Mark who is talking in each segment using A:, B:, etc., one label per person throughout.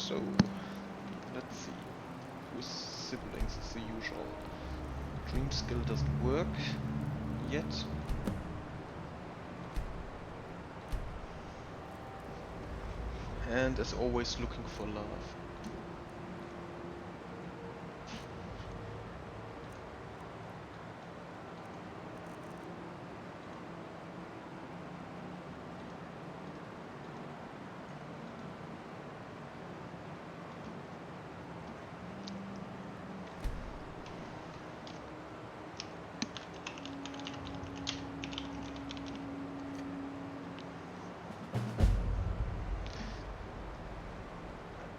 A: So, let's see. With siblings is the usual. Dream skill doesn't work yet. And as always, looking for love.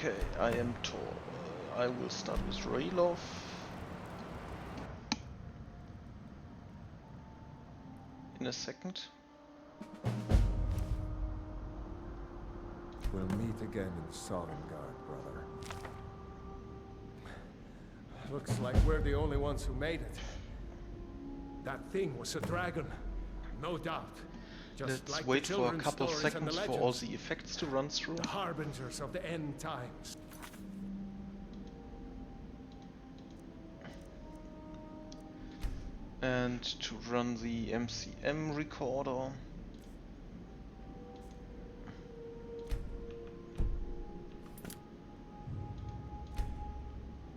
A: Okay, I am tall. I will start with Raylov. In a second.
B: We'll meet again in Sovngarde, brother. Looks like we're the only ones who made it. That thing was a dragon, no doubt. Just
A: Let's
B: like
A: wait
B: the
A: for a
B: children's
A: couple
B: stories and
A: seconds
B: the
A: for all
B: legends.
A: the effects to run through.
B: The harbingers of the end times.
A: And to run the MCM recorder.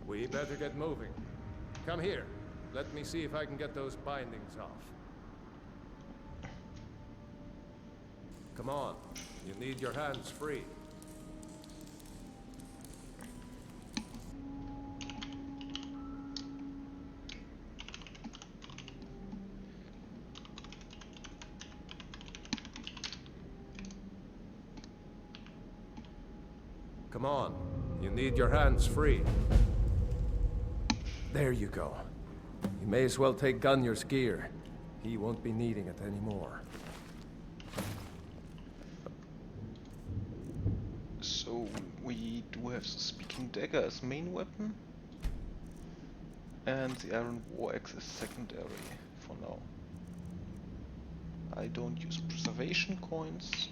B: We better get moving. Come here. Let me see if I can get those bindings off. Come on. You need your hands free. Come on. You need your hands free. There you go. You may as well take Gunnar's gear. He won't be needing it anymore.
A: So we do have the speaking dagger as main weapon. And the iron war axe is secondary for now. I don't use preservation coins.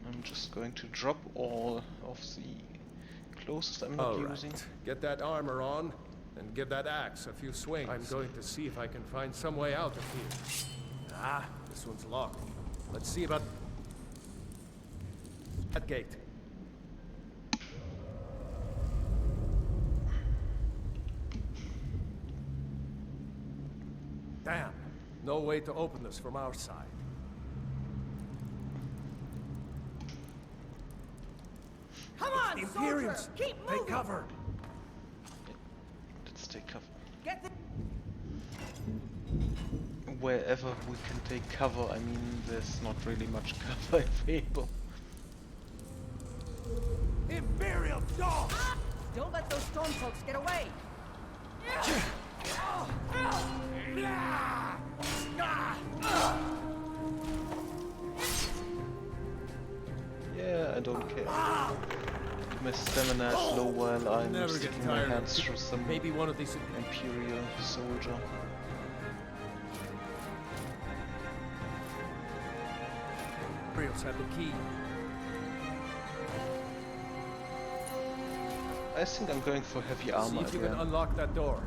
A: I'm just going to drop all of the clothes I'm not using.
B: Get that armor on, and give that axe a few swings. I'm going to see if I can find some way out of here. Ah, this one's locked. Let's see about that gate. Damn, no way to open this from our side.
C: Come on, soldier! Keep moving!
B: Take cover!
A: Let's take cover.
C: Get the
A: Wherever we can take cover, I mean, there's not really much cover available.
B: Imperial dog!
C: Don't let those storm folks get away!
A: Yeah, I don't care. My stamina is low while I'm sticking my hands through some
B: Maybe one of these
A: Imperial soldier.
B: Imperials have the key.
A: I think I'm going for heavy
B: See
A: armor
B: if you can
A: again.
B: unlock that door.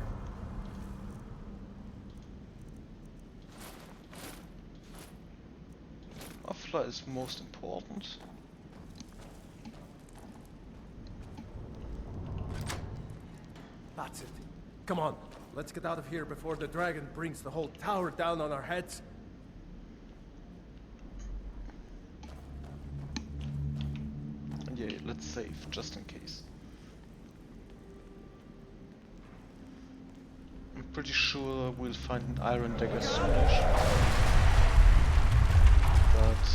A: Muffler is most important.
B: That's it. Come on, let's get out of here before the dragon brings the whole tower down on our heads.
A: And yeah, let's save, just in case. I'm pretty sure we'll find an iron dagger soonish. But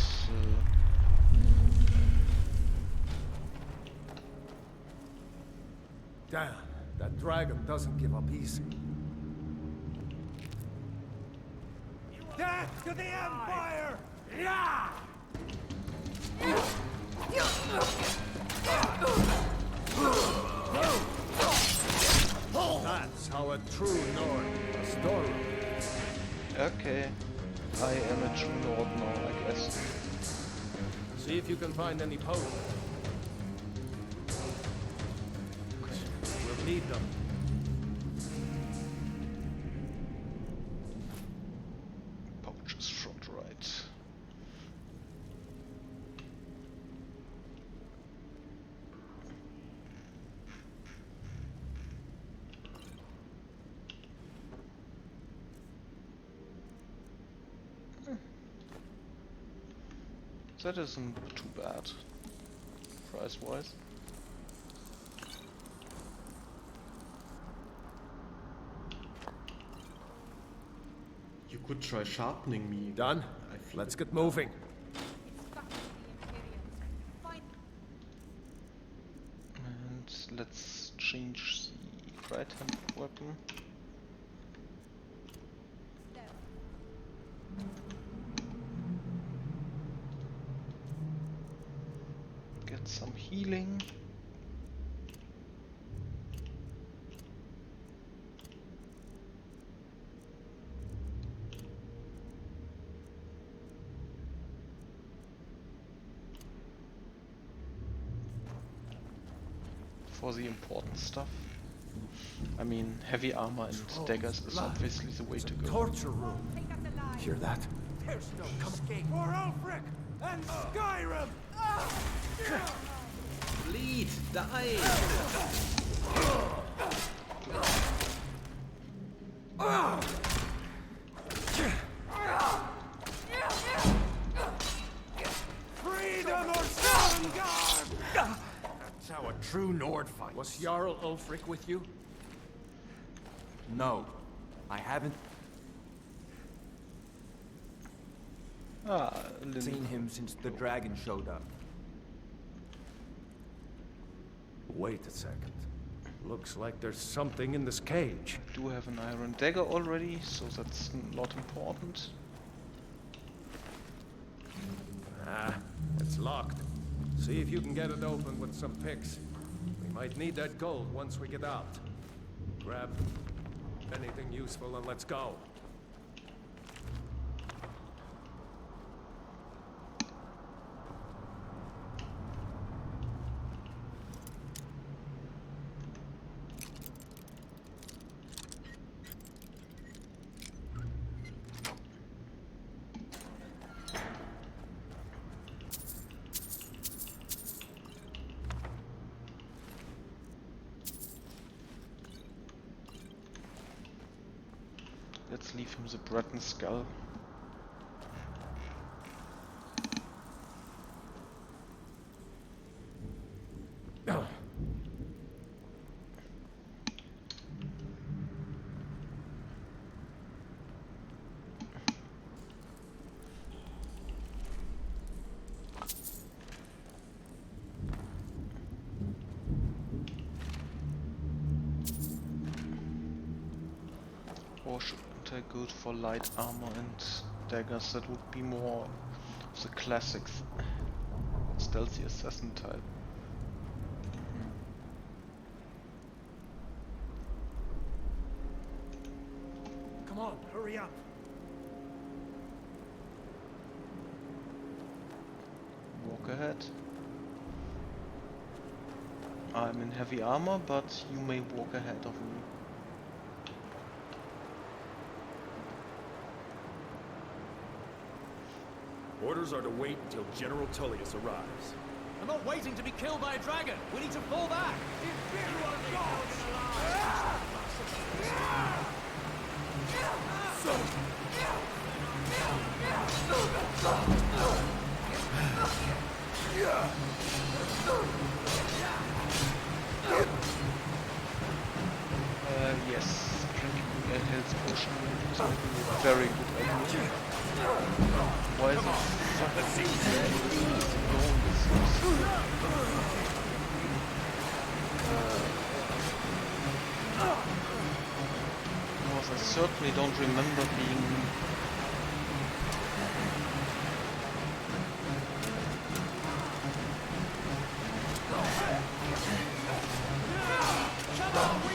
B: Damn, that dragon doesn't give up easy. Death to the Empire! Yeah! That's how a true Nord story.
A: okay, I am a true Nord now, I guess.
B: See if you can find any potions. We'll need them.
A: Pouches front right. That isn't too bad, price-wise.
D: You could try sharpening me.
B: Done? Let's get moving.
A: And let's change the right-hand weapon. Get some healing. For the important stuff. I mean, heavy armor and daggers is obviously the way to go.
B: Torture room. Hear that?
C: There's no escape for Ulfric and Skyrim!
D: Bleed! Die!
C: Freedom or Sovngarde! That's how a true Nord fights.
B: Was Jarl Ulfric with you?
E: No, I haven't seen him since the dragon showed up.
B: Wait a second. Looks like there's something in this cage.
A: I do have an iron dagger already, so that's not important.
B: Ah, it's locked. See if you can get it open with some picks. We might need that gold once we get out. Grab anything useful and let's go.
A: Let's leave him the Breton skull. Or shouldn't I go for light armor and daggers? That would be more of the classic stealthy assassin type.
C: Come on, hurry up.
A: Walk ahead. I'm in heavy armor, but you may walk ahead of me.
F: Orders are to wait until General Tullius arrives.
G: I'm not waiting to be killed by a dragon. We need to fall back.
A: Yes, drinking a health potion is maybe a very good idea. Why is it so because I certainly don't remember being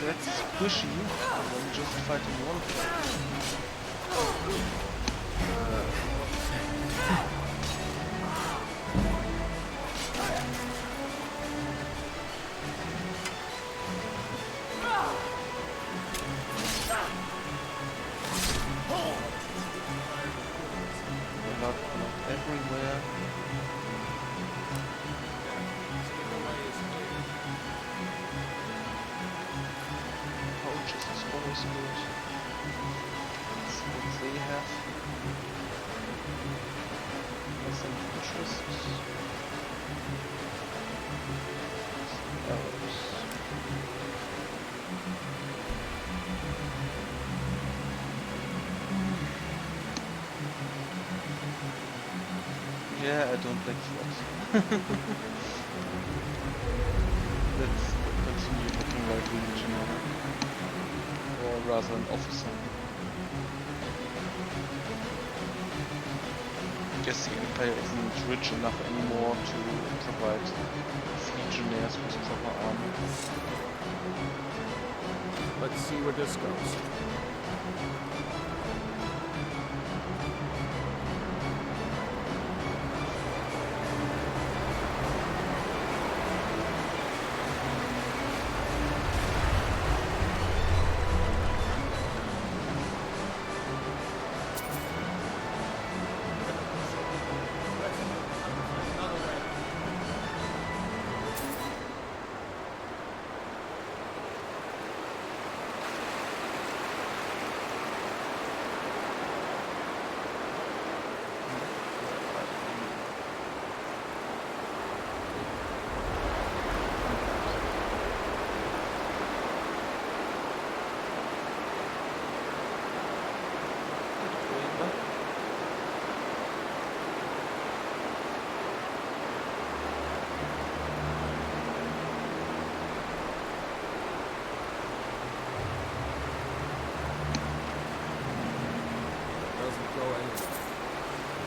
A: that's squishy when just fighting one player. always good. Let's see what they have. Nothing of interest. Arrows. Yeah, I don't like frogs. Let's continue looking like a legionnaire. Or rather an officer. Guess the Empire isn't rich enough anymore to provide legionnaires with proper armor.
B: Let's see where this goes.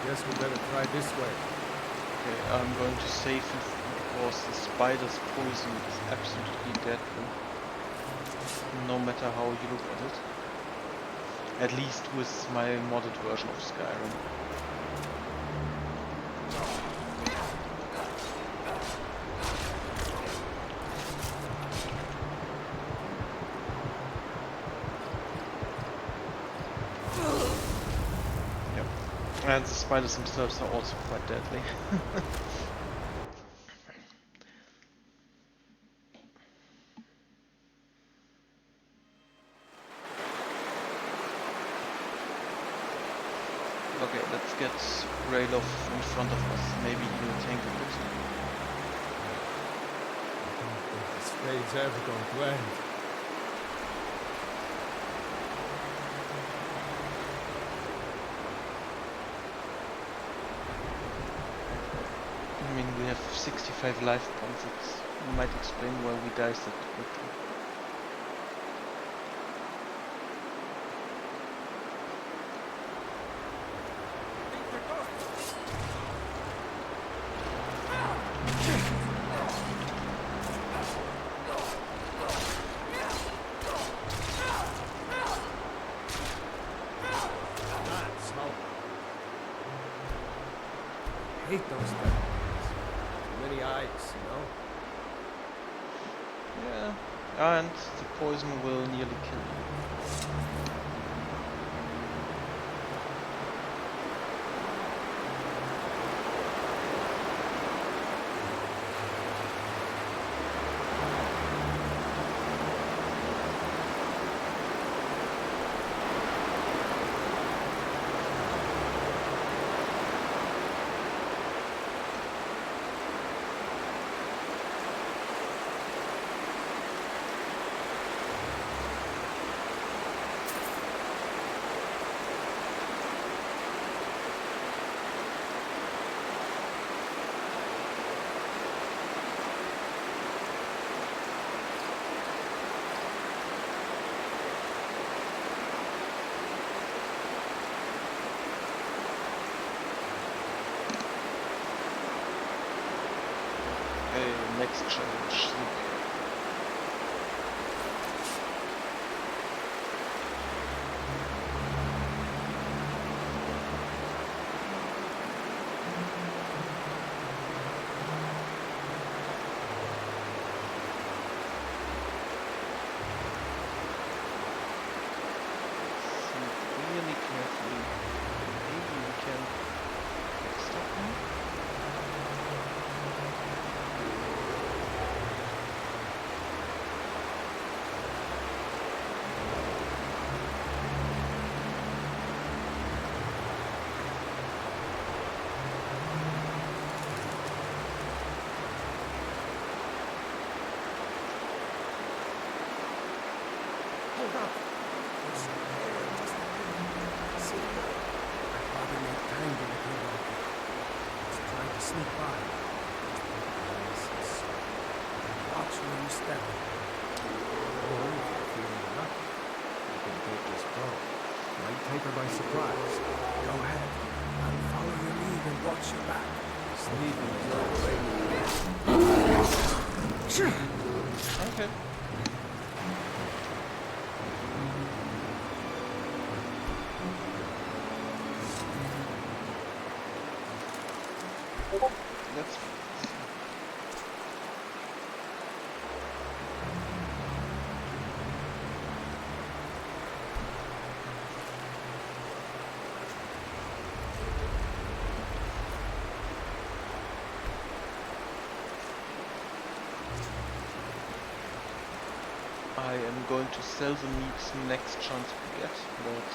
B: Guess we better try this way.
A: Okay, I'm going to save you because the spider's poison is absolutely deadly. No matter how you look at it. At least with my modded version of Skyrim. And the spiders themselves are also quite deadly. Okay, let's get Raylov in front of us. Maybe he'll tank a bit.
B: This raid's ever going to end.
A: I mean, we have 65 life points. It might explain why we die so quickly.
B: I hate those things. Too many eyes, you know?
A: Yeah, and the poison will nearly kill you. Next challenge. Really carefully. Maybe we can stop him.
B: hold up. There's some air just ahead. See? I'd rather make time to look over. He's trying to sneak by. Watch where you step. Oh, if you're feeling lucky, you can take this bow. Might take her by surprise. Go ahead. I'll follow your lead and watch your back. Sneaking is no way.
A: Okay. That's I am going to sell the meat next chance we get, but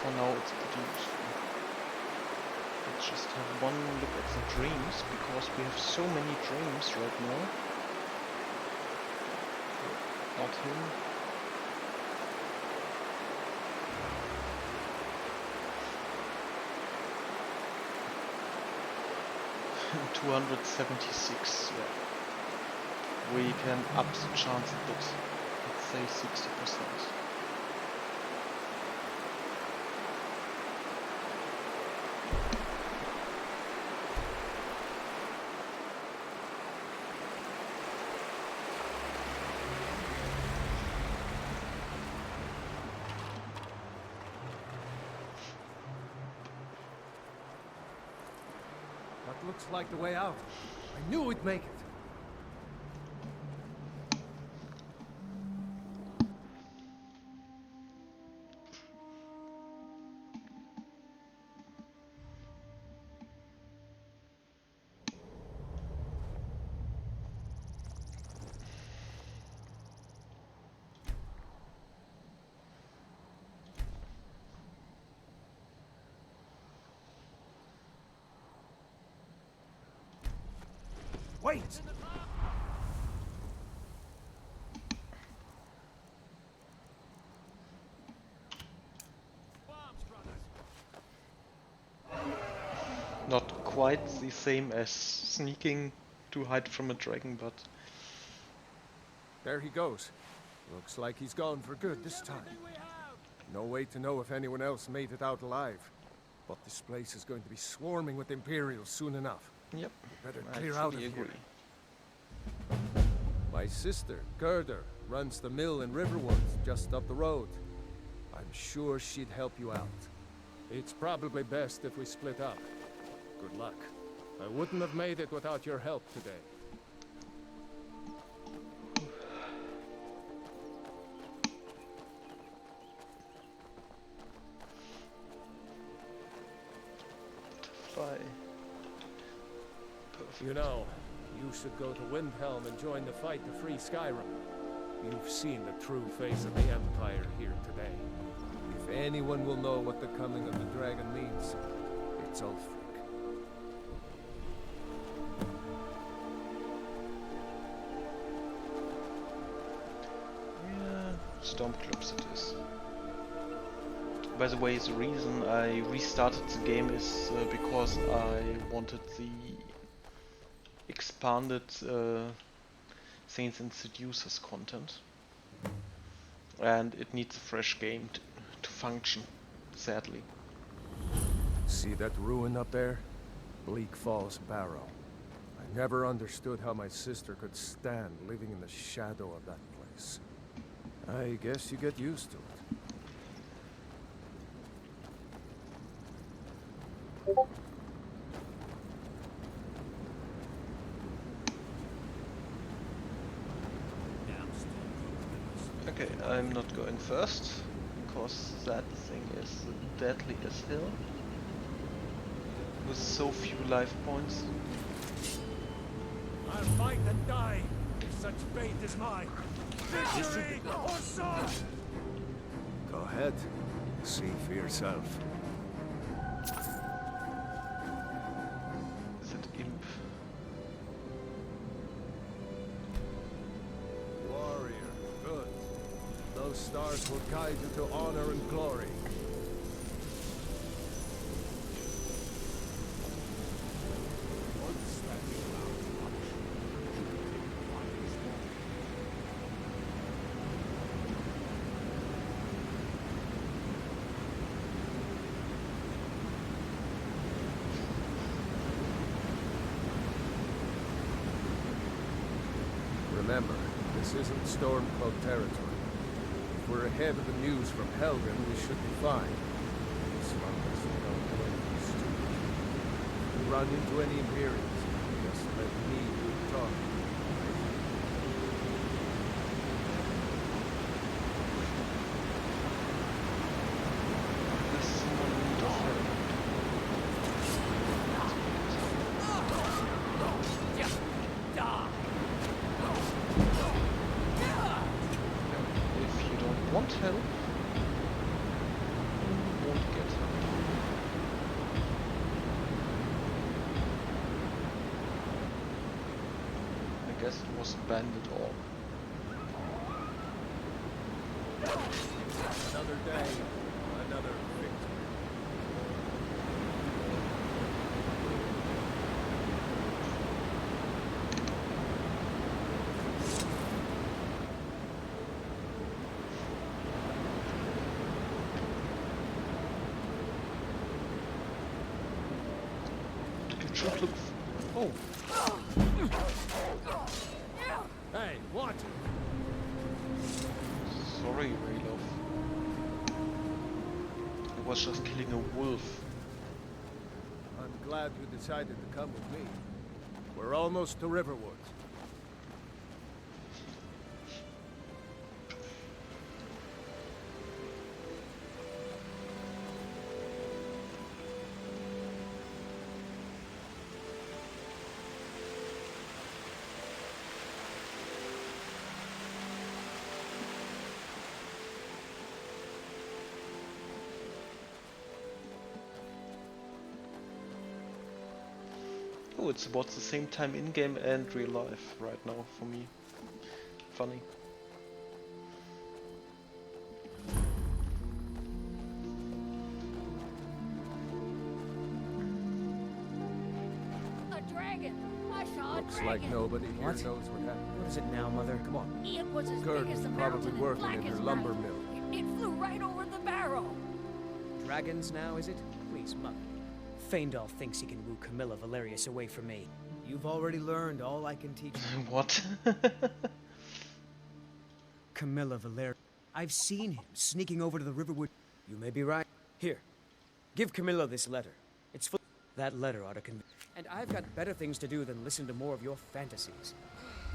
A: for now it's pretty useful. Let's just have one look at the dreams, because we have so many dreams right now. Not him. And 276, yeah. We can up the chance a bit. Let's say 60%.
B: That looks like the way out. I knew we'd make it. Wait!
A: Not quite the same as sneaking to hide from a dragon, but
B: There he goes. Looks like he's gone for good this time. No way to know if anyone else made it out alive. But this place is going to be swarming with Imperials soon enough.
A: yep,
B: Better
A: I
B: clear out of
A: fully
B: here.
A: agree.
B: My sister, Gerda, runs the mill in Riverwood, just up the road. I'm sure she'd help you out. It's probably best if we split up. Good luck. I wouldn't have made it without your help today.
A: Butterfly. Perfect.
B: You know, you should go to Windhelm and join the fight to free Skyrim. You've seen the true face of the Empire here today. If anyone will know what the coming of the dragon means, it's Ulfric.
A: Yeah, Stormcloaks it is. By the way, the reason I restarted the game is because I wanted the expanded Saints and Seducers content. And it needs a fresh game to function, sadly.
B: See that ruin up there? Bleak Falls Barrow. I never understood how my sister could stand living in the shadow of that place. I guess you get used to it.
A: Okay, I'm not going first, because that thing is deadly as hell. With so few life points.
C: I'll fight and die if such fate is mine. Victory or sword!
B: Go ahead. See for yourself.
A: Is it imp?
B: stars will guide you to honor and glory. Remember, this isn't Stormcloak territory. If we're ahead of the news from Helgen, we should be fine. As long as we don't do anything stupid. If we run into any Imperials, just let me do the talking.
A: There's someone in need of help. If you don't want help, you won't get help. I guess it was Bandit Orb.
B: Another day, another victory.
A: You should look. Oh,
B: Hey, what?
A: sorry, Raylov. I was just killing a wolf.
B: I'm glad you decided to come with me. We're almost to Riverwood.
A: Oh, it's about the same time in-game and real life right now for me. Funny.
H: A dragon! I saw a
B: Looks
H: dragon!
B: like nobody here
E: What?
B: knows what happened.
E: What is it now, Mother? Come on.
H: It was as
B: Gerd
H: big as
B: was
H: the
B: probably
H: mountain and
B: working
H: black
B: in her
H: as
B: lumber
H: night.
B: mill.
H: It flew right over the barrow.
I: Dragons now, is it? Please, Mother. Feindal thinks he can woo Camilla Valerius away from me.
E: You've already learned all I can teach you.
A: What?
I: Camilla Valerius. I've seen him sneaking over to the Riverwood. You may be right. Here, give Camilla this letter. It's full. That letter ought to convince. And I've got better things to do than listen to more of your fantasies.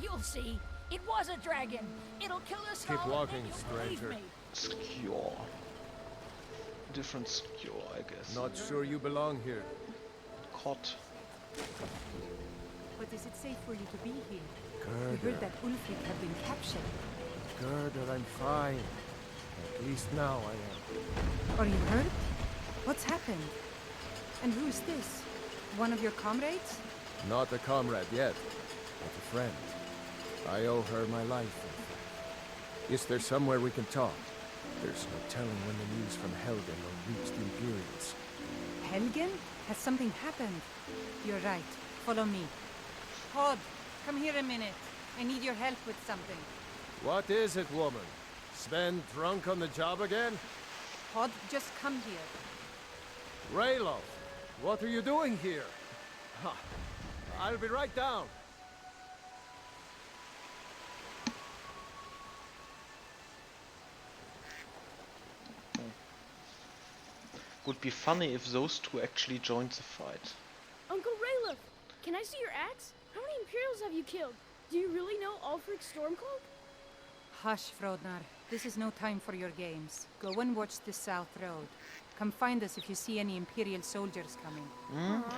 H: You'll see. It was a dragon. It'll kill us
B: Keep
H: all.
B: walking,
H: and you believe
B: stranger.
H: me.
A: Skewer. Different skewer, I guess.
B: Not sure you belong here.
A: Caught.
J: But is it safe for you to be here? We
B: Gerda,
J: heard that Ulfric had been captured.
B: Gerda, I'm fine. At least now I am.
J: Are you hurt? What's happened? And who is this? One of your comrades?
B: Not a comrade yet, but a friend. I owe her my life. Is there somewhere we can talk? There's no telling when the news from Helgen will reach the Imperials.
J: Helgen? Has something happened? You're right. Follow me. Hod, come here a minute. I need your help with something.
B: What is it, woman? Sven drunk on the job again?
J: Hod, just come here.
B: Raylov, what are you doing here? Ha. I'll be right down.
A: Would be funny if those two actually joined the fight.
K: Uncle Rayleigh, can I see your axe? How many Imperials have you killed? Do you really know Ulfric's Stormcloak?
J: Hush, Frodnar. This is no time for your games. Go and watch the South Road. Come find us if you see any Imperial soldiers coming.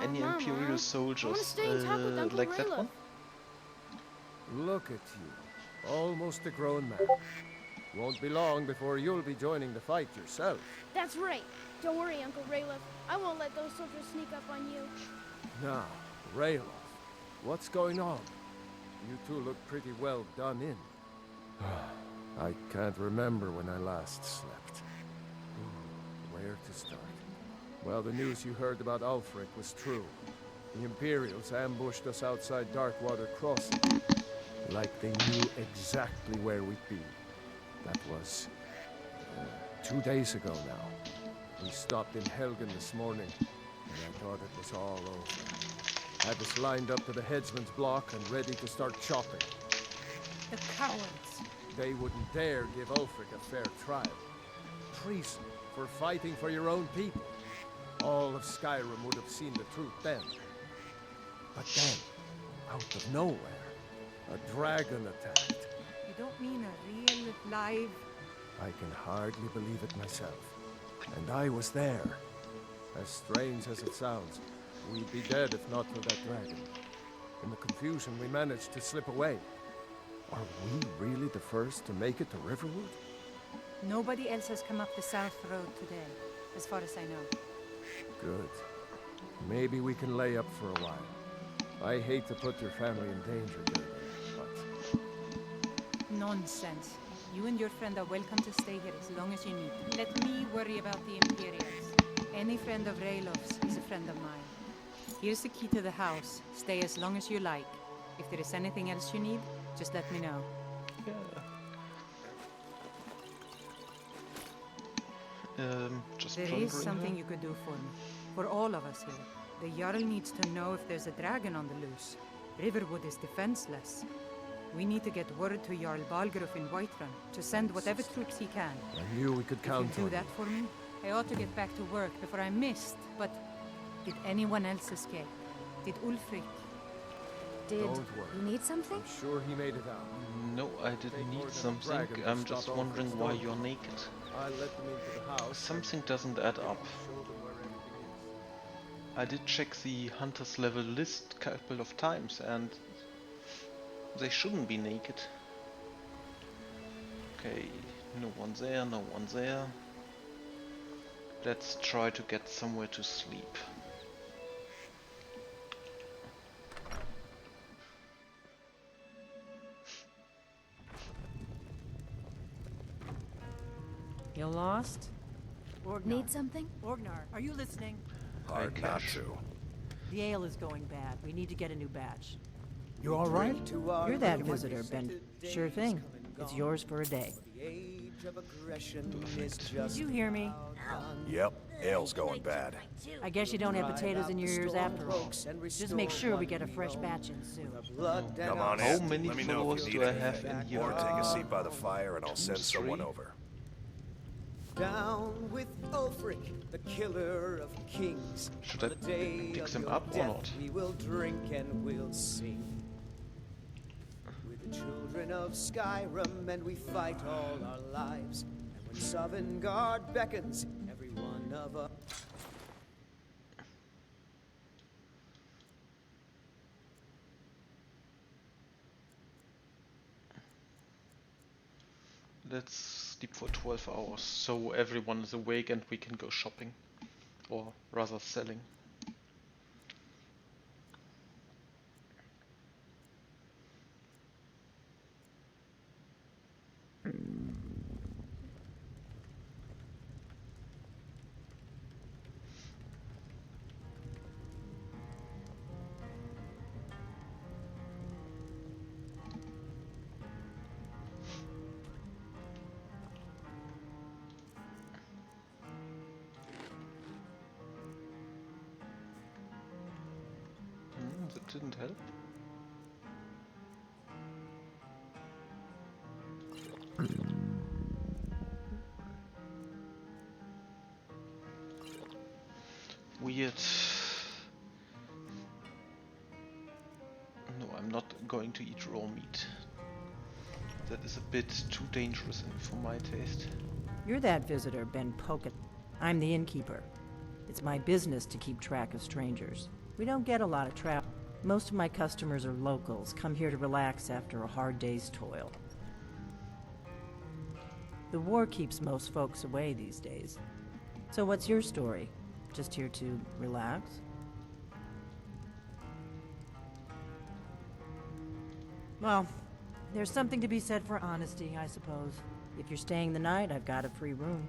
A: Any
K: Mama,
A: Imperial
K: I want
A: soldiers?
K: to stay and talk with Uncle
A: Like that
K: Rayleigh.
A: one?
B: Look at you. Almost a grown man. Won't be long before you'll be joining the fight yourself.
K: That's right. Don't worry, Uncle Rayleigh. I won't let those soldiers sneak up on you.
B: Now, Raylov, what's going on? You two look pretty well done in. I can't remember when I last slept. Where to start? Well, the news you heard about Ulfric was true. The Imperials ambushed us outside Darkwater Crossing. Like they knew exactly where we'd be. That was 2 days ago now. We stopped in Helgen this morning, and I thought it was all over. Had us lined up to the headsman's block and ready to start chopping.
J: The cowards.
B: They wouldn't dare give Ulfric a fair trial. Treason for fighting for your own people. All of Skyrim would have seen the truth then. But then, out of nowhere, a dragon attacked.
J: You don't mean a real, live...
B: I can hardly believe it myself. And I was there. As strange as it sounds, we'd be dead if not for that dragon. In the confusion, we managed to slip away. Are we really the first to make it to Riverwood?
J: Nobody else has come up the South Road today, as far as I know.
B: Good. Maybe we can lay up for a while. I hate to put your family in danger, Gerda, but...
J: Nonsense. You and your friend are welcome to stay here as long as you need. Let me worry about the Imperials. Any friend of Raylof's is a friend of mine. Here's the key to the house. Stay as long as you like. If there is anything else you need, just let me know.
A: Just
J: There is something you could do for me. For all of us here. The Jarl needs to know if there's a dragon on the loose. Riverwood is defenseless. We need to get word to Jarl Balgruuf in Whiterun to send whatever troops he can.
B: I knew we could count
J: If you
B: on
J: do that for me, I ought to get back to work before I'm missed. But did anyone else escape? Did Ulfric?
L: Did
B: Don't worry.
L: you need something?
B: I'm sure he made it out.
A: No, I didn't need
B: more than a
A: something.
B: dragon to
A: I'm
B: stop
A: just
B: Ulfric's
A: wondering why
B: storm.
A: you're naked.
B: I let them into the house.
A: Something doesn't add up.
B: Show them where everything is.
A: I did check the hunters level list a couple of times and they shouldn't be naked. Okay, no one there, no one there. Let's try to get somewhere to sleep.
M: You lost?
L: Need something?
M: Orgnar, are you listening?
C: Hard not to.
M: The ale is going bad. We need to get a new batch.
E: You all right?
M: You're that visitor, Ben. Sure thing. It's yours for a day. Did you hear me?
C: Yep, ale's going bad.
M: I guess you don't have potatoes in your ears after all. Just make sure we get a fresh batch in soon.
C: Come on
A: How
C: in.
A: many
C: Let me know
A: followers
C: if you
A: do
C: need
A: I have
C: anything.
A: in here?
C: Or take a seat by the fire and I'll send
A: 2,
C: someone
A: 3.
C: over.
E: Down with Ulfric, the killer of kings.
A: Should I
E: On the day
A: pick
E: of
A: them
E: your
A: up or
E: death,
A: not?
E: We will drink and we'll sing. We're the children of Skyrim and we fight all our lives. And when Sovngarde beckons, every one of us.
A: Let's sleep for 12 hours so everyone is awake and we can go shopping. Or rather selling. That didn't help. Weird. No, I'm not going to eat raw meat. That is a bit too dangerous for my taste.
M: You're that visitor, Ben Pocket. I'm the innkeeper. It's my business to keep track of strangers. We don't get a lot of travel. Most of my customers are locals, come here to relax after a hard day's toil. The war keeps most folks away these days. So what's your story? Just here to relax? Well, There's something to be said for honesty, I suppose. If you're staying the night, I've got a free room.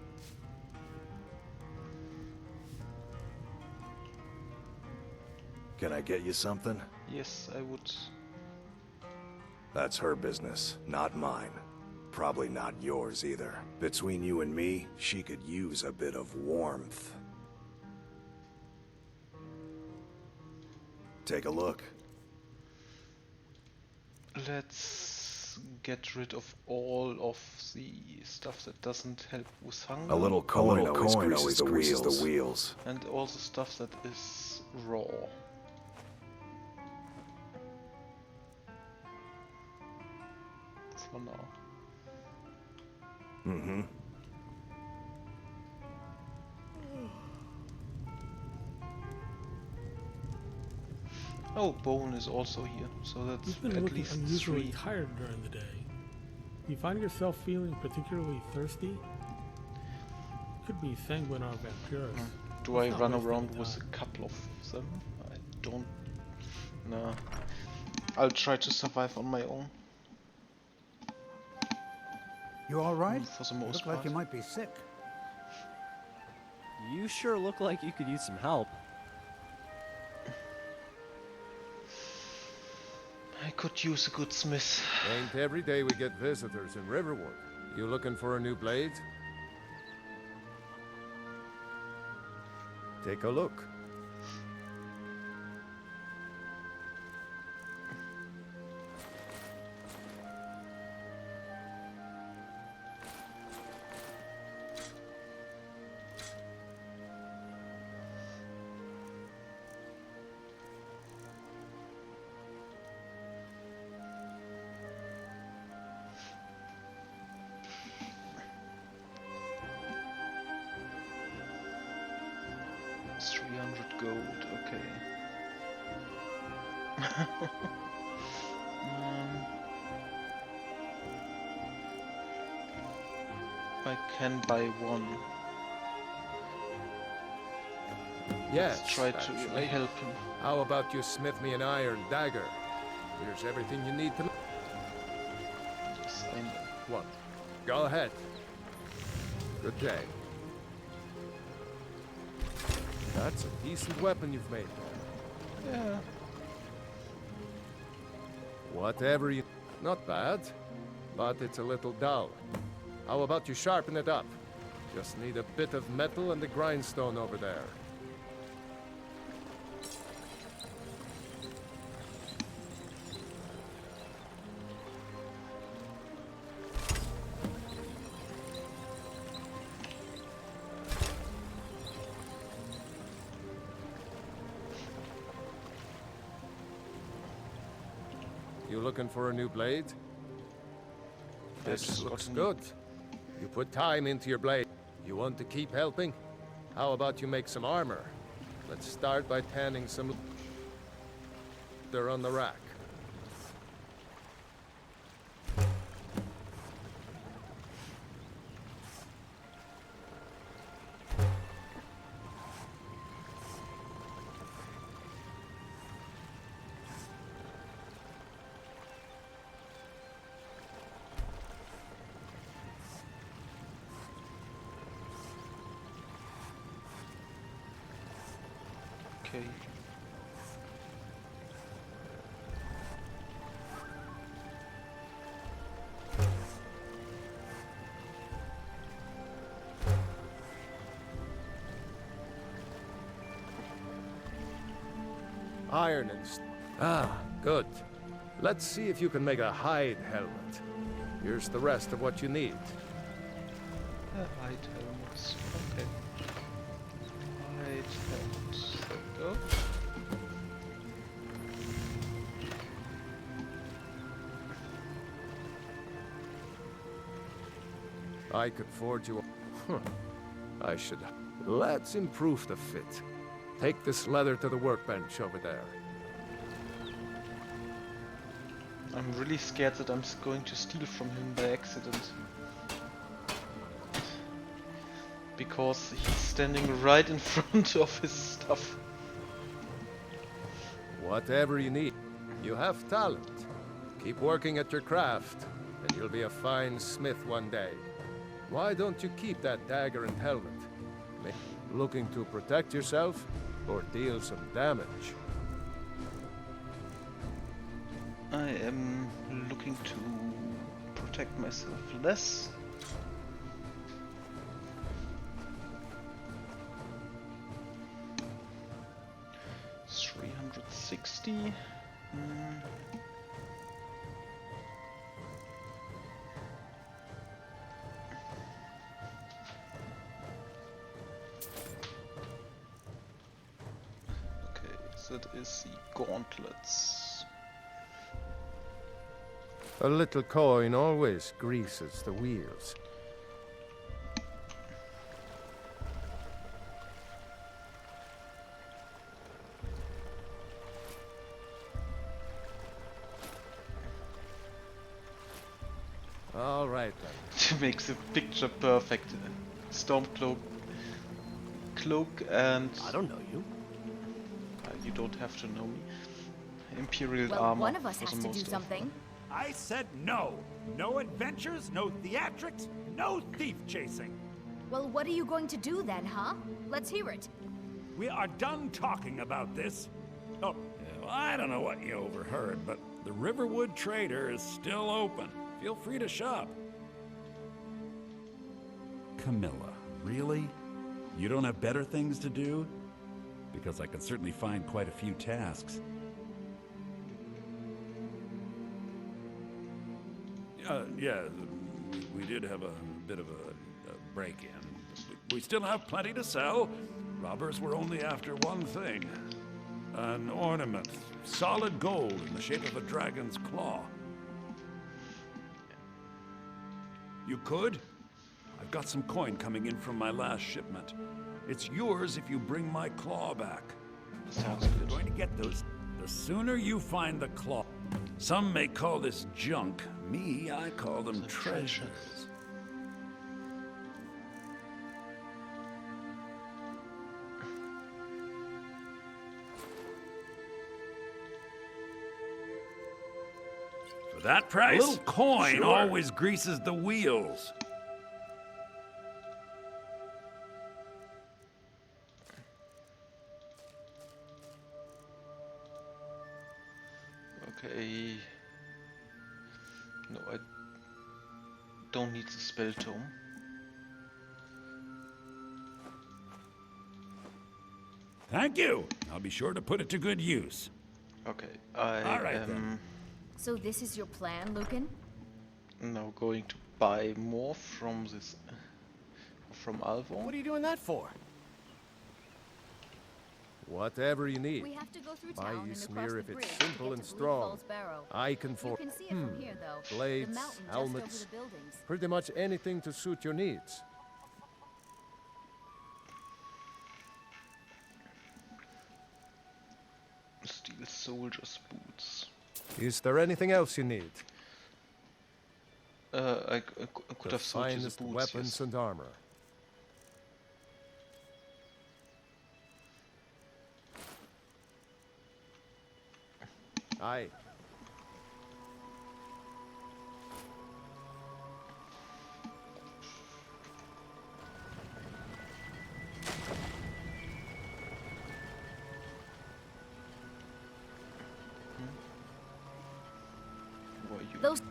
C: Can I get you something?
A: Yes, I would.
C: That's her business, not mine. Probably not yours either. Between you and me, she could use a bit of warmth. Take a look.
A: Let's get rid of all of the stuff that doesn't help with hunger.
C: A little coin always greases the wheels.
A: And all the stuff that is raw. For now.
C: Mm-hmm.
A: Oh, Bone is also here, so that's
N: You've been
A: at
N: looking
A: least
N: unusually
A: 3.
N: tired during the day. Do you find yourself feeling particularly thirsty? Could be sanguine or vampirous.
A: Do I
N: It's not
A: run
N: wasting
A: around
N: time.
A: with a couple of them? I don't. Nah. I'll try to survive on my own.
O: You all right?
A: For the
O: You
A: most
O: look
A: part.
O: like you might be sick.
P: You sure look like you could use some help.
A: I could use a good smith.
B: Ain't every day we get visitors in Riverwood. You looking for a new blade? Take a look.
A: It's 300 gold, okay. I can buy one.
B: Yes,
A: Let's try to
B: actually.
A: help him.
B: How about you smith me an iron dagger? Here's everything you need to know.
A: Yes, I know.
B: What? Go ahead. Good day. That's a decent weapon you've made there.
A: Yeah.
B: Whatever you... Not bad, but it's a little dull. How about you sharpen it up? Just need a bit of metal and the grindstone over there. You looking for a new blade? This
A: just
B: looks
A: what I
B: good. You put time into your blade. You want to keep helping? How about you make some armor? Let's start by tanning some leather on the rack.
A: Okay.
B: Iron and good. Let's see if you can make a hide helmet. Here's the rest of what you need.
A: Hide helmets. Okay. Hide helmets. There we go.
B: I could forge you. I should. Let's improve the fit. Take this leather to the workbench over there.
A: I'm really scared that I'm going to steal from him by accident. Because he's standing right in front of his stuff.
B: Whatever you need. You have talent. Keep working at your craft, and you'll be a fine smith one day. Why don't you keep that dagger and helmet? Looking to protect yourself, or deal some damage?
A: I am looking to protect myself less. $360. That is the gauntlets.
B: A little coin always greases the wheels. All right then.
A: To make the picture perfect. Stormcloak, cloak, and
Q: I don't know you.
A: You don't have to know me. Imperial
H: Well,
A: armor.
H: one of us
A: for
H: has
A: the
H: to
A: most
H: do
A: of
H: something.
F: I said no. No adventures, no theatrics, no thief chasing.
H: Well, what are you going to do then, huh? Let's hear it.
F: We are done talking about this. Oh, well, I don't know what you overheard, but the Riverwood Trader is still open. Feel free to shop.
R: Camilla, really? You don't have better things to do? Because I can certainly find quite a few tasks.
F: Yeah, we did have a bit of a break-in. We still have plenty to sell. Robbers were only after one thing. An ornament. Solid gold in the shape of a dragon's claw. You could? I've got some coin coming in from my last shipment. It's yours if you bring my claw back.
A: Sounds
F: You're
A: good.
F: going to get those. The sooner you find the claw. Some may call this junk. Me, I call them treasures. For that price, a little coin always greases the wheels.
A: Okay. No, I don't need the spell tome.
F: Thank you. I'll be sure to put it to good use.
A: Okay, I
F: All right,
A: am
F: then.
H: So this is your plan, Lucan?
A: now going to buy more from this from Alvor.
Q: What are you doing that for?
B: Whatever you need.
H: We have to go through
B: Buy
H: town
B: you
H: and
B: smear
H: across the
B: if
H: bridge
B: it's
H: to
B: simple
H: get
B: and
H: to Blue
B: strong.
H: Falls Barrow.
B: I can
H: You
B: for
H: can see it from here, though.
B: blades,
H: the mountain
B: helmets,
H: just over the buildings.
B: pretty much anything to suit your needs.
A: Steel soldier's boots.
B: Is there anything else you need?
A: I could
B: The
A: have sold you the
B: finest
A: boots.
B: weapons
A: yes.
B: and armor. Aye.
A: Who are you?
H: Those...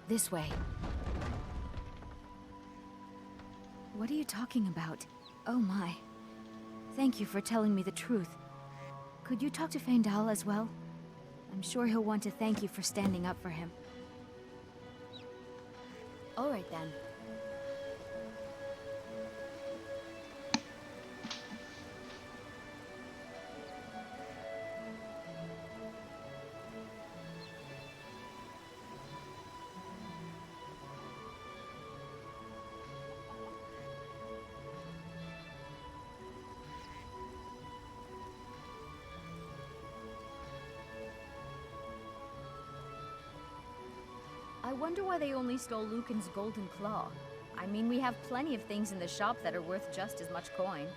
H: This way. What are you talking about? Oh my. Thank you for telling me the truth. Could you talk to Feindal as well? I'm sure he'll want to thank you for standing up for him. All right then. I wonder why they only stole Lucan's golden claw. I mean, we have plenty of things in the shop that are worth just as much coin.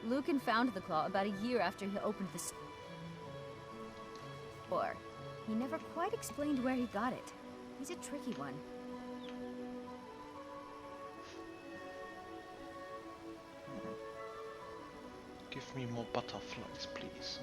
H: Lucan found the claw about a year after he opened the store. He never quite explained where he got it. He's a tricky one.
A: Give me more butterflies, please.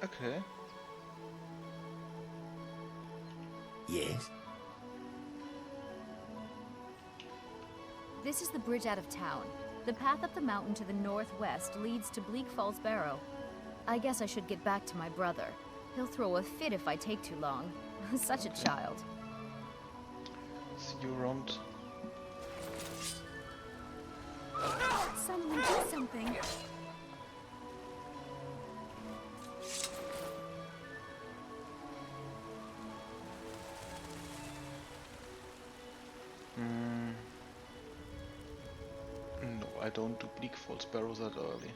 A: Okay.
Q: Yes?
H: This is the bridge out of town. The path up the mountain to the northwest leads to Bleak Falls Barrow. I guess I should get back to my brother. He'll throw a fit if I take too long. Such a child.
A: See you around.
H: Someone do something.
A: No, I don't do Bleak Falls Barrow that early.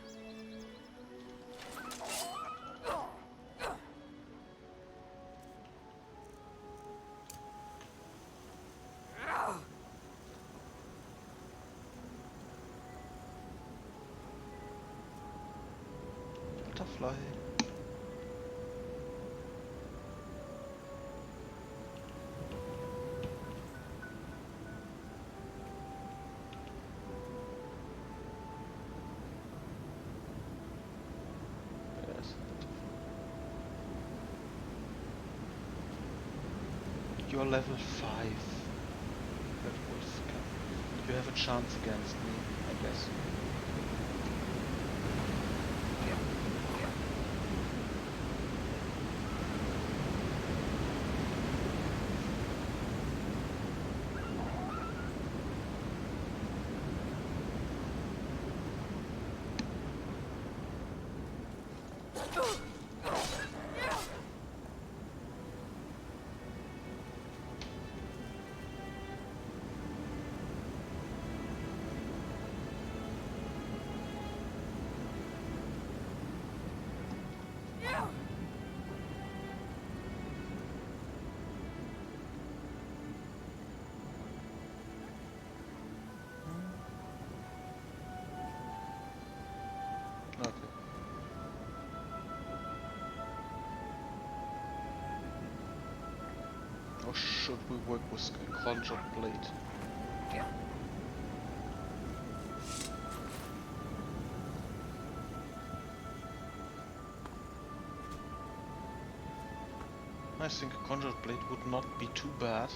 A: Butterfly. Yes. You're level 5. That was you have a chance against me, I guess. Okay. Or should we work with a conjured blade? I think a conjured blade would not be too bad.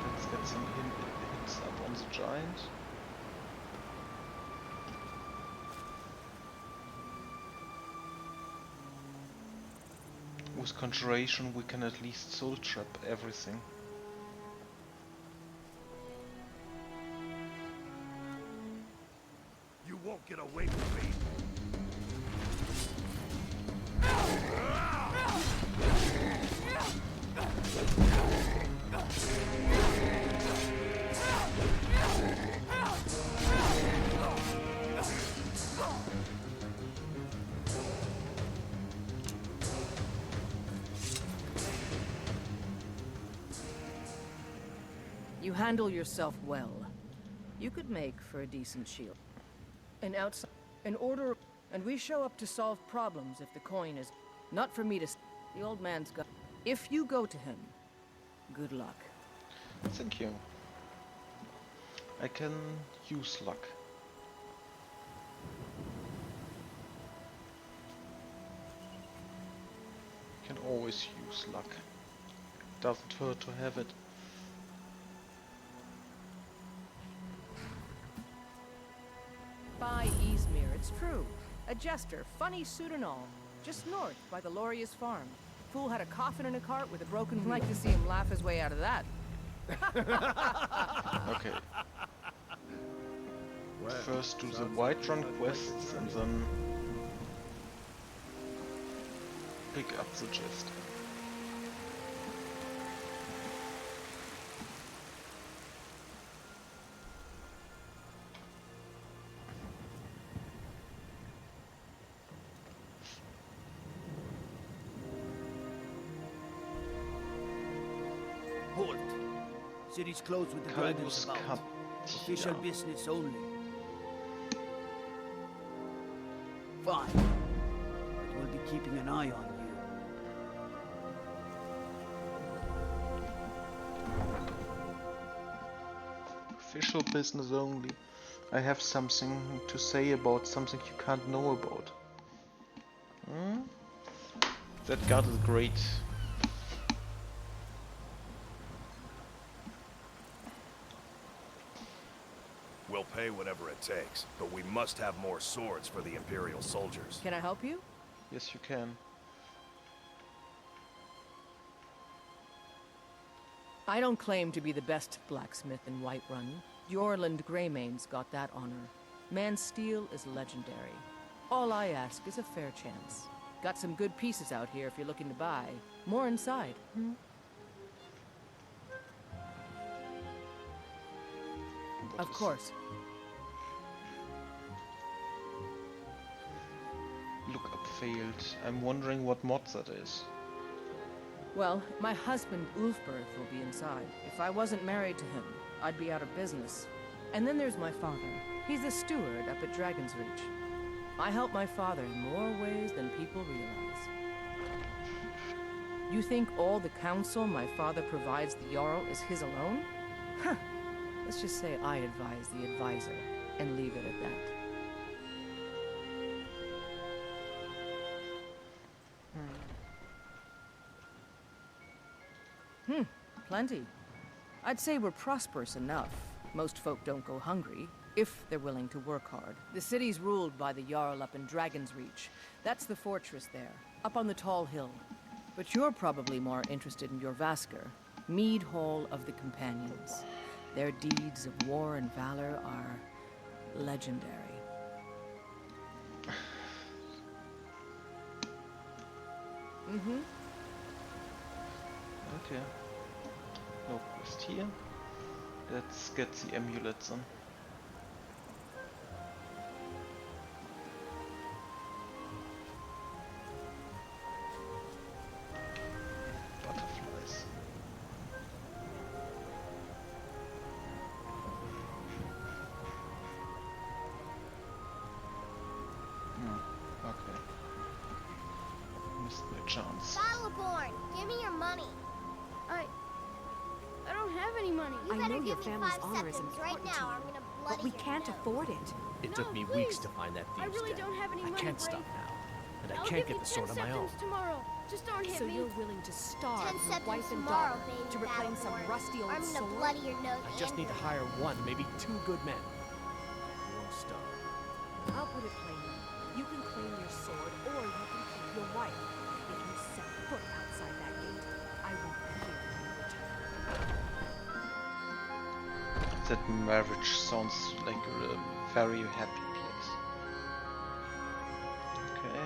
A: Let's get some hits up on the giant. With conjuration we can at least soul trap everything.
Q: You won't get away from me.
S: You handle yourself well. You could make for a decent shield. An order, and we show up to solve problems if the coin is not for me to. The old man's got. If you go to him, good luck.
A: Thank you. I can use luck. Can always use luck. Doesn't hurt to have it.
S: By Izmir, it's true. A jester, funny suit and all. Just north, by the Loria's farm. Fool had a coffin in a cart with a broken wheel. Like to see him laugh his way out of that.
A: Okay. First do the Whiterun quests and then pick up the chest.
O: Halt. City's closed with the dragons about. Official business only. Fine. But we'll be keeping an eye on you.
A: Official business only. I have something to say about something you can't know about. Hmm? That guard is great.
C: We'll pay whatever it takes, but we must have more swords for the Imperial soldiers.
S: Can I help you?
A: Yes, you can.
S: I don't claim to be the best blacksmith in Whiterun. Yorland Greymane's got that honor. Man's steel is legendary. All I ask is a fair chance. Got some good pieces out here if you're looking to buy. More inside, hmm? Of course.
A: Look up failed. I'm wondering what mod that is.
S: Well, my husband Ulfberth will be inside. If I wasn't married to him, I'd be out of business. And then there's my father. He's a steward up at Dragon's Reach. I help my father in more ways than people realize. You think all the counsel my father provides the Jarl is his alone? Huh. Let's just say I advise the advisor, and leave it at that. Plenty. I'd say we're prosperous enough. Most folk don't go hungry, if they're willing to work hard. The city's ruled by the Jarl up in Dragon's Reach. That's the fortress there, up on the tall hill. But you're probably more interested in your Vasker, Mead Hall of the Companions. Their deeds of war and valor are legendary.
A: Okay. No quest here. Let's get the amulets then. Butterflies. Okay. Missed my chance.
L: Battleborn, give me your money.
K: I don't have any money.
L: You
K: I
L: better
K: know
L: give
K: your
L: me
K: family's
L: 5
K: honor is
L: seconds
K: important
L: right
K: to
L: now.
K: you,
L: I'm gonna
K: but
L: bloody
K: we
L: your
K: can't
L: nose.
K: afford it.
P: It took me
K: please.
P: weeks to find that
K: I
P: thieves'
K: really
P: den.
K: don't have any
P: I
K: money,
P: can't stop
K: Brave.
P: now, and I
K: I'll
P: can't
K: give
P: get
K: you
P: the sword
K: 10
P: on my own.
K: seconds tomorrow. Just don't hit
T: So
K: me.
T: you're willing to starve
L: 10
T: your
L: seconds
T: wife and
L: tomorrow,
T: daughter
L: baby
T: to reclaim some
L: Battleborn.
T: rusty old
L: I'm gonna
T: sword?
L: bloody your nose
P: I just
L: and
P: need to
L: your
P: hire
L: nose.
P: one, maybe 2 good men. You won't starve.
T: I'll put it plainly. You can claim your sword, or you can keep your wife. If you set foot outside that gate, I won't be here when you return.
A: That marriage sounds like a very happy place. Okay,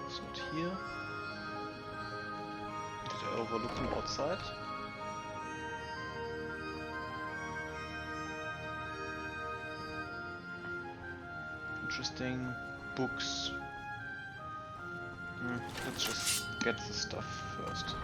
A: it's not here. Did I overlook him outside? Interesting. Books. Let's just get the stuff first.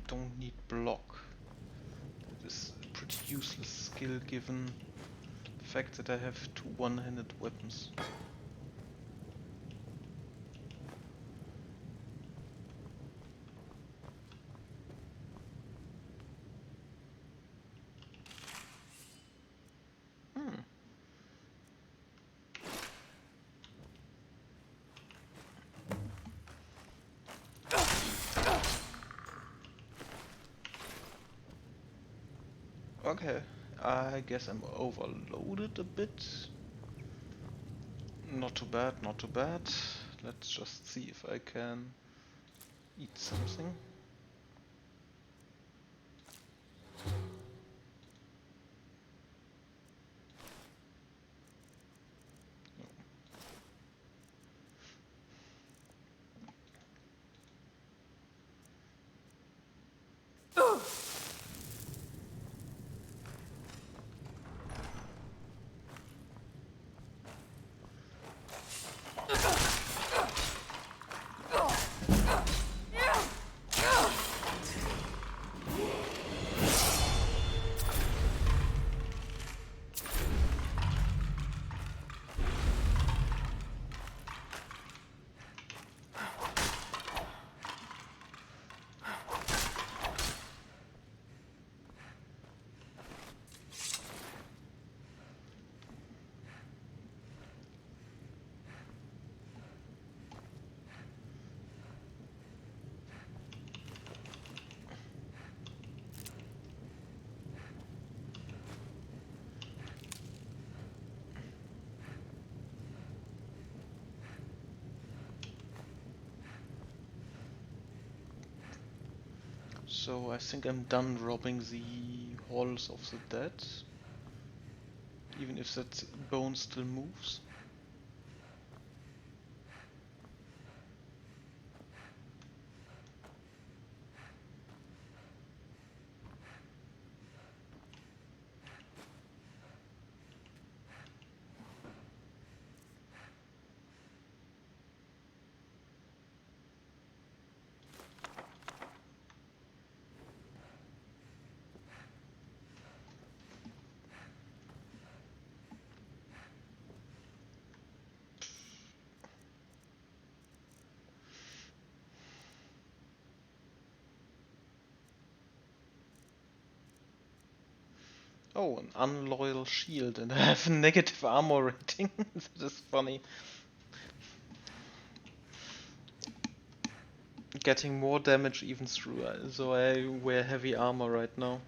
A: Don't need block. It is a pretty useless skill given the fact that I have 2 one-handed weapons. Okay, I guess I'm overloaded a bit. Not too bad, not too bad. Let's just see if I can eat something. So I think I'm done robbing the halls of the dead, even if that bone still moves. Oh, an unloyal shield, and I have a negative armor rating. That is funny. Getting more damage even through, so I wear heavy armor right now.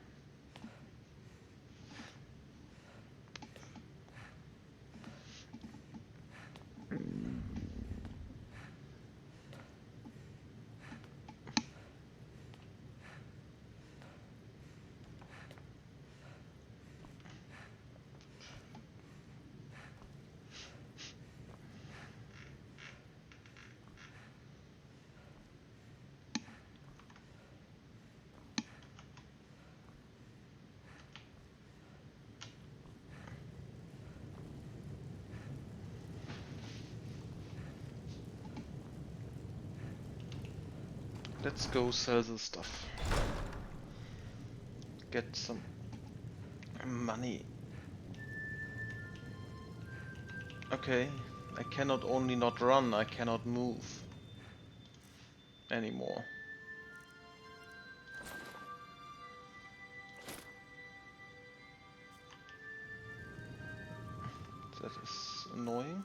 A: Let's go sell the stuff. Get some money. Okay, I cannot only not run, I cannot move anymore. That is annoying.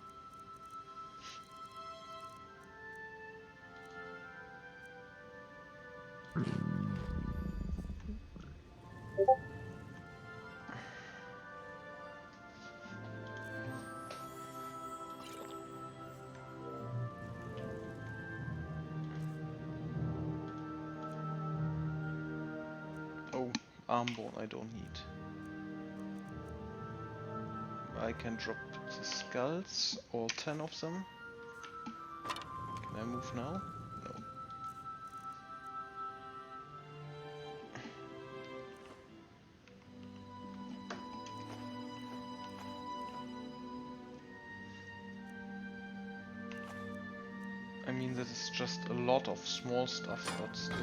A: Oh, armbone I don't need. I can drop the skulls, all 10 of them. Can I move now? No. I mean, that is just a lot of small stuff, but still.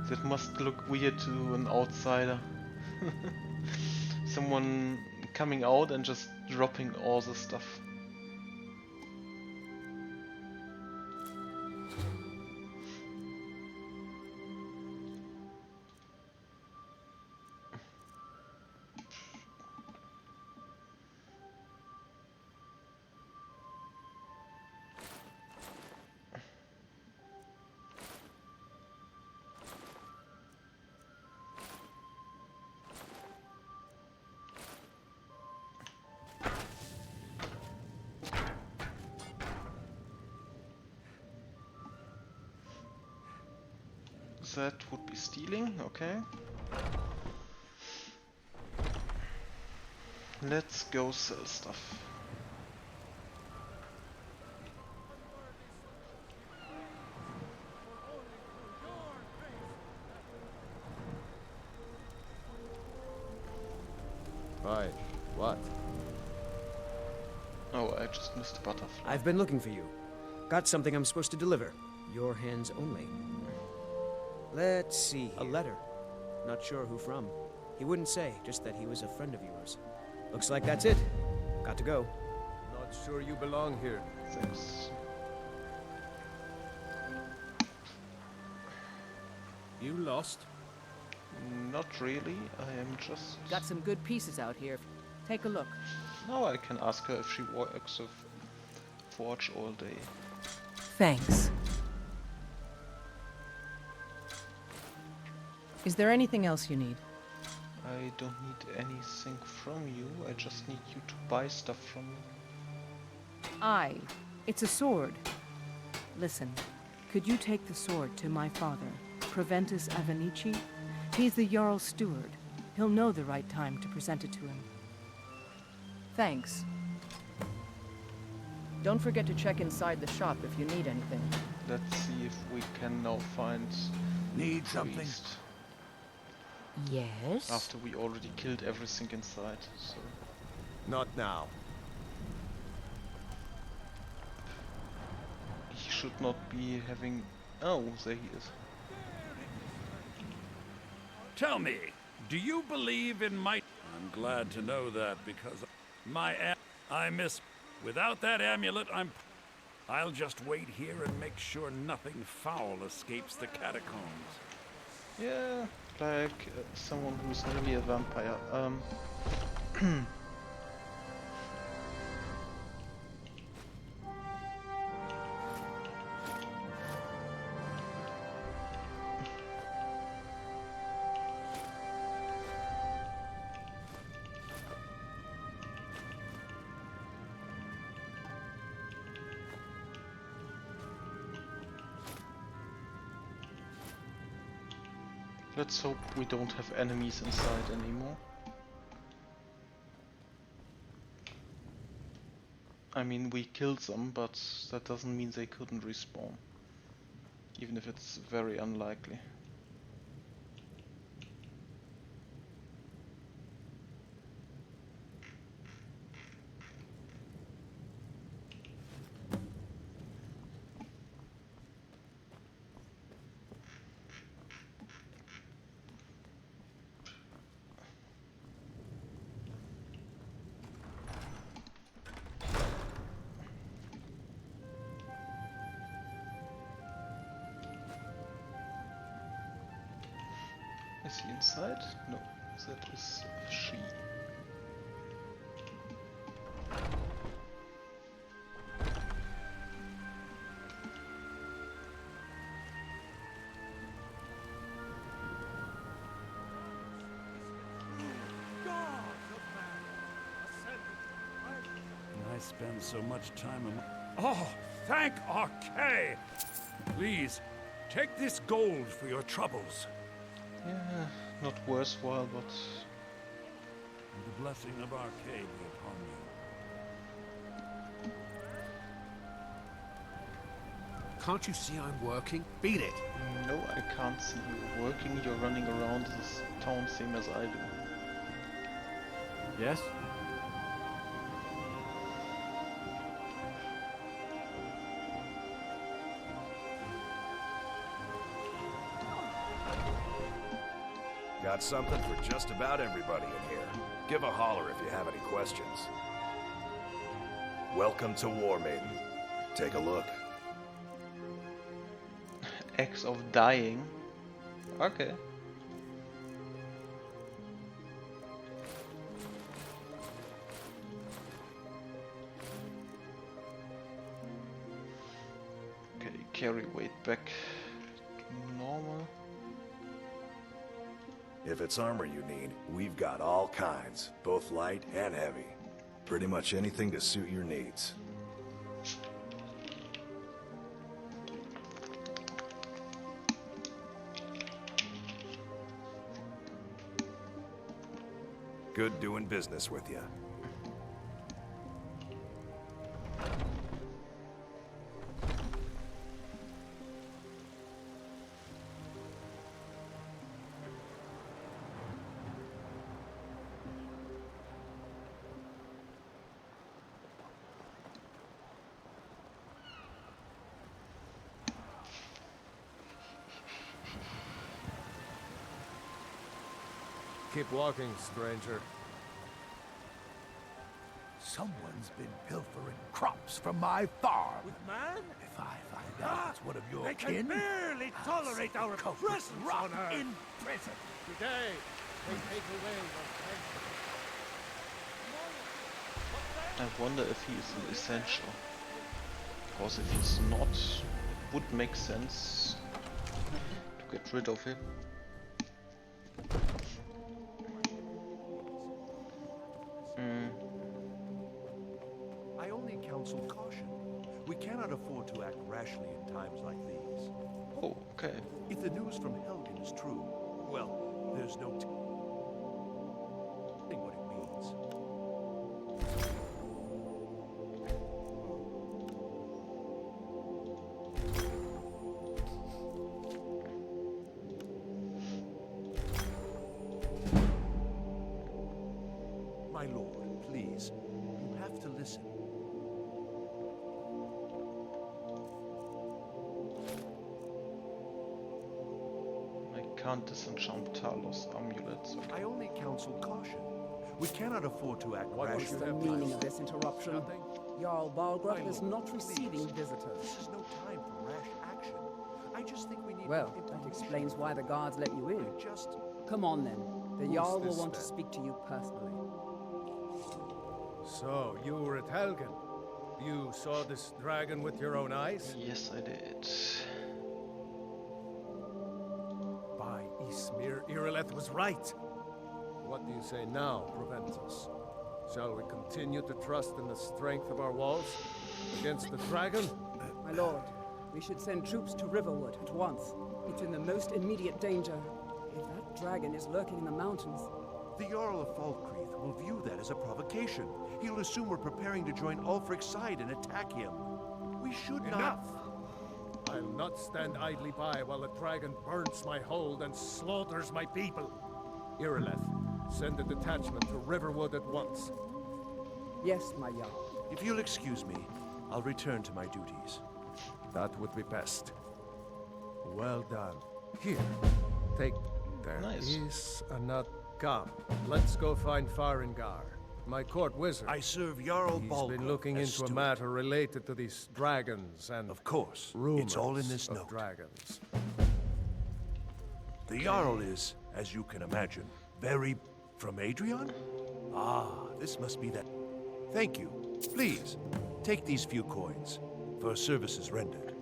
A: That must look weird to an outsider. Someone coming out and just dropping all the stuff. that would be stealing, okay. Let's go sell stuff.
P: Hi. What?
A: Oh, I just missed a butterfly.
I: I've been looking for you. Got something I'm supposed to deliver. Your hands only. Let's see. A letter. Not sure who from. He wouldn't say, just that he was a friend of yours. Looks like that's it. Got to go.
P: Not sure you belong here.
A: Thanks.
P: You lost?
A: Not really, I am just...
S: Got some good pieces out here. Take a look.
A: Now I can ask her if she works with Forge all day.
S: Thanks. Is there anything else you need?
A: I don't need anything from you, I just need you to buy stuff from me.
S: It's a sword. Listen, could you take the sword to my father, Proventus Avenici? He's the Jarl's steward. He'll know the right time to present it to him. Thanks. Don't forget to check inside the shop if you need anything.
A: Let's see if we can now find
Q: Need something?
A: priest.
M: Yes?
A: After we already killed everything inside, so...
P: Not now.
A: He should not be having... Oh, there he is.
F: Tell me, do you believe in my... I'm glad to know that because I miss... Without that amulet, I'll just wait here and make sure nothing foul escapes the catacombs.
A: Yeah, like someone who's nearly a vampire. Let's hope we don't have enemies inside anymore. I mean, we killed them, but that doesn't mean they couldn't respawn. Even if it's very unlikely. Is he inside? No, that is she.
F: I spend so much time on... Oh, thank Archay! Please, take this gold for your troubles.
A: Yeah, not worthwhile, but...
F: And the blessing of Archay be upon you.
Q: Can't you see I'm working? Beat it!
A: No, I can't see you working. You're running around this town same as I do.
P: Yes?
C: Got something for just about everybody in here. Give a holler if you have any questions. Welcome to War Maiden. Take a look.
A: Acts of dying. Okay. Okay, carry weight back to normal.
C: If it's armor you need, we've got all kinds, both light and heavy. Pretty much anything to suit your needs. Good doing business with you.
B: Keep walking, stranger.
Q: Someone's been pilfering crops from my farm.
O: With man?
Q: If I find out it's one of your
O: They
Q: kin,
O: can barely tolerate our presence on Earth.
Q: in prison.
B: Today, they take away your
A: I wonder if he is an essential. Because if he's not, it would make sense to get rid of him.
U: I only counsel caution. We cannot afford to act rashly in times like these.
A: Oh, okay.
U: If the news from Helgen is true, well, there's no telling what it means. My lord, please, you have to listen.
A: I can't disenchant Talos amulets.
U: I only counsel caution. We cannot afford to act rashly.
V: What's the meaning of this interruption? Jarl Balgruuf is not receiving visitors.
U: This is no time for rash action. I just think we need...
V: Well, that explains why the guards let you in. Come on then. The Jarl will want to speak to you personally.
B: So, you were at Helgen. You saw this dragon with your own eyes?
A: Yes, I did.
B: By Ysmir, Irileth was right. What do you say now, Proventus? Shall we continue to trust in the strength of our walls against the dragon?
V: My lord, we should send troops to Riverwood at once. It's in the most immediate danger. If that dragon is lurking in the mountains...
U: The Jarl of Falkreath will view that as a provocation. He'll assume we're preparing to join Ulfric's side and attack him. We should not...
B: Enough! I'll not stand idly by while the dragon burns my hold and slaughters my people. Irileth, send a detachment to Riverwood at once.
V: Yes, my Jarl.
U: If you'll excuse me, I'll return to my duties.
B: That would be best. Well done. Here, take... There is a nut. Come, let's go find Farengar, my court wizard.
U: I serve Jarl Balgruuf.
B: He's been looking
U: as
B: into a
U: steward.
B: matter related to these dragons and...
U: Of course,
B: rumors
U: it's all in this
B: of
U: note.
B: dragons.
U: The Jarl is, as you can imagine, very... From Adrian? Ah, this must be that... Thank you. Please, take these few coins for services rendered.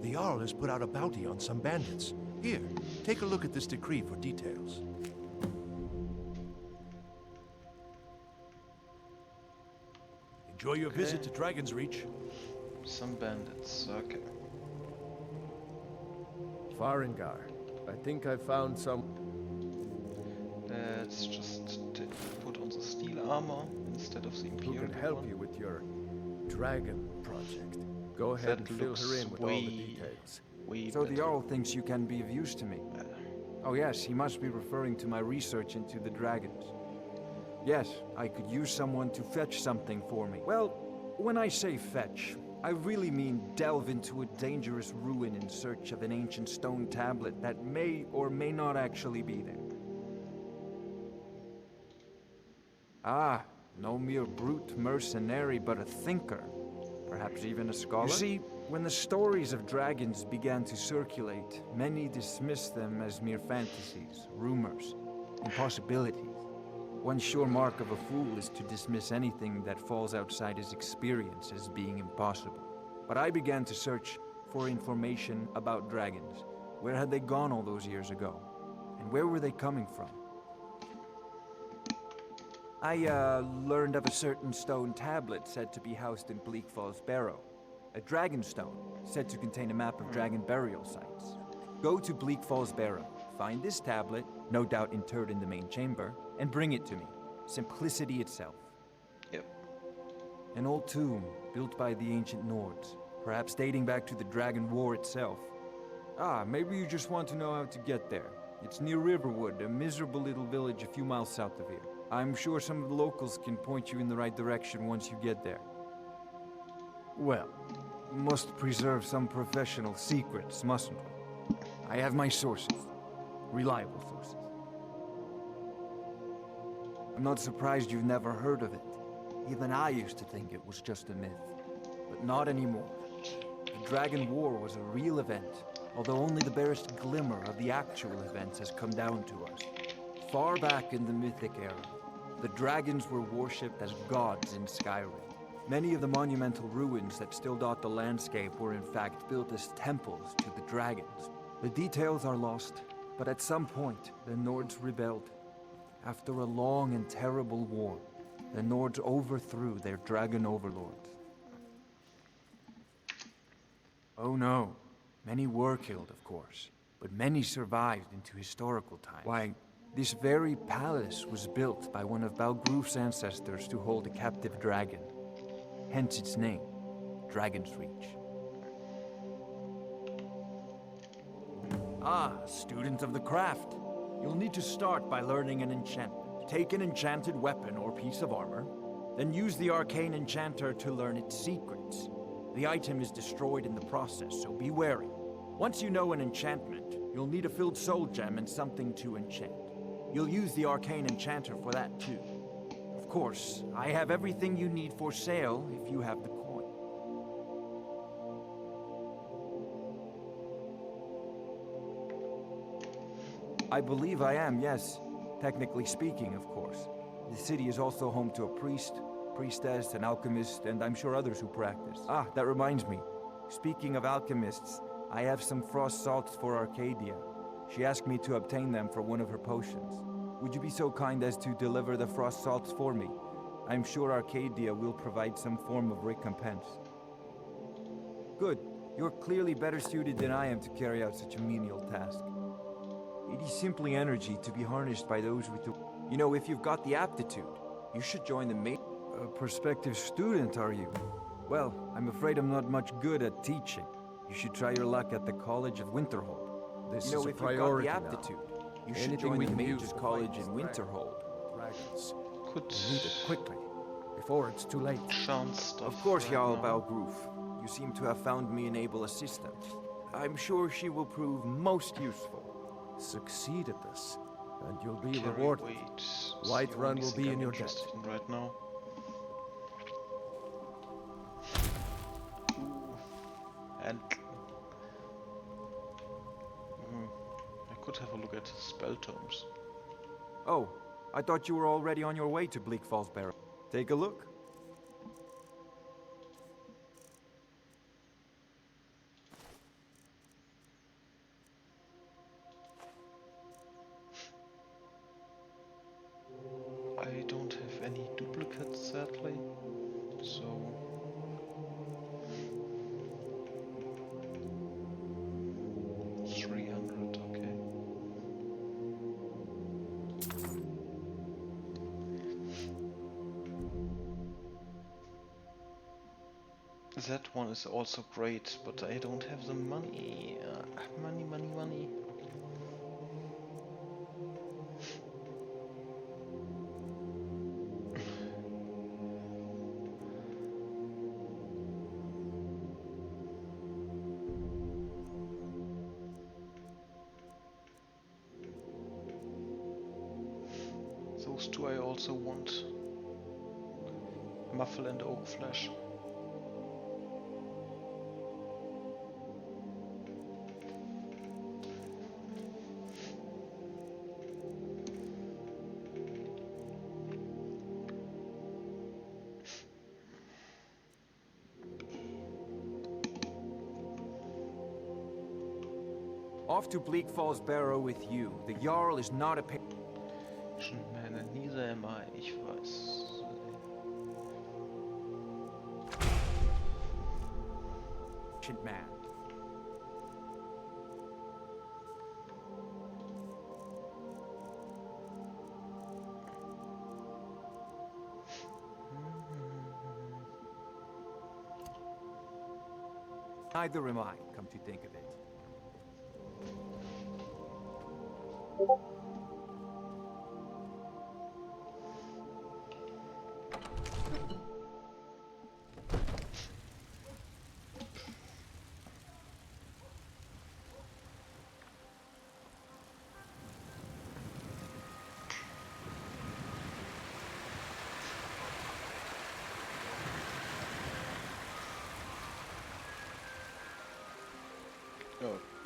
U: The Jarl has put out a bounty on some bandits. Here, take a look at this decree for details. Enjoy your visit to Dragon's Reach.
A: Some bandits, okay.
B: Farengar, I think I found some...
A: Let's just put on the steel armor instead of the Imperial
B: Who can help
A: one.
B: you with your dragon project? Go ahead and fill her in with all the details.
W: So the Jarl thinks you can be of use to me. Oh yes, he must be referring to my research into the dragons. Yes, I could use someone to fetch something for me. Well, when I say fetch, I really mean delve into a dangerous ruin in search of an ancient stone tablet that may or may not actually be there. Ah, no mere brute mercenary, but a thinker. Perhaps even a scholar? You see, when the stories of dragons began to circulate, many dismissed them as mere fantasies, rumors, impossibilities. One sure mark of a fool is to dismiss anything that falls outside his experience as being impossible. But I began to search for information about dragons. Where had they gone all those years ago? And where were they coming from? I learned of a certain stone tablet said to be housed in Bleak Falls Barrow. A dragon stone said to contain a map of dragon burial sites. Go to Bleak Falls Barrow, find this tablet, no doubt interred in the main chamber, and bring it to me. Simplicity itself.
A: Yep.
W: An old tomb built by the ancient Nords, perhaps dating back to the Dragon War itself. Ah, maybe you just want to know how to get there. It's near Riverwood, a miserable little village a few miles south of here. I'm sure some of the locals can point you in the right direction once you get there. Well, must preserve some professional secrets, mustn't we? I have my sources. Reliable sources. I'm not surprised you've never heard of it. Even I used to think it was just a myth. But not anymore. The Dragon War was a real event, although only the barest glimmer of the actual events has come down to us. Far back in the Mythic era, the dragons were worshipped as gods in Skyrim. Many of the monumental ruins that still dot the landscape were in fact built as temples to the dragons. The details are lost, but at some point, the Nords rebelled. After a long and terrible war, the Nords overthrew their dragon overlords. Oh no, many were killed, of course, but many survived into historical times. Why, this very palace was built by one of Balgruf's ancestors to hold a captive dragon. Hence its name, Dragon's Reach. Ah, student of the craft. You'll need to start by learning an enchantment. Take an enchanted weapon or piece of armor, then use the arcane enchanter to learn its secrets. The item is destroyed in the process, so be wary. Once you know an enchantment, you'll need a filled soul gem and something to enchant. You'll use the arcane enchanter for that too. Of course, I have everything you need for sale if you have the coin. I believe I am, yes. Technically speaking, of course. The city is also home to a priest, priestess, an alchemist, and I'm sure others who practice. Ah, that reminds me. Speaking of alchemists, I have some frost salts for Arcadia. She asked me to obtain them for one of her potions. Would you be so kind as to deliver the frost salts for me? I'm sure Arcadia will provide some form of recompense. Good. You're clearly better suited than I am to carry out such a menial task. It is simply energy to be harnessed by those with the... You know, if you've got the aptitude, you should join the main... A prospective student, are you? Well, I'm afraid I'm not much good at teaching. You should try your luck at the College of Winterhold.
P: This
W: You know,
P: is a
W: if you've got
P: priority
W: the
P: now.
W: aptitude, you should
P: Anything
W: join
P: we
W: the
P: can use
W: Mages
P: to
W: College
P: fight
W: in
P: these
W: Winterhold.
P: Dragons.
A: Could
P: We need it quickly, before it's too late.
A: found stuff.
W: Of course,
A: right
W: Jarl
A: now.
W: Balgruf. You seem to have found me an able assistant. I'm sure she will prove most useful.
P: Succeed at this, and you'll be
A: Carry
P: rewarded.
A: weight is the
P: Whiterun
A: only
P: will
A: thing
P: be
A: I'm
P: in your debt.
A: interested in right now. Ooh. And I could have a look at spell tomes.
W: Oh, I thought you were already on your way to Bleak Falls Barrow. Take a look.
A: I don't have any duplicates, sadly, so... $300, okay. That one is also great, but I don't have the money. Money. Those two I also want. Muffle and Oak Flesh.
W: Off to Bleak Falls Barrow with you. The Jarl is not a
A: Man, neither am I, ich weiß.
W: patient man. Neither am I, come to think of it.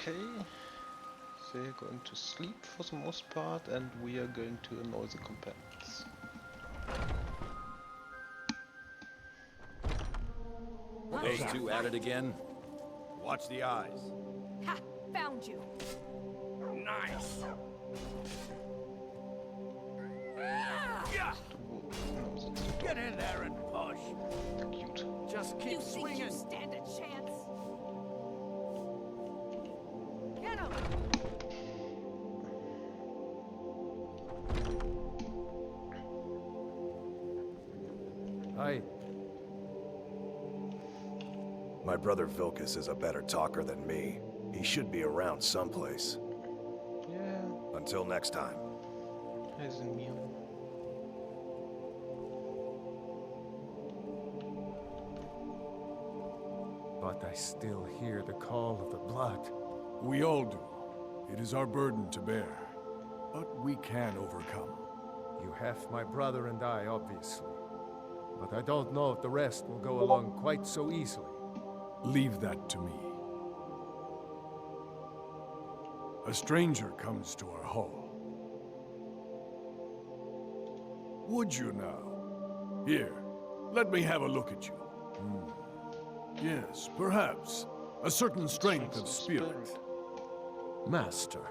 A: Okay, they're going to sleep for the most part, and we are going to annoy the companions.
F: Those two at it again?
D: Watch the eyes.
T: Ha! Found you.
D: Nice. Get in there and push.
A: Cute.
D: Just keep
T: You think
D: swinging.
T: you stand a chance? Get him!
W: Hi.
C: My brother Vilkas is a better talker than me. He should be around someplace.
A: Yeah.
C: Until next time.
A: There's a meal.
B: But I still hear the call of the blood.
G: We all do. It is our burden to bear. But we can overcome.
B: You have my brother and I, obviously. But I don't know if the rest will go along quite so easily.
G: Leave that to me. A stranger comes to our hall. Would you now? Here, let me have a look at you. Yes, perhaps. A certain strength of spirit.
B: Master,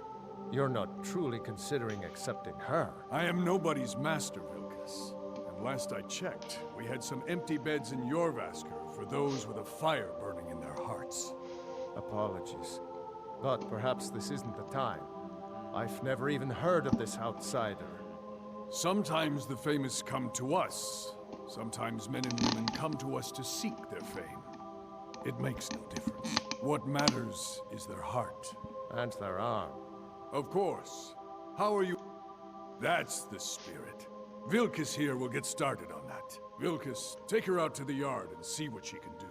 B: you're not truly considering accepting her.
G: I am nobody's master, Vilkas. And last I checked, we had some empty beds in Jorvaskr for those with a fire burning in their hearts.
B: Apologies. But perhaps this isn't the time. I've never even heard of this outsider.
G: Sometimes the famous come to us. Sometimes men and women come to us to seek their fame. It makes no difference. What matters is their heart.
B: And their arm.
G: Of course. How are you? That's the spirit. Vilkas here will get started on that. Vilkas, take her out to the yard and see what she can do.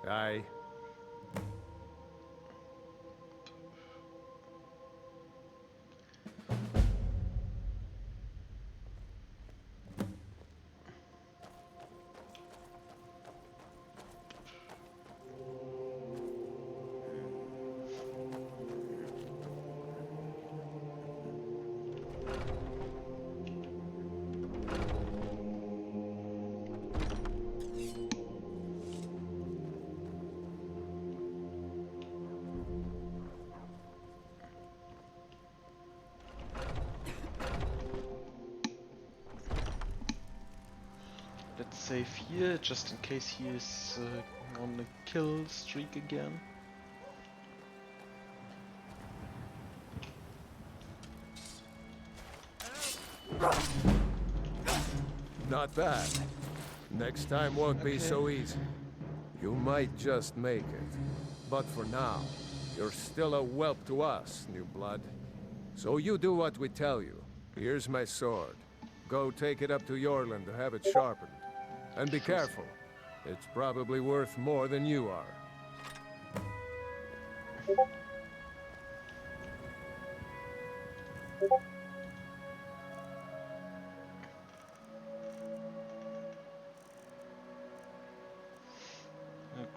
B: Aye.
A: Let's save here, just in case he is on a kill streak again.
B: Not bad. Next time won't be so easy. You might just make it. But for now, you're still a whelp to us, new blood. So you do what we tell you. Here's my sword. Go take it up to Yorland to have it sharpened. And be careful. It's probably worth more than you are.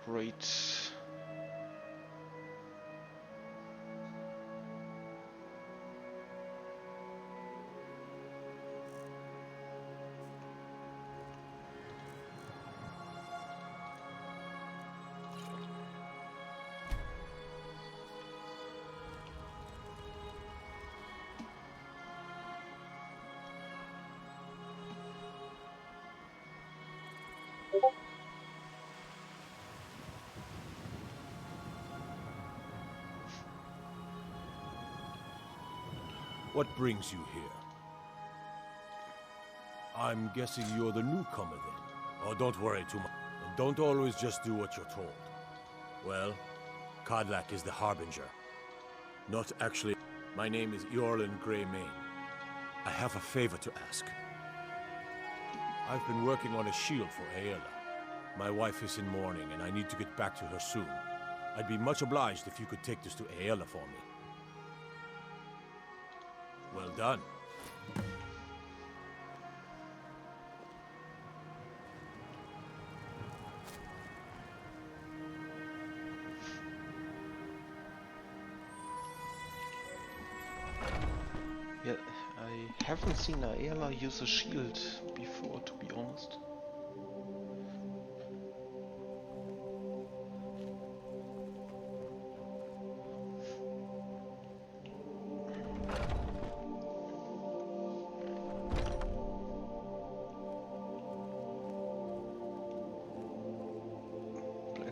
A: Great.
U: What brings you here? I'm guessing you're the newcomer then. Oh, don't worry too much. And don't always just do what you're told. Well,
B: Kodlak is the Harbinger. Not actually. My name is Eorlin Greymane. I have a favor to ask. I've been working on a shield for Aela. My wife is in mourning, and I need to get back to her soon. I'd be much obliged if you could take this to Aela for me. Well done.
A: Yeah, I haven't seen Aela use a shield before, to be honest.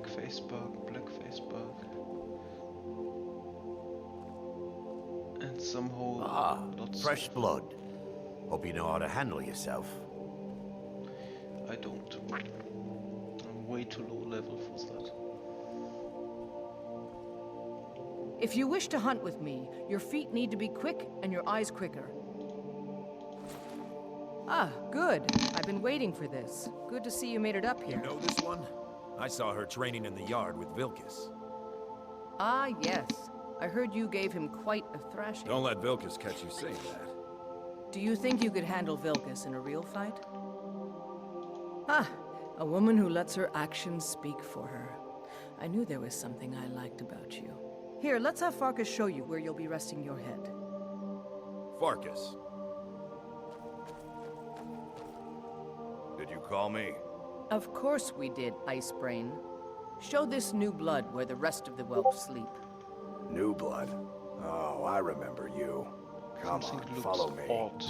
A: Blackface bug. And somehow
E: fresh blood. Hope you know how to handle yourself.
A: I don't. I'm way too low level for that.
S: If you wish to hunt with me, your feet need to be quick and your eyes quicker. Ah, good. I've been waiting for this. Good to see you made it up here.
J: You know this one? I saw her training in the yard with Vilkis.
S: Ah, yes. I heard you gave him quite a thrashing.
J: Don't let Vilkis catch you saying that.
S: Do you think you could handle Vilkis in a real fight? Ah, a woman who lets her actions speak for her. I knew there was something I liked about you. Here, let's have Farkas show you where you'll be resting your head.
J: Farkas.
C: Did you call me?
S: Of course we did, Icebrain. Show this new blood where the rest of the whelps sleep.
C: New blood? Oh, I remember you. Come on, follow me.
A: Odd.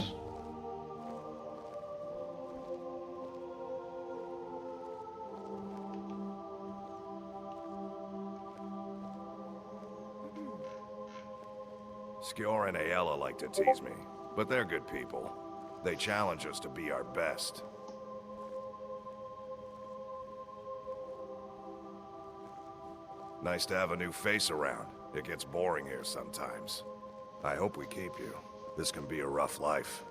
C: Skjor and Aela like to tease me, but they're good people. They challenge us to be our best. Nice to have a new face around. It gets boring here sometimes. I hope we keep you. This can be a rough life.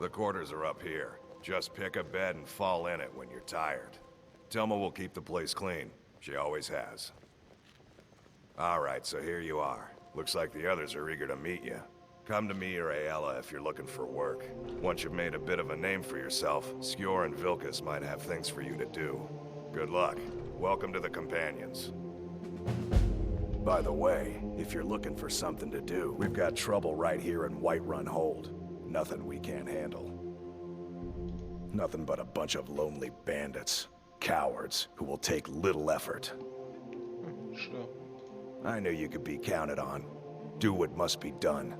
C: The quarters are up here. Just pick a bed and fall in it when you're tired. Telma will keep the place clean. She always has. Alright, so here you are. Looks like the others are eager to meet you. Come to me or Aela if you're looking for work. Once you've made a bit of a name for yourself, Skjor and Vilkis might have things for you to do. Good luck. Welcome to the Companions. By the way, if you're looking for something to do, we've got trouble right here in Whiterun Hold. Nothing we can't handle. Nothing but a bunch of lonely bandits. Cowards who will take little effort.
A: Sure.
C: I knew you could be counted on. Do what must be done.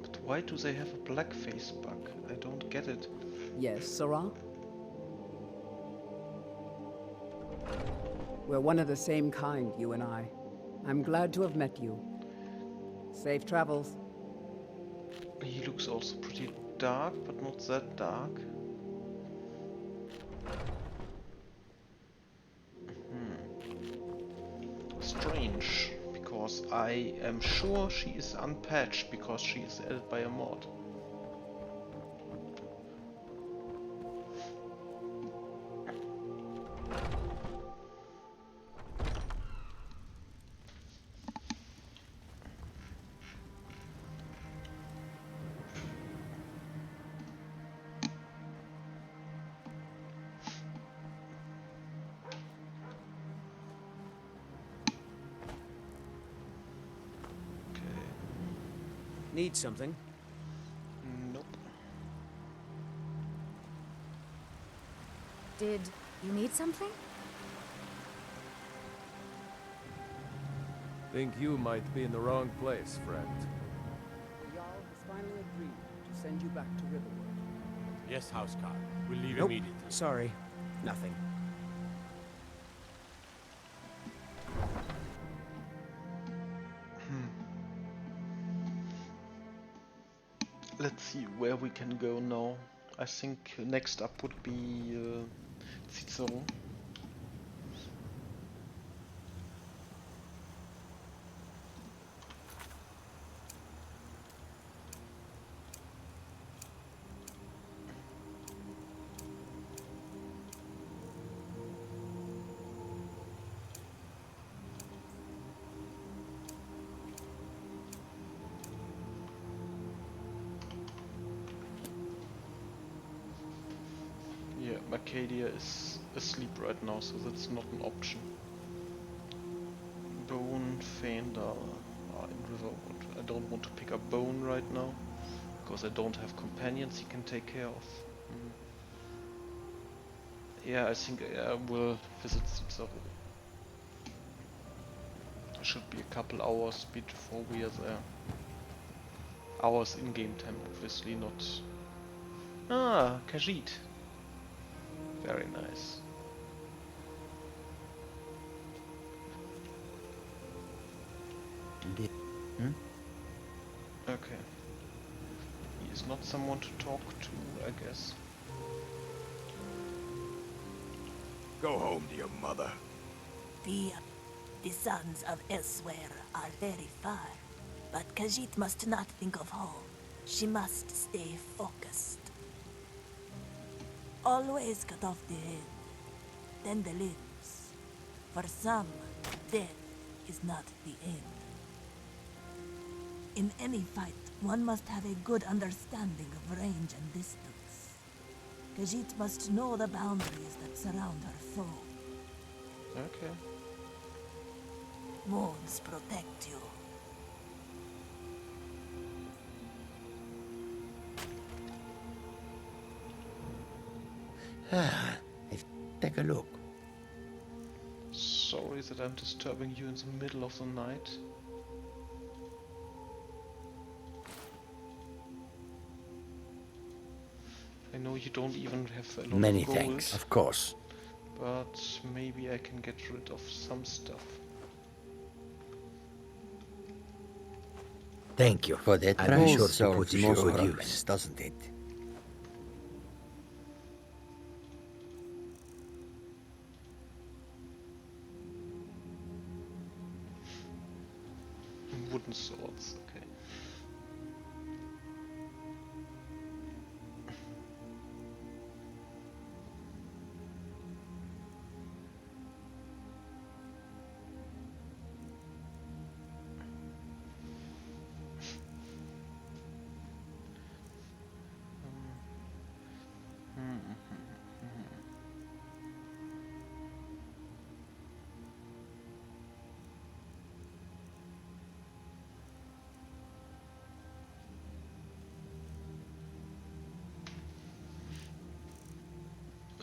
A: But why do they have a blackface bug? I don't get it.
V: Yes, Sarah? We're one of the same kind, you and I. I'm glad to have met you. Safe travels.
A: He looks also pretty dark, but not that dark. Strange, because I am sure she is unpatched because she is added by a mod.
I: Need something?
A: Nope.
H: Did you need something?
B: Think you might be in the wrong place, friend.
V: The Jarl has finally agreed to send you back to Riverwood.
J: Yes, Housecarl. We'll leave
I: Nope.
J: immediately.
I: Sorry. Nothing.
A: let's see where we can go now. I think next up would be Cicero. Yeah, Arcadia is asleep right now, so that's not an option. Bone, Feindal in Riverwood. I don't want to pick up Bone right now, because I don't have companions he can take care of. Yeah, I think I will visit Cicero. It should be a couple hours before we are there. Hours in-game time, obviously, not... Ah, Khajiit. Very nice. Okay. He is not someone to talk to, I guess.
C: Go home to your mother.
K: The sons of elsewhere are very far, but Khajiit must not think of home. She must stay focused. Always cut off the head, then the limbs. For some, death is not the end. In any fight, one must have a good understanding of range and distance. Khajiit must know the boundaries that surround her foe.
A: Okay.
K: Moons protect you.
E: Take a look.
A: Sorry that I'm disturbing you in the middle of the night. I know you don't even have a lot
E: Many
A: of gold.
E: thanks, of course.
A: But maybe I can get rid of some stuff.
E: Thank you for that.
Q: I'm sure
E: Also
Q: to put to
E: most
Q: good
E: ornaments,
Q: use,
E: doesn't it?
A: Wooden swords, okay.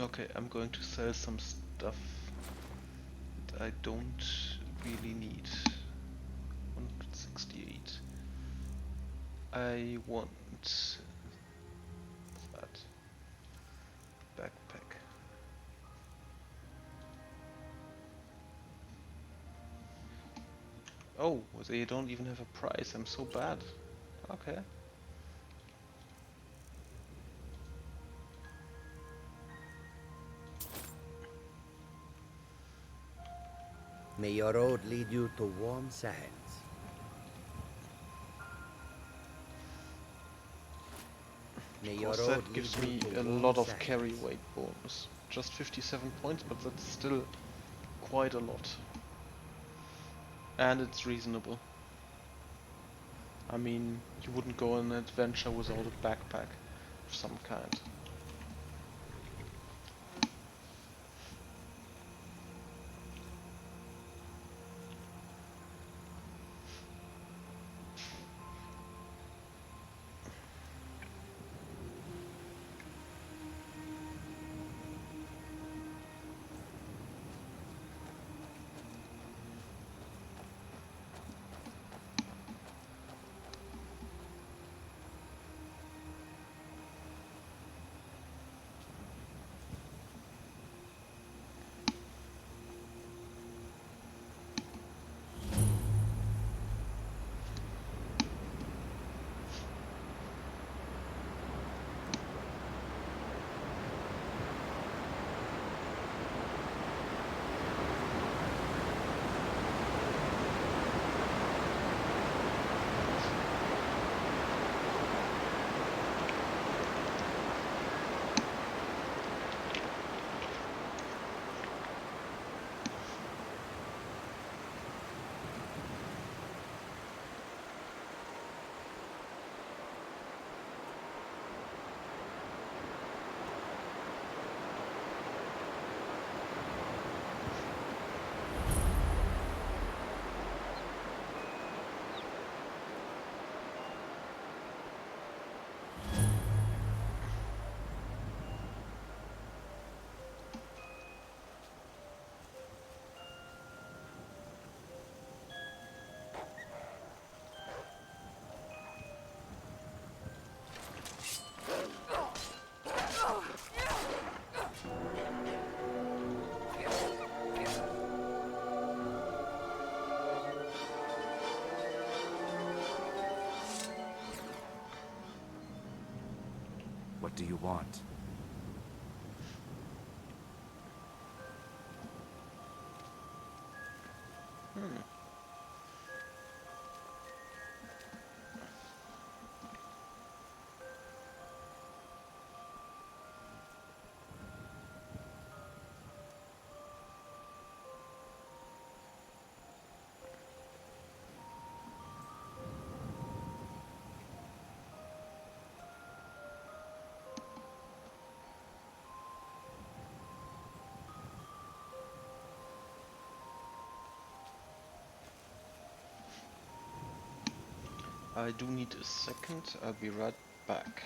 A: Okay, I'm going to sell some stuff that I don't really need. 168. I want that backpack. Oh, they don't even have a price. I'm so bad. Okay.
E: May your road lead you to warm sands. May your
A: Of course,
E: road
A: that gives
E: lead
A: me
E: you to
A: a
E: warm
A: lot of
E: sands.
A: carry weight bonus. Just 57 points, but that's still quite a lot. And it's reasonable. I mean, you wouldn't go on an adventure without a backpack of some kind.
W: What do you want?
A: I do need a second, I'll be right back.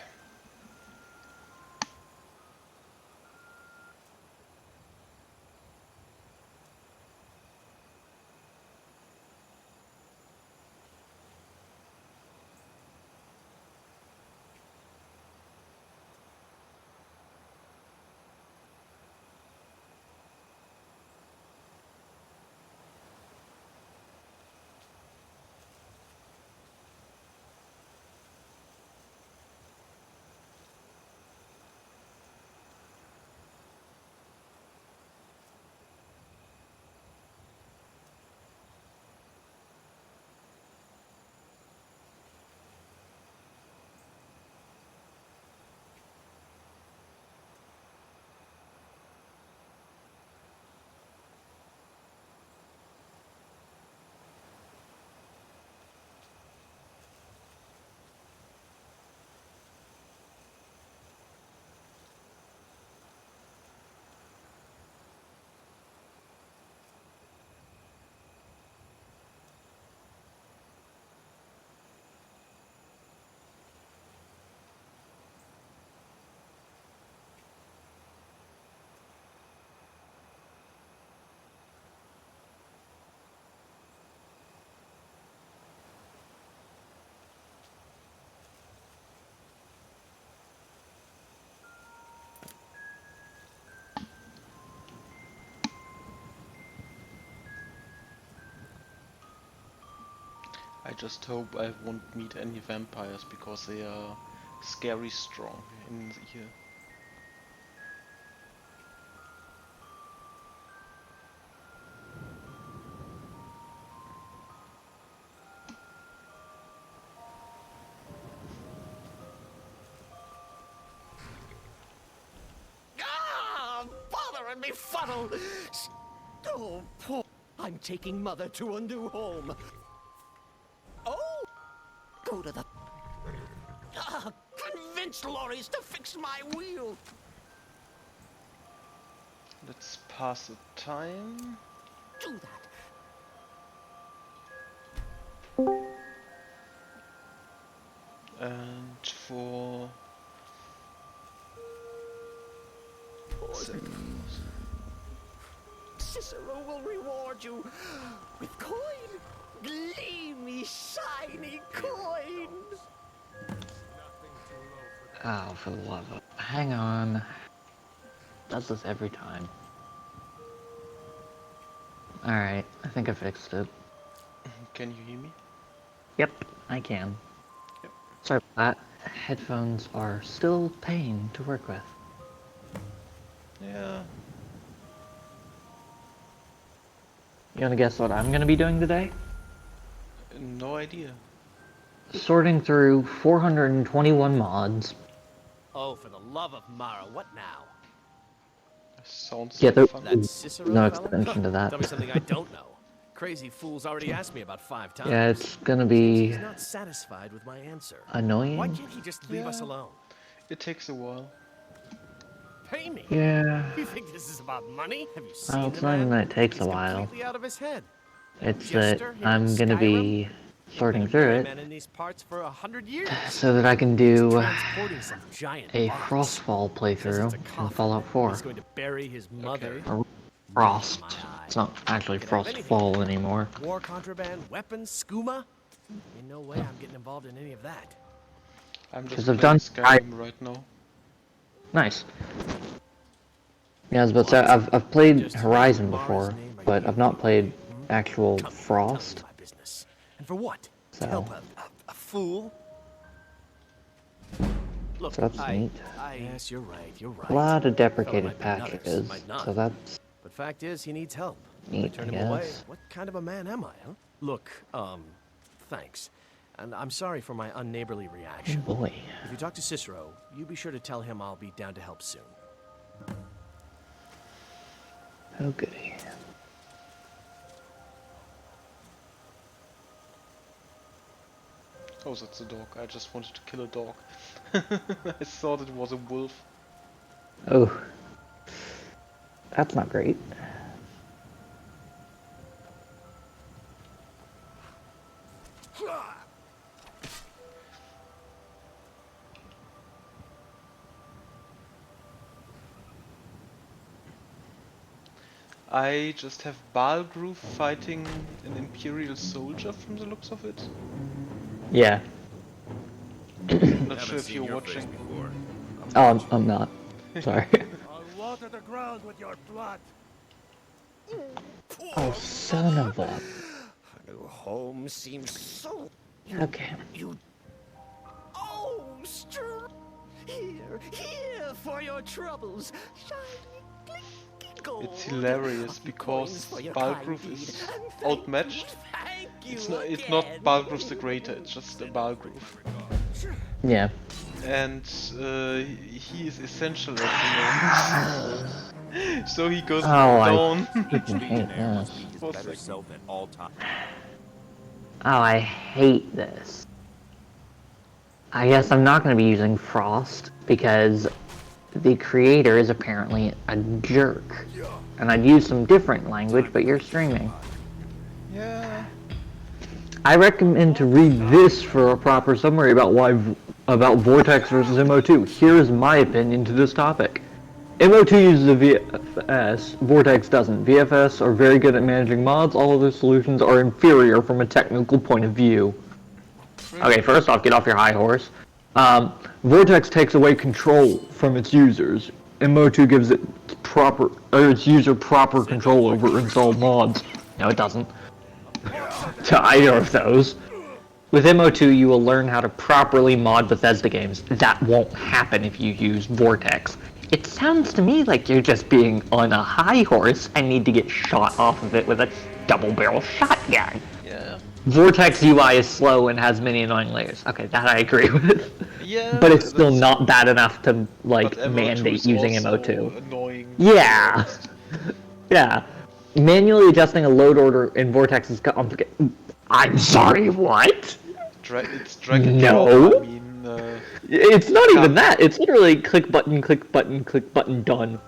A: I just hope I won't meet any vampires because they are scary strong in here.
L: Ah, bothering me fuddle. Oh, poor. I'm taking Mother to a new home. Oh, go to the. Convince lorries to fix my wheel.
A: Let's pass the time.
L: Do that.
A: And for
L: Cicero will reward you with coin. Gleamy, shiny coins.
N: Oh, for the love of... Hang on. Does this every time. Alright, I think I fixed it.
A: Can you hear me?
N: Yep, I can.
A: Yep.
N: Sorry about that. Headphones are still pain to work with.
A: Yeah.
N: You wanna guess what I'm gonna be doing today?
A: No idea.
N: Sorting through 421 mods.
L: Oh, for the love of Mara, what now?
A: Sounds
N: Yeah,
A: like
N: there
A: fun.
L: That Cicero
N: no
L: fella?
N: extension to that.
L: Tell me something I don't know. Crazy fool's already asked me about 5 times.
N: Yeah, it's gonna
L: Seems
N: be
L: he's not satisfied with my answer.
N: annoying.
L: Why can't he just leave us alone?
A: It takes a while.
L: Pay me?
N: Yeah.
L: You think this is about money? Have you
N: Well,
L: seen
N: it's
L: the
N: not
L: man?
N: even that it takes
L: He's
N: a while.
L: completely out of his head.
N: It's
L: Jester
N: that
L: here
N: I'm
L: in
N: gonna
L: Skyrim?
N: be sorting through it
L: Man in these parts for 100 years.
N: so that I can
L: He's
N: do
L: transporting some giant
N: a
L: box.
N: Frostfall
L: Says
N: playthrough
L: it's a
N: in
L: coffin.
N: Fallout 4.
L: He's going to bury his mother.
N: Or Frost. It's not actually
L: Could have
N: Frostfall anymore.
L: War contraband, weapons, skooma. In no way I'm getting involved in any of that.
A: I'm just
N: Because I've
A: playing
N: done
A: Skyrim right now.
N: Nice. Yeah, I was about to say, I've played Horizon before, but I've not played actual Frost.
L: And for what?
N: So.
L: To help a fool? Look,
N: So that's neat.
L: Yes, you're right. You're right.
N: A lot of
L: Fella
N: deprecated
L: might be nutters,
N: patches,
L: might not.
N: so that's
L: But fact is, he needs help.
N: neat,
L: I turn
N: I
L: him away.
N: guess.
L: What kind of a man am I, huh? Look, thanks. And I'm sorry for my unneighborly reaction.
N: Oh boy.
L: If you talk to Cicero, you be sure to tell him I'll be down to help soon.
N: Oh goody.
A: Oh, that's a dog. I just wanted to kill a dog. I thought it was a wolf.
N: Oh. That's not great.
A: I just have Balgroove fighting an Imperial soldier from the looks of it.
N: Yeah.
A: Not sure if you're watching.
N: Oh, I'm not. Sorry.
Q: I'll water the ground with your blood.
N: Oh, son of a...
L: Home seems so...
N: Okay.
L: You... Oh, here for your troubles. Shiny, clinky gold.
A: It's hilarious because Balgroove is outmatched. It's not Balgroove the Greater, it's just a Balgroove.
N: Yeah.
A: And he is essential at the moment. So he goes down.
N: I freaking hate this.
J: Better self at all times.
N: Oh, I hate this. I guess I'm not going to be using Frost because the creator is apparently a jerk. And I'd use some different language, but you're streaming.
A: Yeah.
N: I recommend to read this for a proper summary about Vortex versus MO2. Here's my opinion to this topic. MO2 uses a VFS, Vortex doesn't. VFS are very good at managing mods, all other solutions are inferior from a technical point of view. Okay, first off, get off your high horse. Vortex takes away control from its users. MO2 gives it its user proper control over installed mods. No, it doesn't. To either of those. With MO2, you will learn how to properly mod Bethesda games. That won't happen if you use Vortex. It sounds to me like you're just being on a high horse and need to get shot off of it with a double-barrel shotgun.
A: Yeah.
N: Vortex UI is slow and has many annoying layers. Okay, that I agree with.
A: Yeah.
N: But it's still not bad enough to, like,
A: but
N: mandate using
A: also
N: MO2.
A: Annoying.
N: Yeah. Yeah. Manually adjusting a load order in Vortex is complicated. I'm sorry, what?
A: It's drag and
N: No.
A: drop. I mean,
N: it's not even that. It's literally click button, done.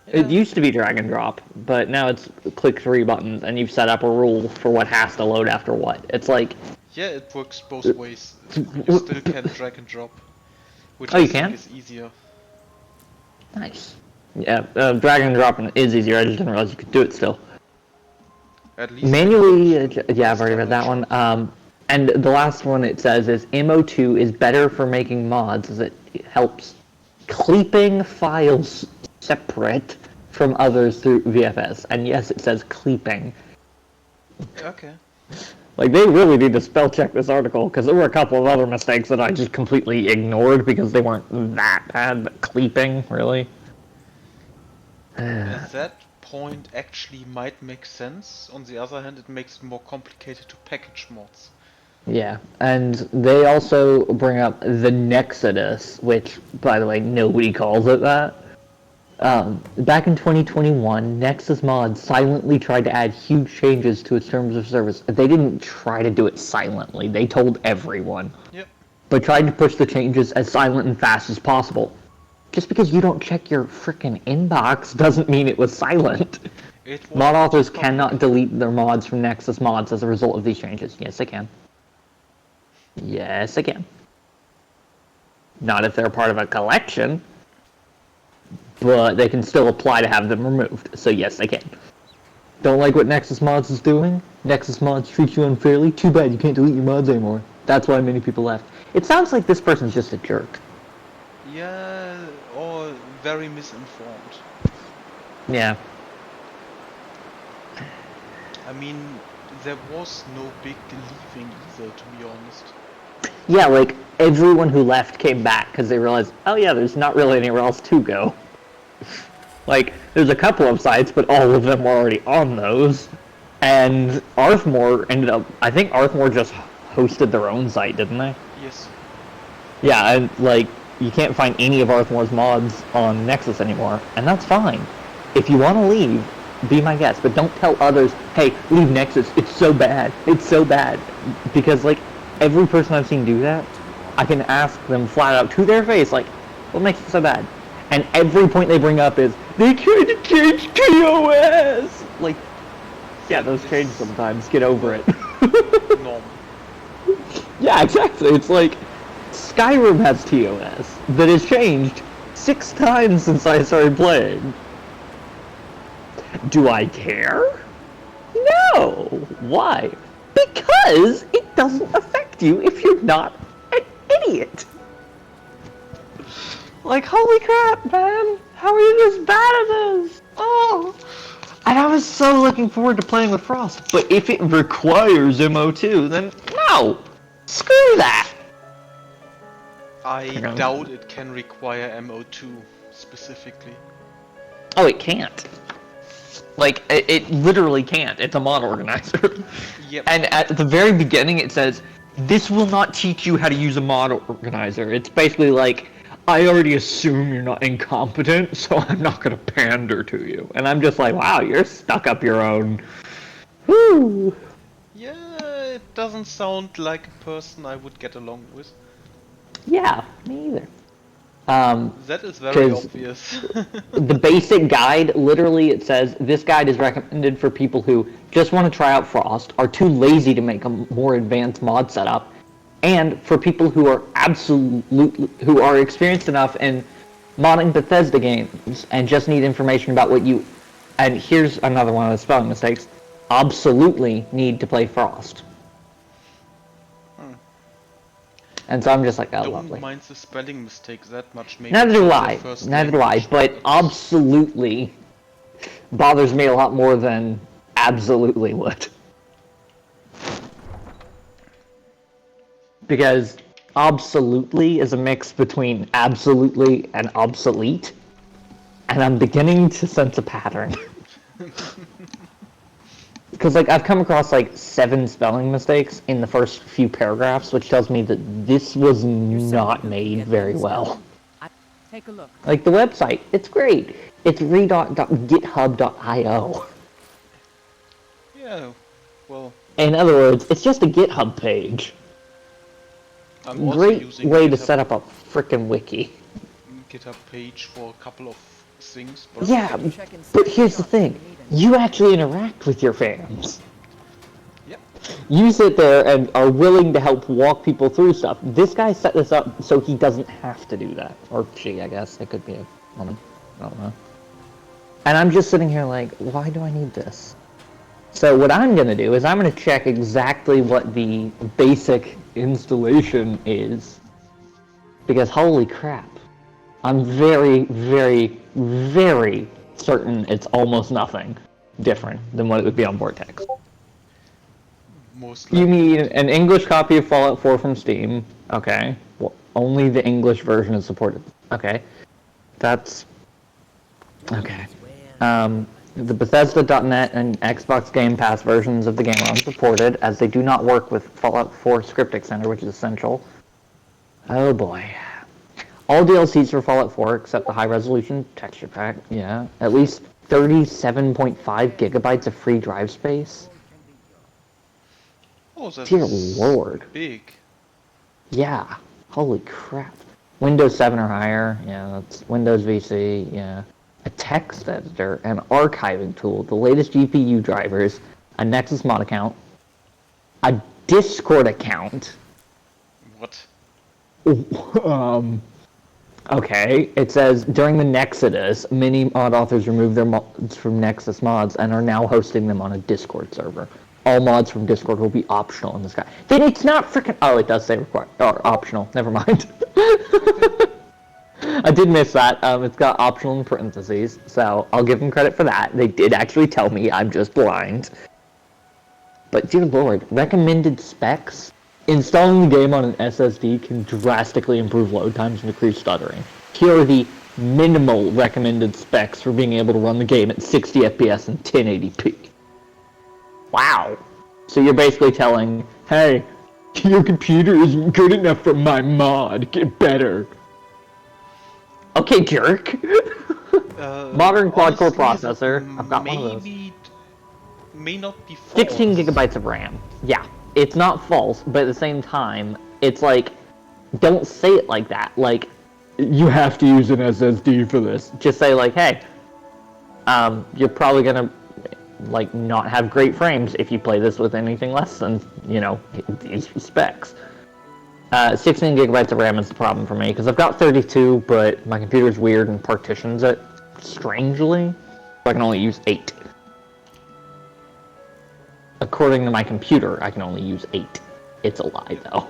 A: Yeah.
N: It used to be drag and drop, but now it's click 3 buttons, and you've set up a rule for what has to load after what. It's like...
A: Yeah, it works both ways. You still can drag and drop, which I think is easier.
N: Nice. Yeah, drag and drop is easier. I just didn't realize you could do it still.
A: At least
N: manually, yeah, I've already read that one. And the last one it says is MO2 is better for making mods as it helps keeping files separate from others through VFS. And yes, it says keeping.
A: Okay.
N: Like, they really need to spell check this article, because there were a couple of other mistakes that I just completely ignored because they weren't that bad, but keeping, really?
A: At that point actually might make sense. On the other hand, it makes it more complicated to package mods.
N: Yeah, and they also bring up the Nexodus, which, by the way, nobody calls it that. Back in 2021, Nexus Mod silently tried to add huge changes to its terms of service. They didn't try to do it silently, they told everyone.
A: Yep.
N: But tried to push the changes as silent and fast as possible. Just because you don't check your frickin' inbox doesn't mean it was silent. Mod authors cannot delete their mods from Nexus Mods as a result of these changes. Yes, they can. Yes, they can. Not if they're part of a collection. But they can still apply to have them removed. So yes, they can. Don't like what Nexus Mods is doing? Nexus Mods treat you unfairly? Too bad you can't delete your mods anymore. That's why many people left. It sounds like this person's just a jerk.
A: Yeah, or very misinformed.
N: Yeah.
A: I mean, there was no big leaving either, to be honest.
N: Yeah, like, everyone who left came back because they realized, oh yeah, there's not really anywhere else to go. Like, there's a couple of sites, but all of them were already on those. And Arthmore ended up, I think Arthmore just hosted their own site, didn't they?
A: Yes.
N: Yeah, and like, you can't find any of Arthmore's mods on Nexus anymore, and that's fine. If you want to leave, be my guest, but don't tell others, hey, leave Nexus, it's so bad, because like, every person I've seen do that, I can ask them flat out to their face, like, what makes it so bad? And every point they bring up is, they tried to change TOS! Like, yeah, those change sometimes, get over it.
A: Normal.
N: Yeah, exactly, it's like, Skyrim has TOS that has changed 6 times since I started playing. Do I care? No! Why? Because it doesn't affect you if you're not an idiot! Like, holy crap, man! How are you this bad at this? Oh! And I was so looking forward to playing with Frost, but if it requires MO2, then no! Screw that!
A: I doubt it can require MO2 specifically.
N: Oh, it can't. Like, it literally can't. It's a mod organizer.
A: Yep.
N: And at the very beginning it says, this will not teach you how to use a mod organizer. It's basically like, I already assume you're not incompetent, so I'm not going to pander to you. And I'm just like, wow, you're stuck up your own. Woo!
A: Yeah, it doesn't sound like a person I would get along with.
N: Yeah, me either.
A: That is very obvious.
N: The basic guide, literally it says, this guide is recommended for people who just want to try out Frost, are too lazy to make a more advanced mod setup, and for people who are who are experienced enough in modding Bethesda games and just need information about what you, and here's another one of the spelling mistakes, absolutely need to play Frost. And so I'm just like, oh, lovely.
A: Don't mind the spelling mistakes that much. Maybe
N: Neither do I. But absolutely bothers me a lot more than absolutely would. Because absolutely is a mix between absolutely and obsolete, and I'm beginning to sense a pattern. Because, like, I've come across, like, 7 spelling mistakes in the first few paragraphs, which tells me that this was not made very well.
V: Take a look.
N: Like, the website, it's great. It's redot.github.io.
A: Yeah, well...
N: In other words, it's just a GitHub page.
A: I'm also
N: Great
A: using
N: way
A: GitHub,
N: to set up a frickin' wiki.
A: GitHub page for a couple of things.
N: Yeah, but here's the thing. You actually interact with your fans.
A: Yep.
N: You sit there and are willing to help walk people through stuff. This guy set this up so he doesn't have to do that. Or she, I guess. It could be a woman. I don't know. And I'm just sitting here like, why do I need this? So what I'm going to do is I'm going to check exactly what the basic installation is. Because holy crap. I'm very, very, very certain it's almost nothing different than what it would be on Vortex.
A: Most
N: you need an English copy of Fallout 4 from Steam. Okay. Well, only the English version is supported. Okay. That's... Okay. The Bethesda.net and Xbox Game Pass versions of the game are unsupported, as they do not work with Fallout 4 Script Extender, which is essential. Oh boy. All DLCs for Fallout 4, except the high-resolution texture pack, yeah. At least 37.5 gigabytes of free drive space.
A: Oh, that's
N: Dear Lord.
A: Big.
N: Yeah. Holy crap. Windows 7 or higher, yeah, that's Windows VC, yeah. A text editor, an archiving tool, the latest GPU drivers, a Nexus mod account, a Discord account.
A: What?
N: Okay, it says, during the Nexodus, many mod authors removed their mods from Nexus mods and are now hosting them on a Discord server. All mods from Discord will be optional in this guy. Then it's not freaking... Oh, it does say required. Or optional. Never mind. I did miss that. It's got optional in parentheses, so I'll give them credit for that. They did actually tell me, I'm just blind. But dear lord, recommended specs? installing the game on an SSD can drastically improve load times and decrease stuttering. Here are the minimal recommended specs for being able to run the game at 60 FPS and 1080p. Wow. So you're basically telling, hey, your computer isn't good enough for my mod, get better. Okay, jerk. Modern quad-core processor, I've got one of those.
A: May not be false.
N: 16 gigabytes of RAM. Yeah, it's not false, but at the same time, it's like, don't say it like that. Like, you have to use an SSD for this. Just say like, hey, you're probably gonna like not have great frames if you play this with anything less than, you know, these specs. 16 gigabytes of RAM is the problem for me, because I've got 32, but my computer's weird and partitions it strangely, so I can only use 8. According to my computer, I can only use 8. It's a lie, though.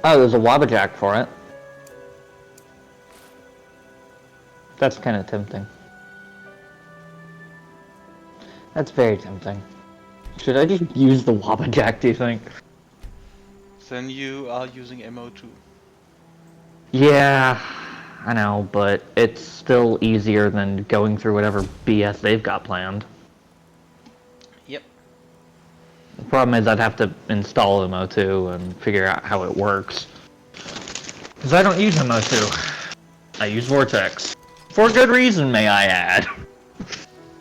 N: Oh, there's a Wabbajack for it. That's kind of tempting. That's very tempting. Should I just use the Wabbajack, do you think?
A: Then you are using MO2.
N: Yeah, I know, but it's still easier than going through whatever BS they've got planned.
A: Yep.
N: The problem is I'd have to install MO2 and figure out how it works. Because I don't use MO2. I use Vortex. For good reason, may I add.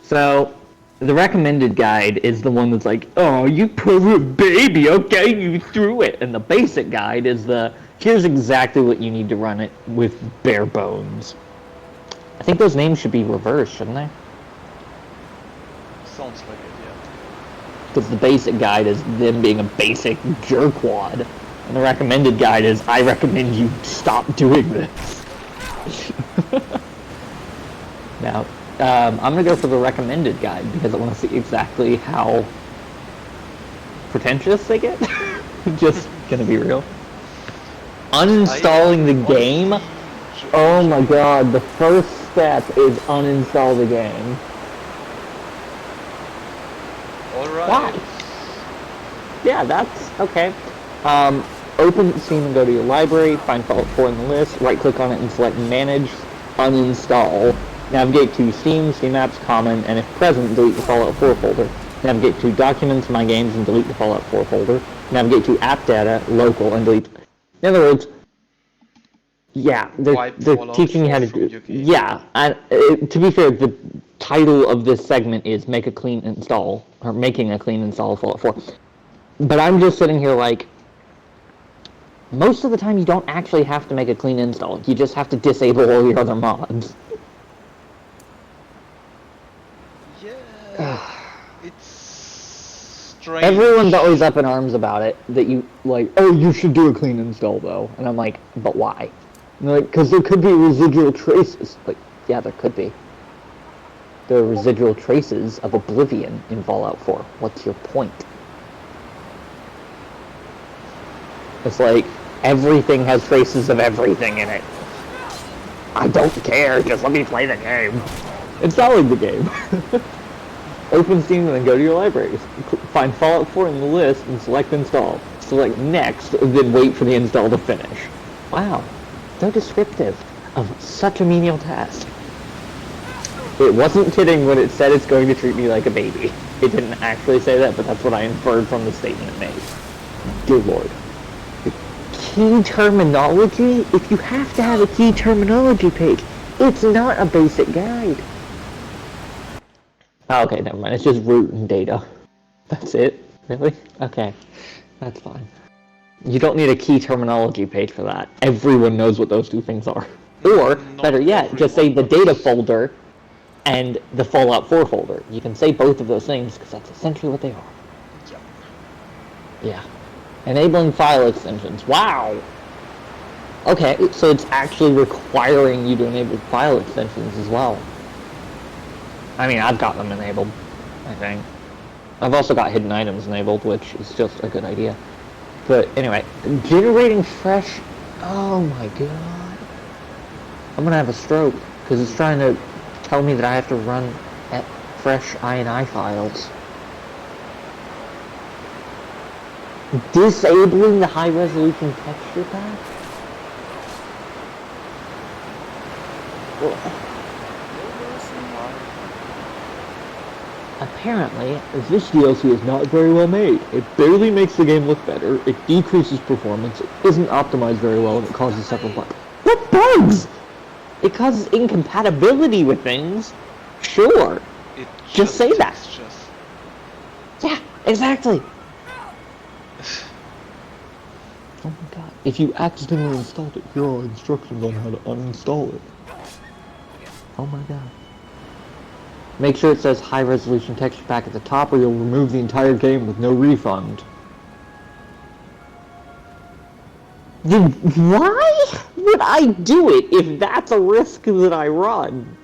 N: So, the recommended guide is the one that's like, oh, you poor baby, okay, you threw it. And the basic guide is the, here's exactly what you need to run it with bare bones. I think those names should be reversed, shouldn't they?
A: Sounds like it, yeah.
N: Because the basic guide is them being a basic jerkwad. And the recommended guide is, I recommend you stop doing this. Now, I'm going to go for the recommended guide because I want to see exactly how pretentious they get. Just going to be real. Uninstalling the game? Oh my god, the first step is uninstall the game.
A: Alright.
N: Why? Yeah, that's okay. Open Steam and go to your library, find Fallout 4 in the list, right click on it and select Manage, Uninstall. Navigate to Steam, Steam Apps, Common, and if present, delete the Fallout 4 folder. Navigate to Documents, My Games, and delete the Fallout 4 folder. Navigate to App Data, Local, and delete. In other words, yeah, they're teaching you how to do. Yeah, and to be fair, the title of this segment is Make a Clean Install, or Making a Clean Install of Fallout 4. But I'm just sitting here like, most of the time you don't actually have to make a clean install. You just have to disable all your other mods.
A: Yeah, it's strange.
N: Everyone's always up in arms about it, that you, like, oh, you should do a clean install, though. And I'm like, but why? And they're like, because there could be residual traces. Like, yeah, there could be. There are residual traces of Oblivion in Fallout 4. What's your point? It's like, everything has traces of everything in it. I don't care, just let me play the game. Installing the game. Open Steam and then go to your libraries. Find Fallout 4 in the list and select Install. Select Next, and then wait for the install to finish. Wow, so descriptive of such a menial task. It wasn't kidding when it said it's going to treat me like a baby. It didn't actually say that, but that's what I inferred from the statement it made. Dear Lord. Key terminology? If you have to have a key terminology page, it's not a basic guide. Oh, okay, never mind. It's just root and data. That's it? Really? Okay. That's fine. You don't need a key terminology page for that. Everyone knows what those two things are. Or, better yet, just say the data folder and the Fallout 4 folder. You can say both of those things, because that's essentially what they are.
A: Yep.
N: Yeah. Enabling file extensions. Wow! Okay, so it's actually requiring you to enable file extensions as well. I mean, I've got them enabled, I think. I've also got hidden items enabled, which is just a good idea. But anyway, generating fresh... Oh my god. I'm gonna have a stroke, because it's trying to tell me that I have to run fresh INI files. Disabling the high-resolution texture pack? Apparently, this DLC is not very well made. It barely makes the game look better, it decreases performance, it isn't optimized very well, and it causes several bugs. What bugs?! It causes incompatibility with things? Sure. Just say that. Yeah, exactly. Oh my god. If you accidentally installed it, here are instructions on how to uninstall it. Oh my god. Make sure it says high resolution texture pack at the top or you'll remove the entire game with no refund. Then why would I do it if that's a risk that I run?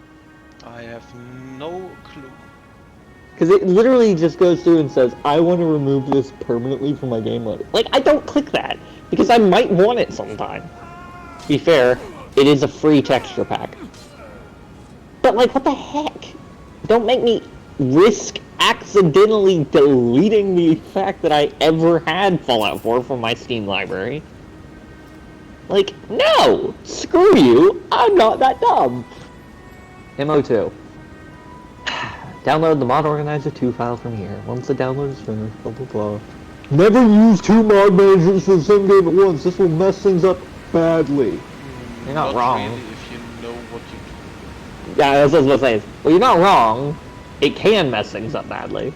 A: I have no clue.
N: Because it literally just goes through and says, I want to remove this permanently from my game loader. Like, I don't click that, because I might want it sometime. To be fair, it is a free texture pack. But like, what the heck? Don't make me risk accidentally deleting the fact that I ever had Fallout 4 from my Steam library. Like, no! Screw you! I'm not that dumb! MO2. Download the Mod Organizer 2 file from here. Once the download is finished, blah blah blah. Never use two mod managers for the same game at once. This will mess things up badly. You're not wrong.
A: Really, if you know what you do.
N: Yeah, that's what I was going to say. Well, you're not wrong. It can mess things up badly.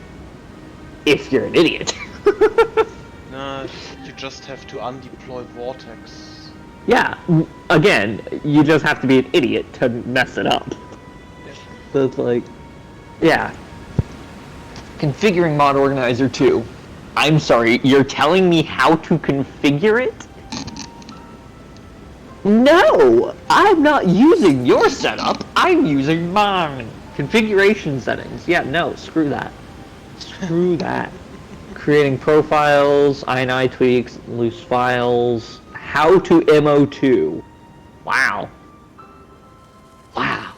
N: If you're an idiot.
A: No, you just have to undeploy Vortex.
N: Yeah, again, you just have to be an idiot to mess it up.
A: Yeah.
N: So it's like, yeah. Configuring Mod Organizer 2. I'm sorry, you're telling me how to configure it? No! I'm not using your setup, I'm using mine. Configuration settings. Yeah, no, screw that. Screw that. Creating profiles, INI tweaks, loose files. How to MO2. Wow. Wow.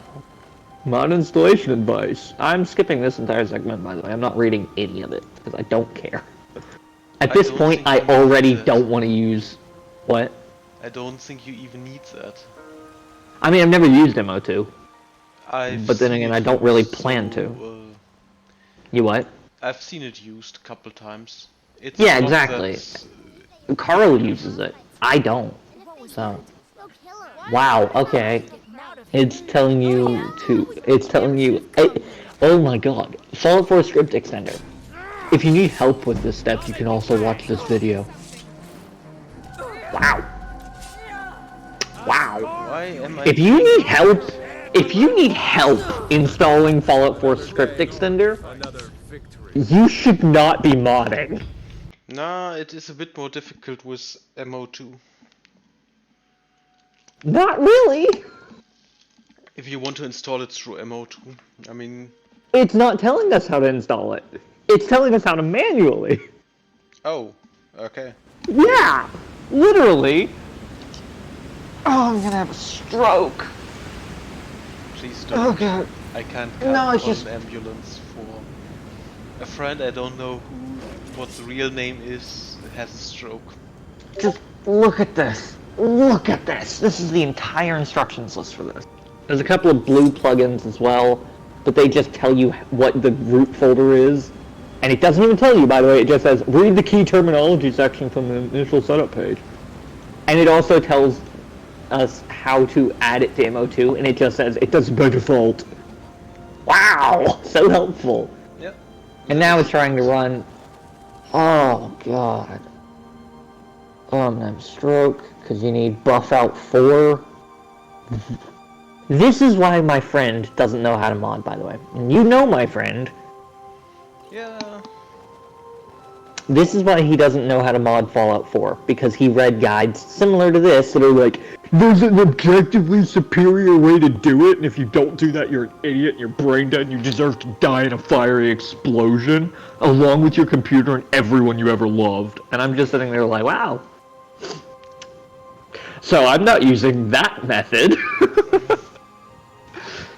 N: Mod installation advice. I'm skipping this entire segment, by the way. I'm not reading any of it, because I don't care. At this point, I already don't want to use... What?
A: I don't think you even need that.
N: I mean, I've never used MO2.
A: I've
N: but then
A: seen
N: again,
A: it
N: I don't really
A: used,
N: plan
A: so,
N: to. You what?
A: I've seen it used a couple times. It's
N: Yeah,
A: not
N: exactly.
A: that,
N: Carl uses it. I don't. So. Wow, okay. It's telling you to... It's telling you... oh my god. Fallout 4 script extender. If you need help with this step, you can also watch this video. Wow. Wow.
A: Why am I...
N: If you need help... If you need help installing Fallout 4 script extender, you should not be modding.
A: Nah, it is a bit more difficult with MO2.
N: Not really!
A: If you want to install it through MO2, I mean...
N: It's not telling us how to install it. It's telling us how to manually.
A: Oh, okay.
N: Yeah! Literally! Oh, I'm gonna have a stroke.
A: Please don't.
N: Oh god.
A: I can't
N: No, it's
A: call
N: just...
A: an ambulance for a friend I don't know what the real name is has a stroke.
N: Just look at this. Look at this. This is the entire instructions list for this. There's a couple of blue plugins as well, but they just tell you what the root folder is. And it doesn't even tell you, by the way, it just says, read the key terminology section from the initial setup page. And it also tells us how to add it to MO2, and it just says, it does by default. Wow! So helpful.
A: Yep.
N: And now it's trying to run... Oh, God. Oh, I'm gonna have a stroke, because you need buff out 4. This is why my friend doesn't know how to mod, by the way. And you know my friend.
A: Yeah.
N: This is why he doesn't know how to mod Fallout 4, because he read guides similar to this that are like, there's an objectively superior way to do it, and if you don't do that, you're an idiot, and you're brain dead, and you deserve to die in a fiery explosion, along with your computer and everyone you ever loved. And I'm just sitting there like, wow. So I'm not using that method.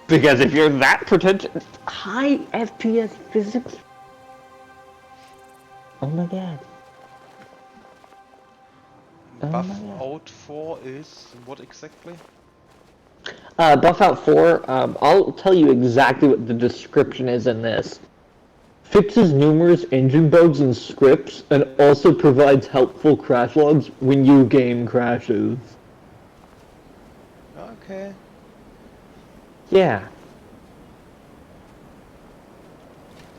N: Because if you're that pretentious... High FPS physics... Oh my god.
A: buff out for is what exactly?
N: Buff out 4, I'll tell you exactly what the description is in this. Fixes numerous engine bugs and scripts, and also provides helpful crash logs when your game crashes.
A: Okay.
N: Yeah.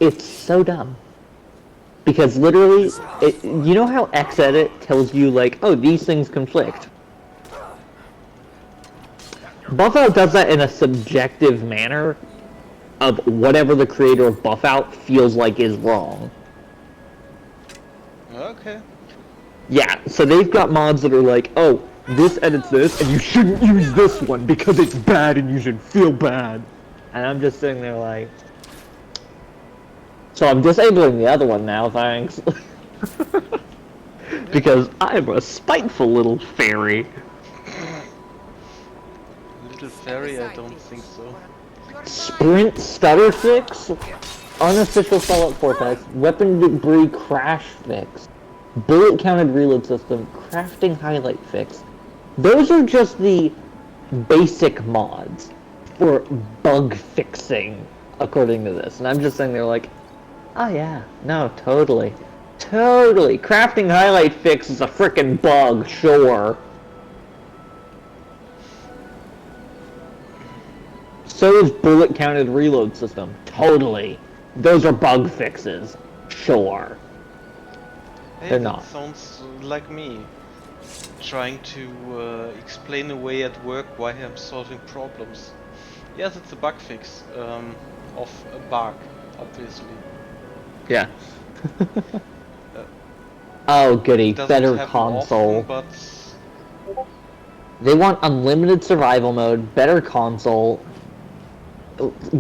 N: It's so dumb. Because literally, you know how Xedit tells you, like, oh, these things conflict? Buffout does that in a subjective manner of whatever the creator of Buffout feels like is wrong.
A: Okay.
N: Yeah, so they've got mods that are like, oh, this edits this, and you shouldn't use this one because it's bad and you should feel bad. And I'm just sitting there like... So I'm disabling the other one now, thanks. Because I'm a spiteful little fairy.
A: Little fairy? I don't think so.
N: Sprint stutter fix, unofficial Fallout 4 fix, weapon debris crash fix, bullet counted reload system, crafting highlight fix. Those are just the basic mods for bug fixing, according to this. And I'm just sitting there like, oh yeah, no, totally. Totally. Crafting highlight fix is a frickin' bug, sure. So is bullet counted reload system. Totally. Those are bug fixes. Sure.
A: Hey,
N: They're
A: that
N: not.
A: sounds like me. Trying to explain away at work why I'm solving problems. Yes, it's a bug fix of a bug, obviously.
N: Yeah. Oh goody,
A: Doesn't
N: better
A: happen
N: console.
A: often, but
N: They want unlimited survival mode, better console,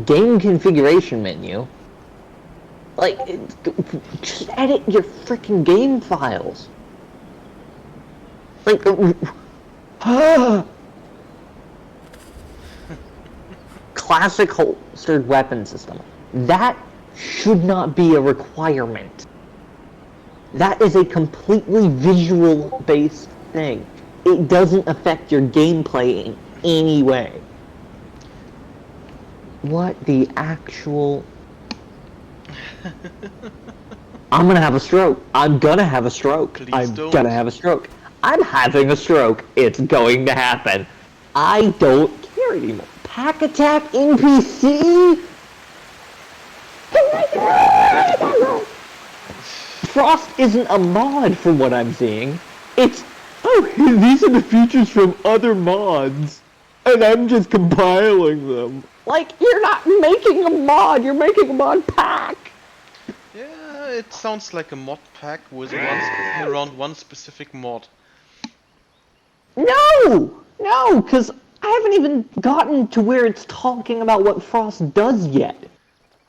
N: game configuration menu. Like, just edit your freaking game files. Like, classic holstered weapon system. That should not be a requirement. That is a completely visual-based thing. It doesn't affect your gameplay in any way. What the actual... I'm gonna have a stroke. I'm gonna have a stroke. I'm gonna have a stroke. I'm having a stroke. It's going to happen. I don't care anymore. Pack Attack NPC? Frost isn't a mod from what I'm seeing. It's, oh, these are the features from other mods, and I'm just compiling them. Like, you're not making a mod, you're making a mod pack.
A: yeah, it sounds like a mod pack with around one specific mod.
N: No! No, because I haven't even gotten to where it's talking about what Frost does yet.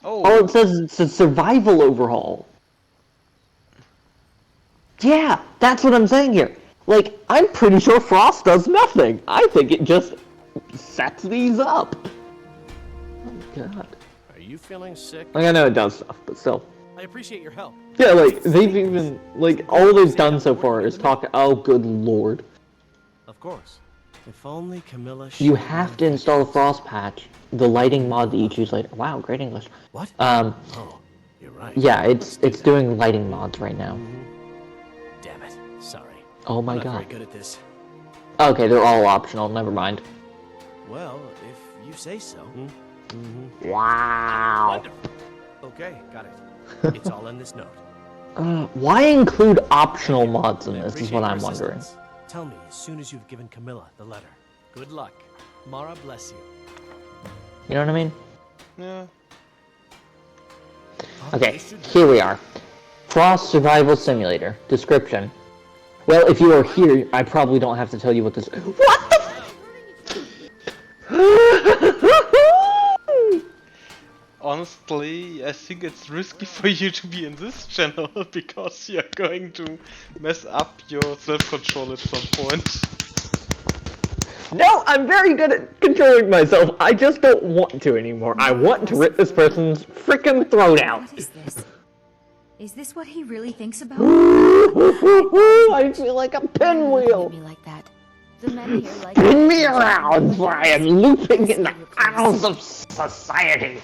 A: Oh.
N: All it says is it's a survival overhaul. Yeah, that's what I'm saying here. Like, I'm pretty sure Frost does nothing. I think it just sets these up. Oh god.
L: Are you feeling sick?
N: Like, I know it does stuff, but still.
L: I appreciate your help.
N: Yeah, like, they've even, like, all they've done so far is talk, oh good lord.
L: Of course. If only Camilla...
N: You have to install a Frost patch, the lighting mod that you choose later. Wow, great English.
L: What?
N: Oh,
L: you're right.
N: Yeah, it's doing lighting mods right now.
L: Damn it. Sorry.
N: Oh my
L: I'm not
N: god.
L: very good at this.
N: Okay, they're all optional, never mind.
L: Well, if you say so.
N: Wow.
L: Wonderful. Okay, got it. It's all in this note.
N: Why include optional mods in this is what I'm wondering.
L: Tell me as soon as you've given Camilla the letter. Good luck. Mara bless you.
N: You know what I mean?
A: Yeah.
N: Okay, here we are. Frost Survival Simulator. Description. Well, if you are here, I probably don't have to tell you what this... What the
A: Honestly, I think it's risky for you to be in this channel because you're going to mess up your self-control at some point.
N: No, I'm very good at controlling myself. I just don't want to anymore. I want to rip this person's frickin' throat out.
H: What is this? Is this what he really thinks about?
N: I feel like a pinwheel.
H: Me like that. The men here like
N: Spin me around, Brian, looping in the annals of society.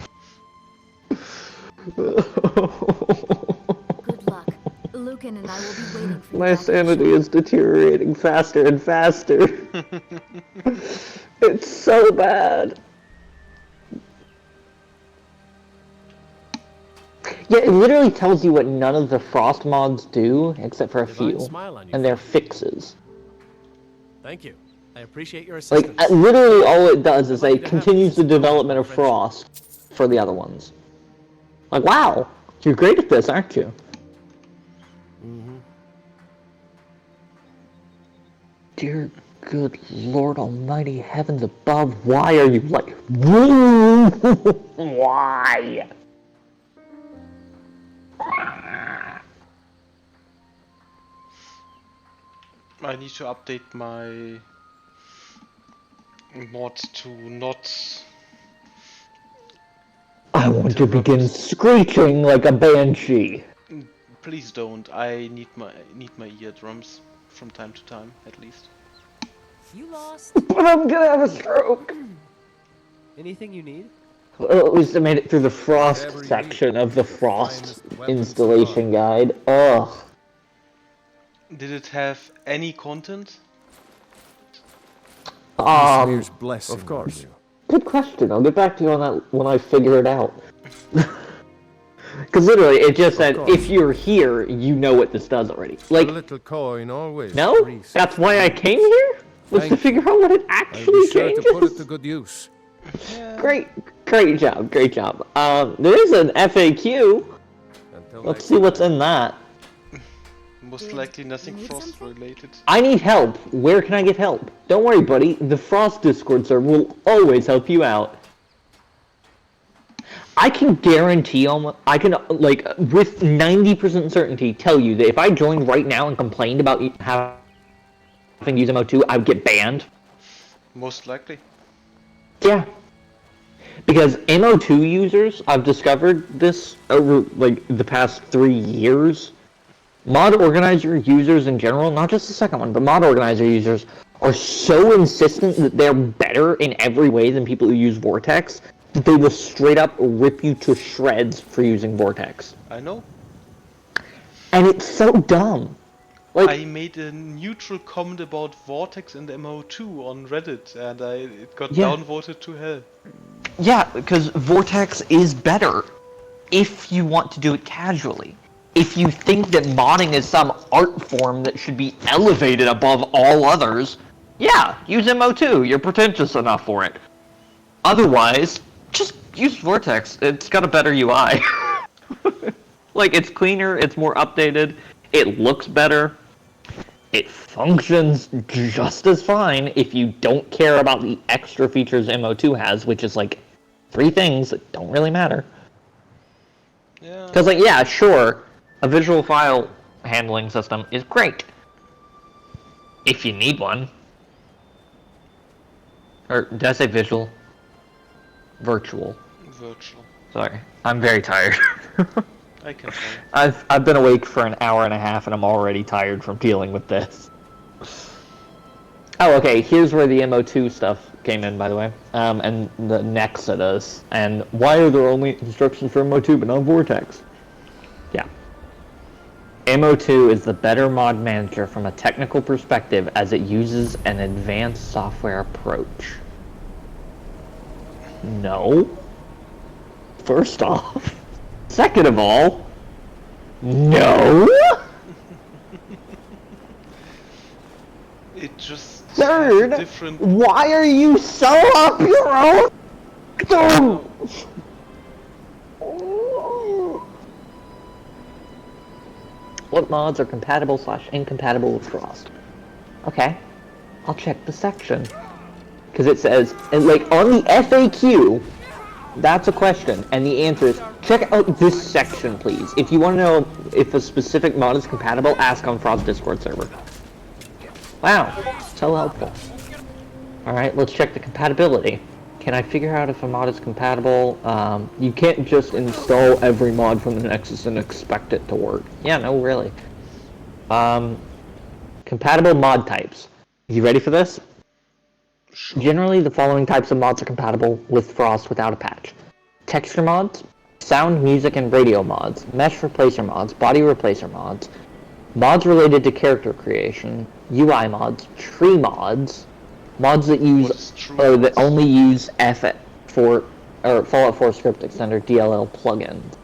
H: Good luck. Lucan and I will be waiting for you.
N: My sanity is deteriorating faster and faster. It's so bad. Yeah, it literally tells you what none of the Frost mods do, except for a few, and they're fixes.
M: Thank you. I appreciate your
N: Like,
M: assistance.
N: literally all it does is it continues the development of Frost for the other ones. Like, wow, you're great at this, aren't you? Dear good Lord Almighty, heavens above, why are you like, why?
A: I need to update my mod to not...
N: I want to begin screeching like a banshee.
A: Please don't. I need my eardrums from time to time, at least.
M: You lost.
N: But I'm gonna have a stroke.
M: Anything you need?
N: Well, at least I made it through the Frost section of the Frost installation guide. Ugh.
A: Did it have any content?
P: Of course.
N: Good question. I'll get back to you on that when I figure it out. Because literally, it just said, if you're here, you know what this does already. Like,
B: a little coin always.
N: no? That's why I came here? Was to figure out what it actually changes?
B: To put it to good use.
N: Great job, great job. There is an FAQ. Let's see what's in that.
A: Most likely nothing Frost related.
N: I need help. Where can I get help? Don't worry, buddy. The Frost Discord server will always help you out. I can guarantee I can, like, with 90% certainty tell you that if I joined right now and complained about having to use MO2, I would get banned.
A: Most likely.
N: Yeah. Because MO2 users, I've discovered this over, like, the past 3 years. Mod Organizer users in general, not just the second one, but Mod Organizer users are so insistent that they're better in every way than people who use Vortex that they will straight up rip you to shreds for using Vortex.
A: I know.
N: And it's so dumb. Like,
A: I made a neutral comment about Vortex and MO2 on Reddit, and it got downvoted to hell.
N: Yeah, because Vortex is better if you want to do it casually. If you think that modding is some art form that should be elevated above all others, yeah, use MO2, you're pretentious enough for it. Otherwise, just use Vortex, it's got a better UI. Like, it's cleaner, it's more updated, it looks better, it functions just as fine if you don't care about the extra features MO2 has, which is like 3 things that don't really matter.
A: Yeah.
N: Because, like, yeah, sure, a visual file handling system is great. If you need one. Or, did I say visual? Virtual.
A: Virtual.
N: Sorry. I'm very tired.
A: I can tell.
N: I've been awake for an hour and a half and I'm already tired from dealing with this. Oh, okay, here's where the MO2 stuff came in, by the way. And the Nexa does. And why are there only instructions for MO2 but not Vortex? Yeah. MO2 is the better mod manager from a technical perspective as it uses an advanced software approach. No. First off. Second of all, no.
A: It just
N: Third,
A: different...
N: why are you so up your own? What mods are compatible/incompatible with Frost? Okay, I'll check the section. Because it says, and like on the FAQ, that's a question, and the answer is, check out this section, please. If you want to know if a specific mod is compatible, ask on Frost Discord server. Wow, so helpful. Alright, let's check the compatibility. can I figure out if a mod is compatible? You can't just install every mod from the Nexus and expect it to work. Yeah, no, really. Compatible mod types. You ready for this?
A: Sure.
N: Generally, the following types of mods are compatible with Frost without a patch. Texture mods, sound, music, and radio mods, mesh replacer mods, body replacer mods, mods related to character creation, UI mods, tree mods, mods that use that only use Fallout 4 script extender DLL plugins.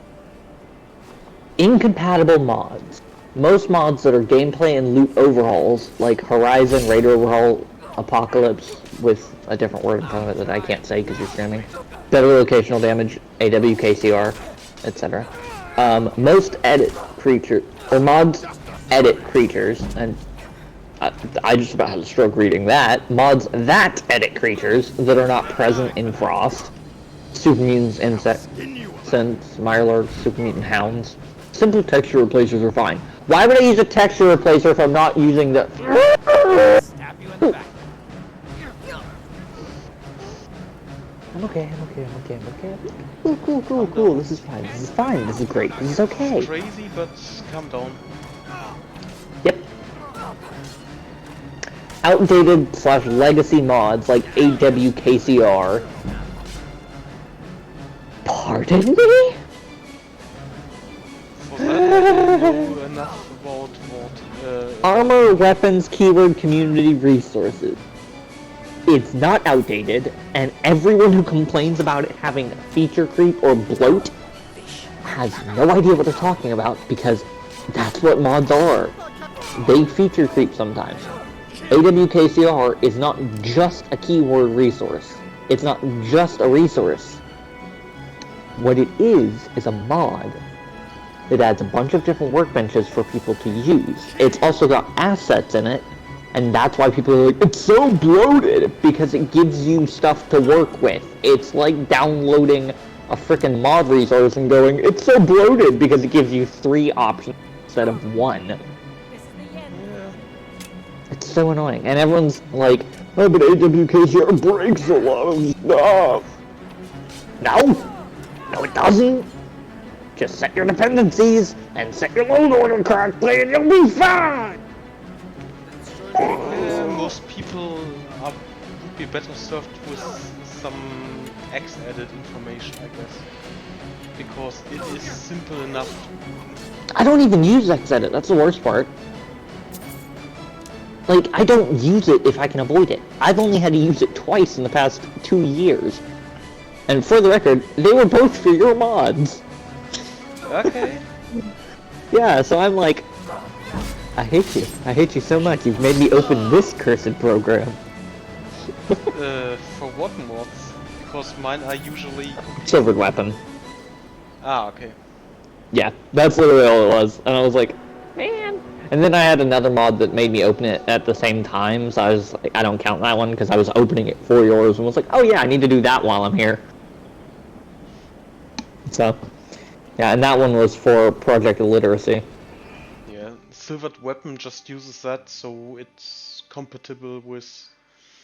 N: Incompatible mods. Most mods that are gameplay and loot overhauls, like Horizon, Raider Overhaul, Apocalypse, with a different word in front of it that I can't say because you're streaming, better locational damage, AWKCR, etc. Most edit creature or mods edit creatures, and I just about had a stroke reading that. Mods that edit creatures that are not present in Frost. Super Mutants, Insects, Mirelords, Super Mutant Hounds. Simple texture replacers are fine. Why would I use a texture replacer if I'm not using the... I'm okay. Cool. This is fine. This is great. This is okay.
A: It's crazy, but calm down.
N: Yep. Outdated / legacy mods like AWKCR. Pardon me?
A: For that, I don't know enough about what...
N: Armor, weapons, keyword, community, resources. It's not outdated, and everyone who complains about it having feature creep or bloat has no idea what they're talking about, because that's what mods are. They feature creep sometimes. AWKCR is not just a keyword resource. It's not just a resource. What it is a mod that adds a bunch of different workbenches for people to use. It's also got assets in it, and that's why people are like, it's so bloated, because it gives you stuff to work with. It's like downloading a frickin' mod resource and going, it's so bloated, because it gives you 3 options instead of 1. Yeah. It's so annoying, and everyone's like, oh, but AWKCR breaks a lot of stuff. No, it doesn't. Just set your dependencies and set your load order correctly, and you'll be fine.
A: Most people would be better served with some X-edit information, I guess, because it is simple enough.
N: I don't even use X-edit. That's the worst part. Like, I don't use it if I can avoid it. I've only had to use it twice in the past 2 years. And for the record, they were both for your mods.
A: Okay.
N: Yeah, so I'm like, I hate you. I hate you so much. You've made me open this cursed program.
A: For what mods? Because mine are usually...
N: Silvered Weapon.
A: Ah, okay.
N: Yeah, that's literally all it was. And I was like, man. And then I had another mod that made me open it at the same time, so I was like, I don't count that one because I was opening it for yours and was like, oh yeah, I need to do that while I'm here. So, yeah, and that one was for Project Illiteracy.
A: Yeah, Silvered Weapon just uses that, so it's compatible with...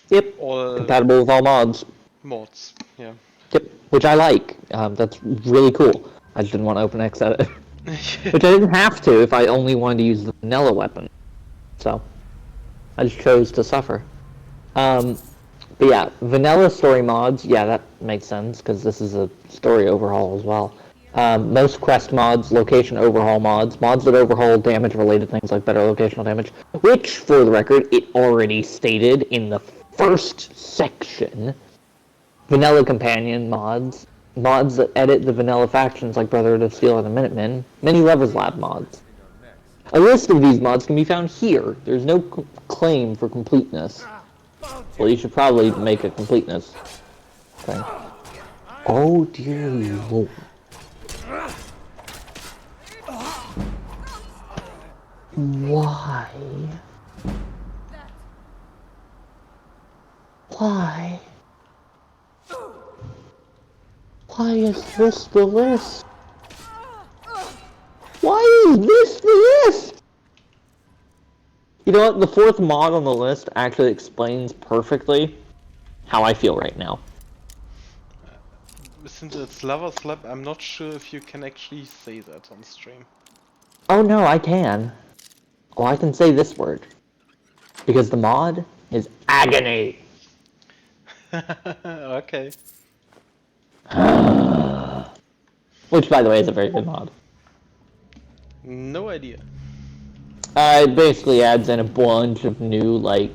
N: Yep,
A: all
N: compatible with all mods.
A: Mods, yeah.
N: Yep, which I like. That's really cool. I just didn't want to open X-edit. Which I didn't have to if I only wanted to use the vanilla weapon. So, I just chose to suffer. But yeah, vanilla story mods, yeah, that makes sense, because this is a story overhaul as well. Most quest mods, location overhaul mods, mods that overhaul damage-related things like better locational damage, which, for the record, it already stated in the first section. Vanilla companion mods, mods that edit the vanilla factions like Brotherhood of Steel or the Minutemen, many Lovers Lab mods. A list of these mods can be found here. There's no claim for completeness. Well, you should probably make a completeness thing. Oh dear lord. Why? Why? Why is this the list? Why is this the list? You know what? The 4th mod on the list actually explains perfectly how I feel right now.
A: since it's lava slab, I'm not sure if you can actually say that on stream.
N: Oh no, I can. Oh, I can say this word. Because the mod is agony.
A: Okay.
N: Which, by the way, is a very good mod.
A: No idea.
N: It basically adds in a bunch of new, like...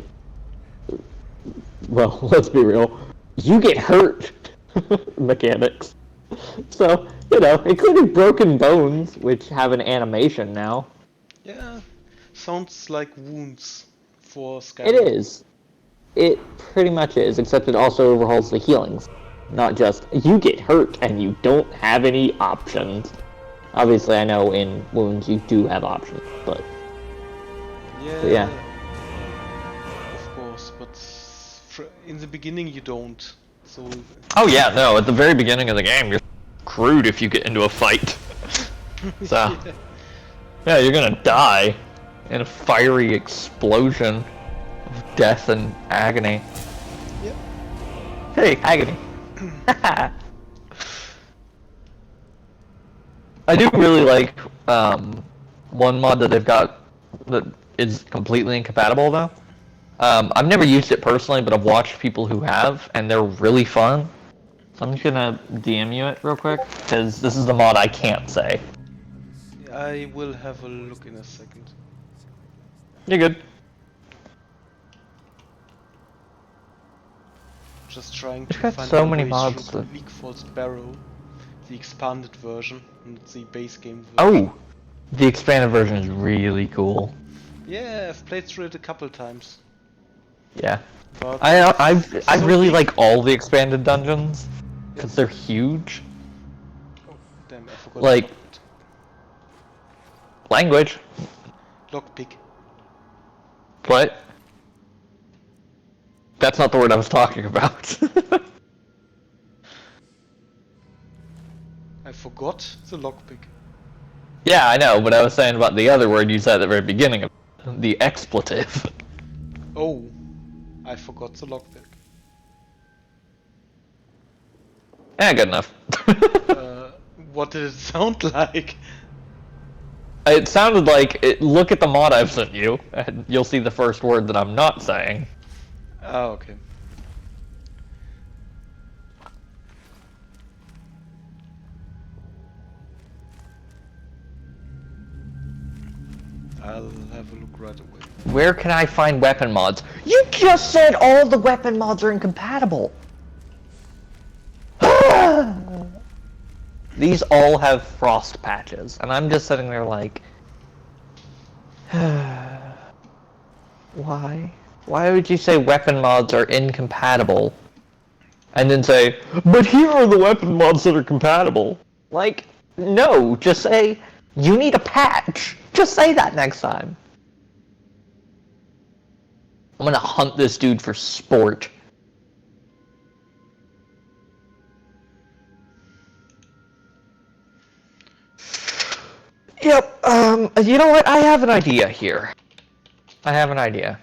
N: Well, let's be real. You get hurt mechanics. So, you know, including broken bones, which have an animation now.
A: Yeah, sounds like wounds for Skyrim.
N: It is. It pretty much is, except it also overhauls the healings. Not just, you get hurt and you don't have any options. Obviously, I know in wounds you do have options, but...
A: Yeah. Of course, but in the beginning you don't. So.
N: Oh yeah, no, at the very beginning of the game, you're screwed if you get into a fight. So... Yeah, you're gonna die in a fiery explosion of death and agony.
A: Yep.
N: Hey, agony. I do really like one mod that they've got that is completely incompatible though. I've never used it personally, but I've watched people who have, and they're really fun. So I'm just gonna DM you it real quick, because this is the mod I can't say.
A: I will have a look in a second.
N: You're good.
A: Just trying to
N: got
A: find
N: so
A: a
N: many
A: way
N: mods
A: through
N: that-
A: League Force Barrow, the expanded version, and the base game version.
N: Oh! The expanded version is really cool.
A: Yeah, I've played through it a couple times.
N: Yeah.
A: But
N: I
A: so
N: really
A: big.
N: like all the expanded dungeons, because they're huge.
A: Oh, damn, I forgot.
N: Like... Language.
A: Lockpick.
N: What? That's not the word I was talking about.
A: I forgot the lockpick.
N: Yeah, I know, but I was saying about the other word you said at the very beginning of the expletive.
A: Oh, I forgot the lockpick.
N: Yeah, good enough.
A: What did it sound like?
N: It sounded like, look at the mod I've sent you, and you'll see the first word that I'm not saying.
A: Oh, okay. I'll have a look right away.
N: Where can I find weapon mods? You just said all the weapon mods are incompatible! These all have frost patches, and I'm just sitting there like... Why? Why would you say weapon mods are incompatible? And then say, but here are the weapon mods that are compatible. Like, no, just say, you need a patch. Just say that next time. I'm gonna hunt this dude for sport. Yep, you know what? I have an idea here. I have an idea.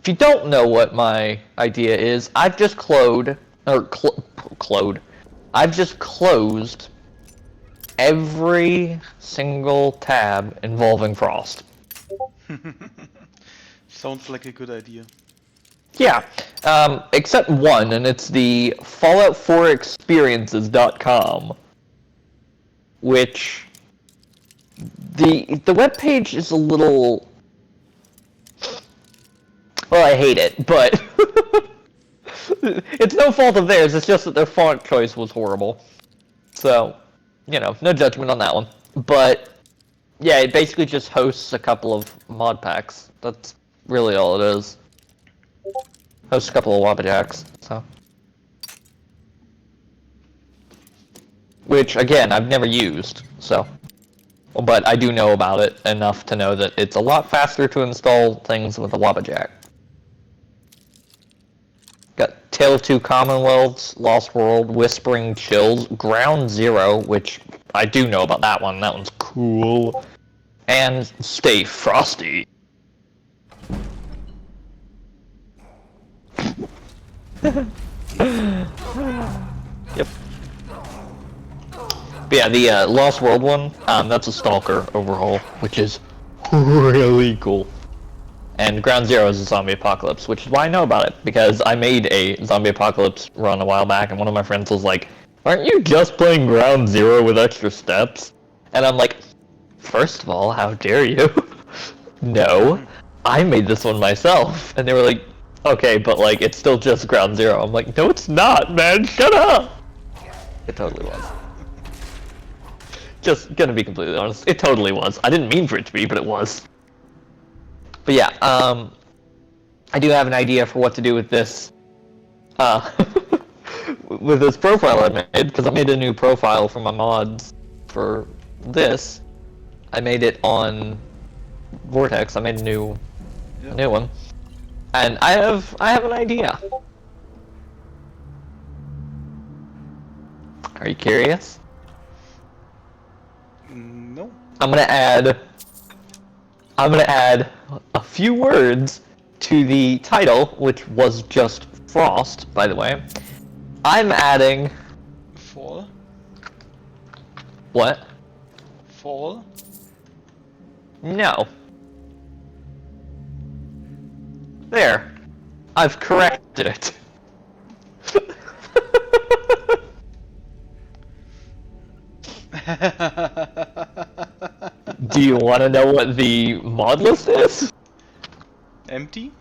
N: If you don't know what my idea is, I've just I've just closed every single tab involving Frost.
A: Sounds like a good idea.
N: Yeah, except one, and it's the Fallout4experiences.com, which the webpage is a little... Well, I hate it, but it's no fault of theirs, it's just that their font choice was horrible. So, you know, no judgment on that one. But, yeah, it basically just hosts a couple of mod packs. That's really all it is. Hosts a couple of Wabajaks, so. Which, again, I've never used, so. But I do know about it enough to know that it's a lot faster to install things with a Wabajak. Got Tale of Two Commonwealths, Lost World, Whispering Chills, Ground Zero, which I do know about that one. That one's cool. And Stay Frosty. Yep. But yeah, the Lost World one, that's a Stalker overhaul, which is really cool. And Ground Zero is a zombie apocalypse, which is why I know about it, because I made a zombie apocalypse run a while back, and one of my friends was like, aren't you just playing Ground Zero with extra steps? And I'm like, first of all, how dare you? No, I made this one myself. And they were like, okay, but like, it's still just Ground Zero. I'm like, no it's not, man, shut up! It totally was. Just gonna be completely honest, it totally was. I didn't mean for it to be, but it was. But yeah, I do have an idea for what to do with this, with this profile I made, because I made a new profile for my mods for this. I made it on Vortex. I made a new one, and I have an idea. Are you curious?
A: No.
N: I'm gonna add a few words to the title, which was just Frost, by the way. I'm adding...
A: Fall?
N: What?
A: Fall?
N: No. There. I've corrected it. Do you want to know what the mod list is?
A: Empty?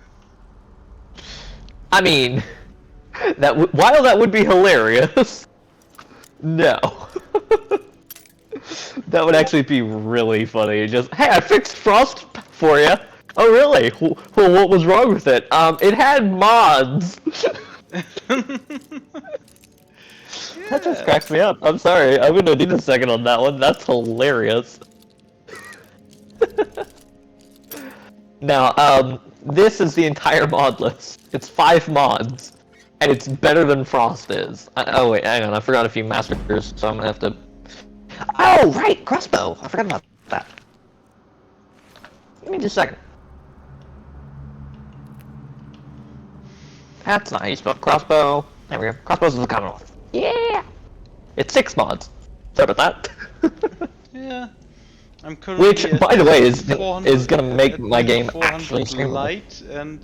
N: I mean, while that would be hilarious, no. That would actually be really funny. Just, hey, I fixed Frost for you. Oh, really? Well, what was wrong with it? It had mods. That just cracks me up. I'm sorry. I'm gonna need a second on that one. That's hilarious. Now, this is the entire mod list. It's 5 mods, and it's better than Frost is. Oh wait, hang on. I forgot a few massacres, so I'm gonna have to. Oh right, crossbow. I forgot about that. Give me just a second. That's not how you spell crossbow. There we go. Crossbows is the Commonwealth. Yeah! It's 6 mods. Sorry about that.
A: Yeah. I'm currently
N: Which, by the way, is
A: 400
N: gonna make my game actually
A: 400
N: streamable.
A: light and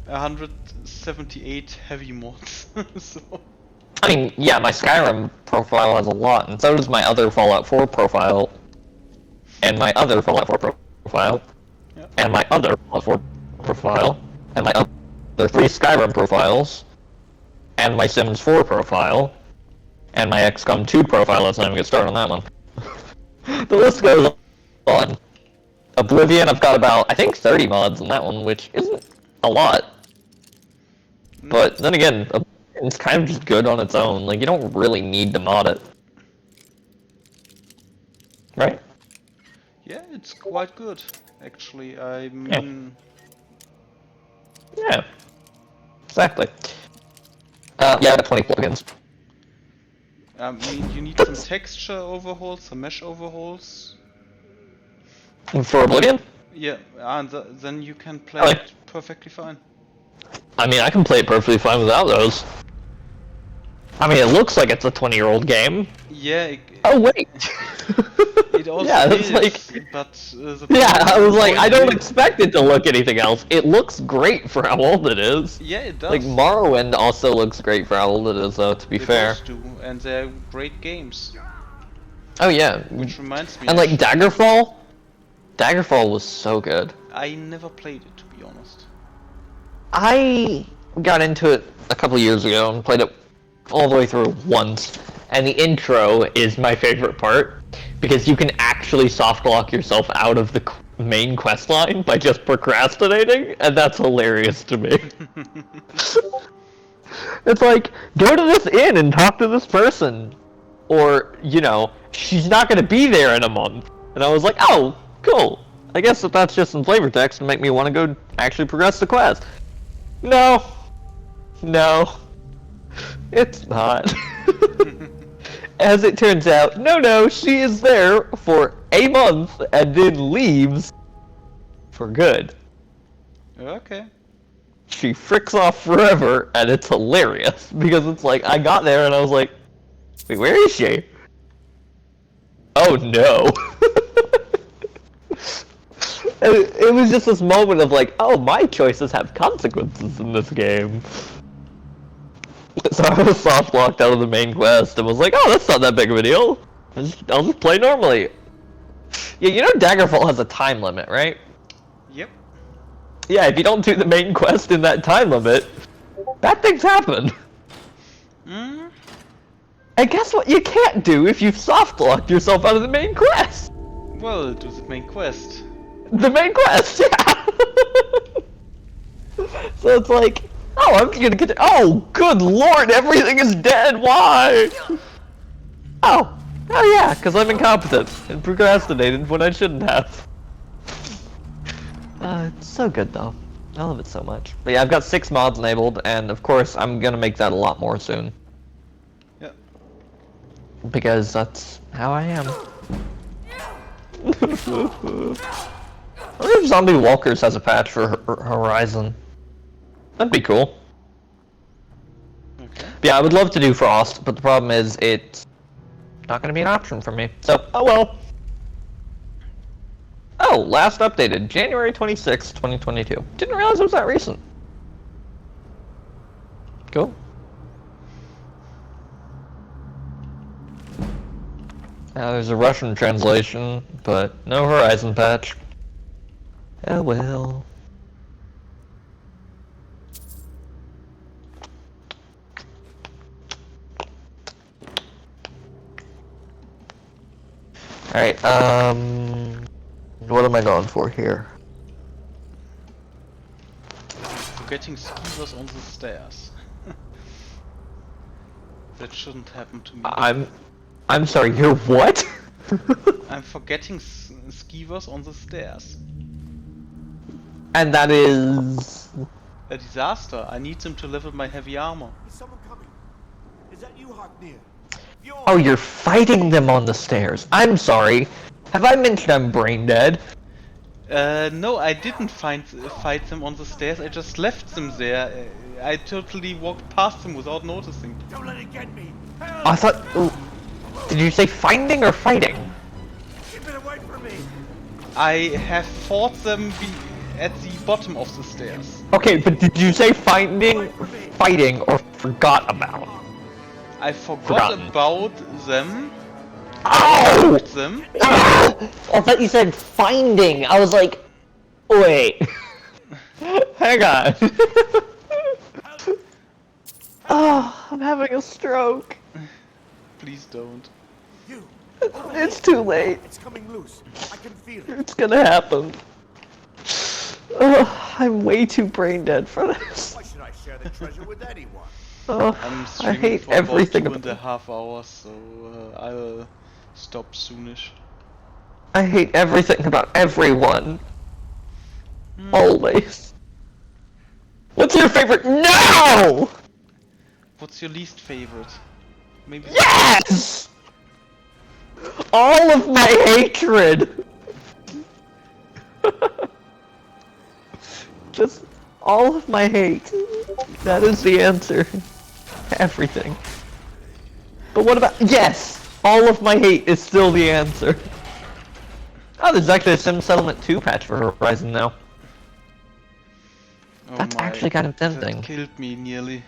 A: 178 heavy mods. So.
N: I mean, yeah, my Skyrim profile has a lot, and so does my other Fallout 4 profile, and my other Fallout 4 profile, and my other Fallout 4 profile, and my other 3 Skyrim profiles, and my Sims 4 profile, and my XCOM 2 profile. Let's not even get started on that one. The list goes on. Oblivion, I've got about, I think, 30 mods on that one, which isn't a lot. But then again, it's kind of just good on its own. Like, you don't really need to mod it. Right?
A: Yeah, it's quite good, actually. I mean...
N: Yeah. Exactly. Yeah, I got 20 plugins.
A: I mean, you need some texture overhauls, some mesh overhauls.
N: For Oblivion?
A: Yeah, and then you can play it perfectly fine.
N: I mean, I can play it perfectly fine without those. I mean, it looks like it's a 20-year-old game.
A: Yeah.
N: Oh wait.
A: It also
N: yeah,
A: is,
N: like,
A: but
N: yeah, I was like, I don't expect it to look anything else. It looks great for how old it is.
A: Yeah, it does.
N: Like, Morrowind also looks great for how old it is, though, to be fair.
A: Does do, and they're great games.
N: Oh yeah.
A: Which reminds me.
N: And like Daggerfall? Daggerfall was so good.
A: I never played it, to be honest.
N: I got into it a couple years ago and played it all the way through once. And the intro is my favorite part, because you can actually soft lock yourself out of the main quest line by just procrastinating, and that's hilarious to me. It's like, go to this inn and talk to this person. Or, you know, she's not going to be there in a month. And I was like, oh, cool. I guess that that's just some flavor text to make me want to go actually progress the quest. No. No. It's not. As it turns out, no, she is there for a month and then leaves for good.
A: Okay.
N: she fricks off forever, and it's hilarious because it's like I got there and I was like, wait, where is she? Oh no. It was just this moment of like, oh, my choices have consequences in this game. So I was soft locked out of the main quest and was like, oh, that's not that big of a deal. I'll just play normally. Yeah, you know Daggerfall has a time limit, right?
A: Yep.
N: Yeah, if you don't do the main quest in that time limit, bad things happen.
A: Mm.
N: And guess what you can't do if you've soft locked yourself out of the main quest?
A: Well, do the main quest.
N: The main quest, yeah! So it's like, oh, I'm just gonna get oh, good lord, everything is dead, why? Oh yeah, because I'm incompetent and procrastinated when I shouldn't have. It's so good though. I love it so much. But yeah, I've got 6 mods enabled, and of course I'm gonna make that a lot more soon.
A: Yeah.
N: Because that's how I am. I wonder if Zombie Walkers has a patch for Horizon. That'd be cool.
A: Okay.
N: Yeah, I would love to do Frost, but the problem is it's not going to be an option for me. So, oh well. Oh, last updated, January 26th, 2022. Didn't realize it was that recent. Cool. Now there's a Russian translation, but no Horizon patch. Oh well. Alright, what am I going for here?
A: Forgetting Skeevers on the stairs. That shouldn't happen to me.
N: I'm sorry, you're what?
A: I'm forgetting Skeevers on the stairs.
N: And that is...
A: A disaster. I need them to level my heavy armor.
Q: Is someone coming? Is that you, Hocknear?
N: Oh, you're fighting them on the stairs. I'm sorry. Have I mentioned I'm brain dead?
A: No, I didn't fight them on the stairs. I just left them there. I totally walked past them without noticing.
Q: Don't let it get me. Help!
N: I thought... Oh, did you say finding or fighting?
Q: Keep it away from me.
A: I have fought them at the bottom of the stairs.
N: Okay, but did you say finding, fighting, or forgot about?
A: I forgot about them.
N: Oh!
A: Them.
N: I thought you said finding. I was like, wait. Hang on. Oh, I'm having a stroke.
A: Please don't.
N: It's too late.
Q: It's coming loose. I can feel it.
N: It's gonna happen. I'm way too brain dead for this.
Q: Why should I share the treasure with anyone?
A: I'm
N: I hate
A: for
N: everything
A: about
N: about
A: 2.5 hours, so I'll stop soonish.
N: I hate everything about everyone. Always. What's your favorite? No!
A: What's your least favorite? Maybe.
N: Yes! All of my hatred! Just all of my hate. That is the answer. Everything. But what about... Yes! All of my hate is still the answer. Oh, there's actually a Sim Settlement 2 patch for Horizon now.
A: Oh
N: That's
A: my,
N: actually kind of tempting.
A: That killed me nearly.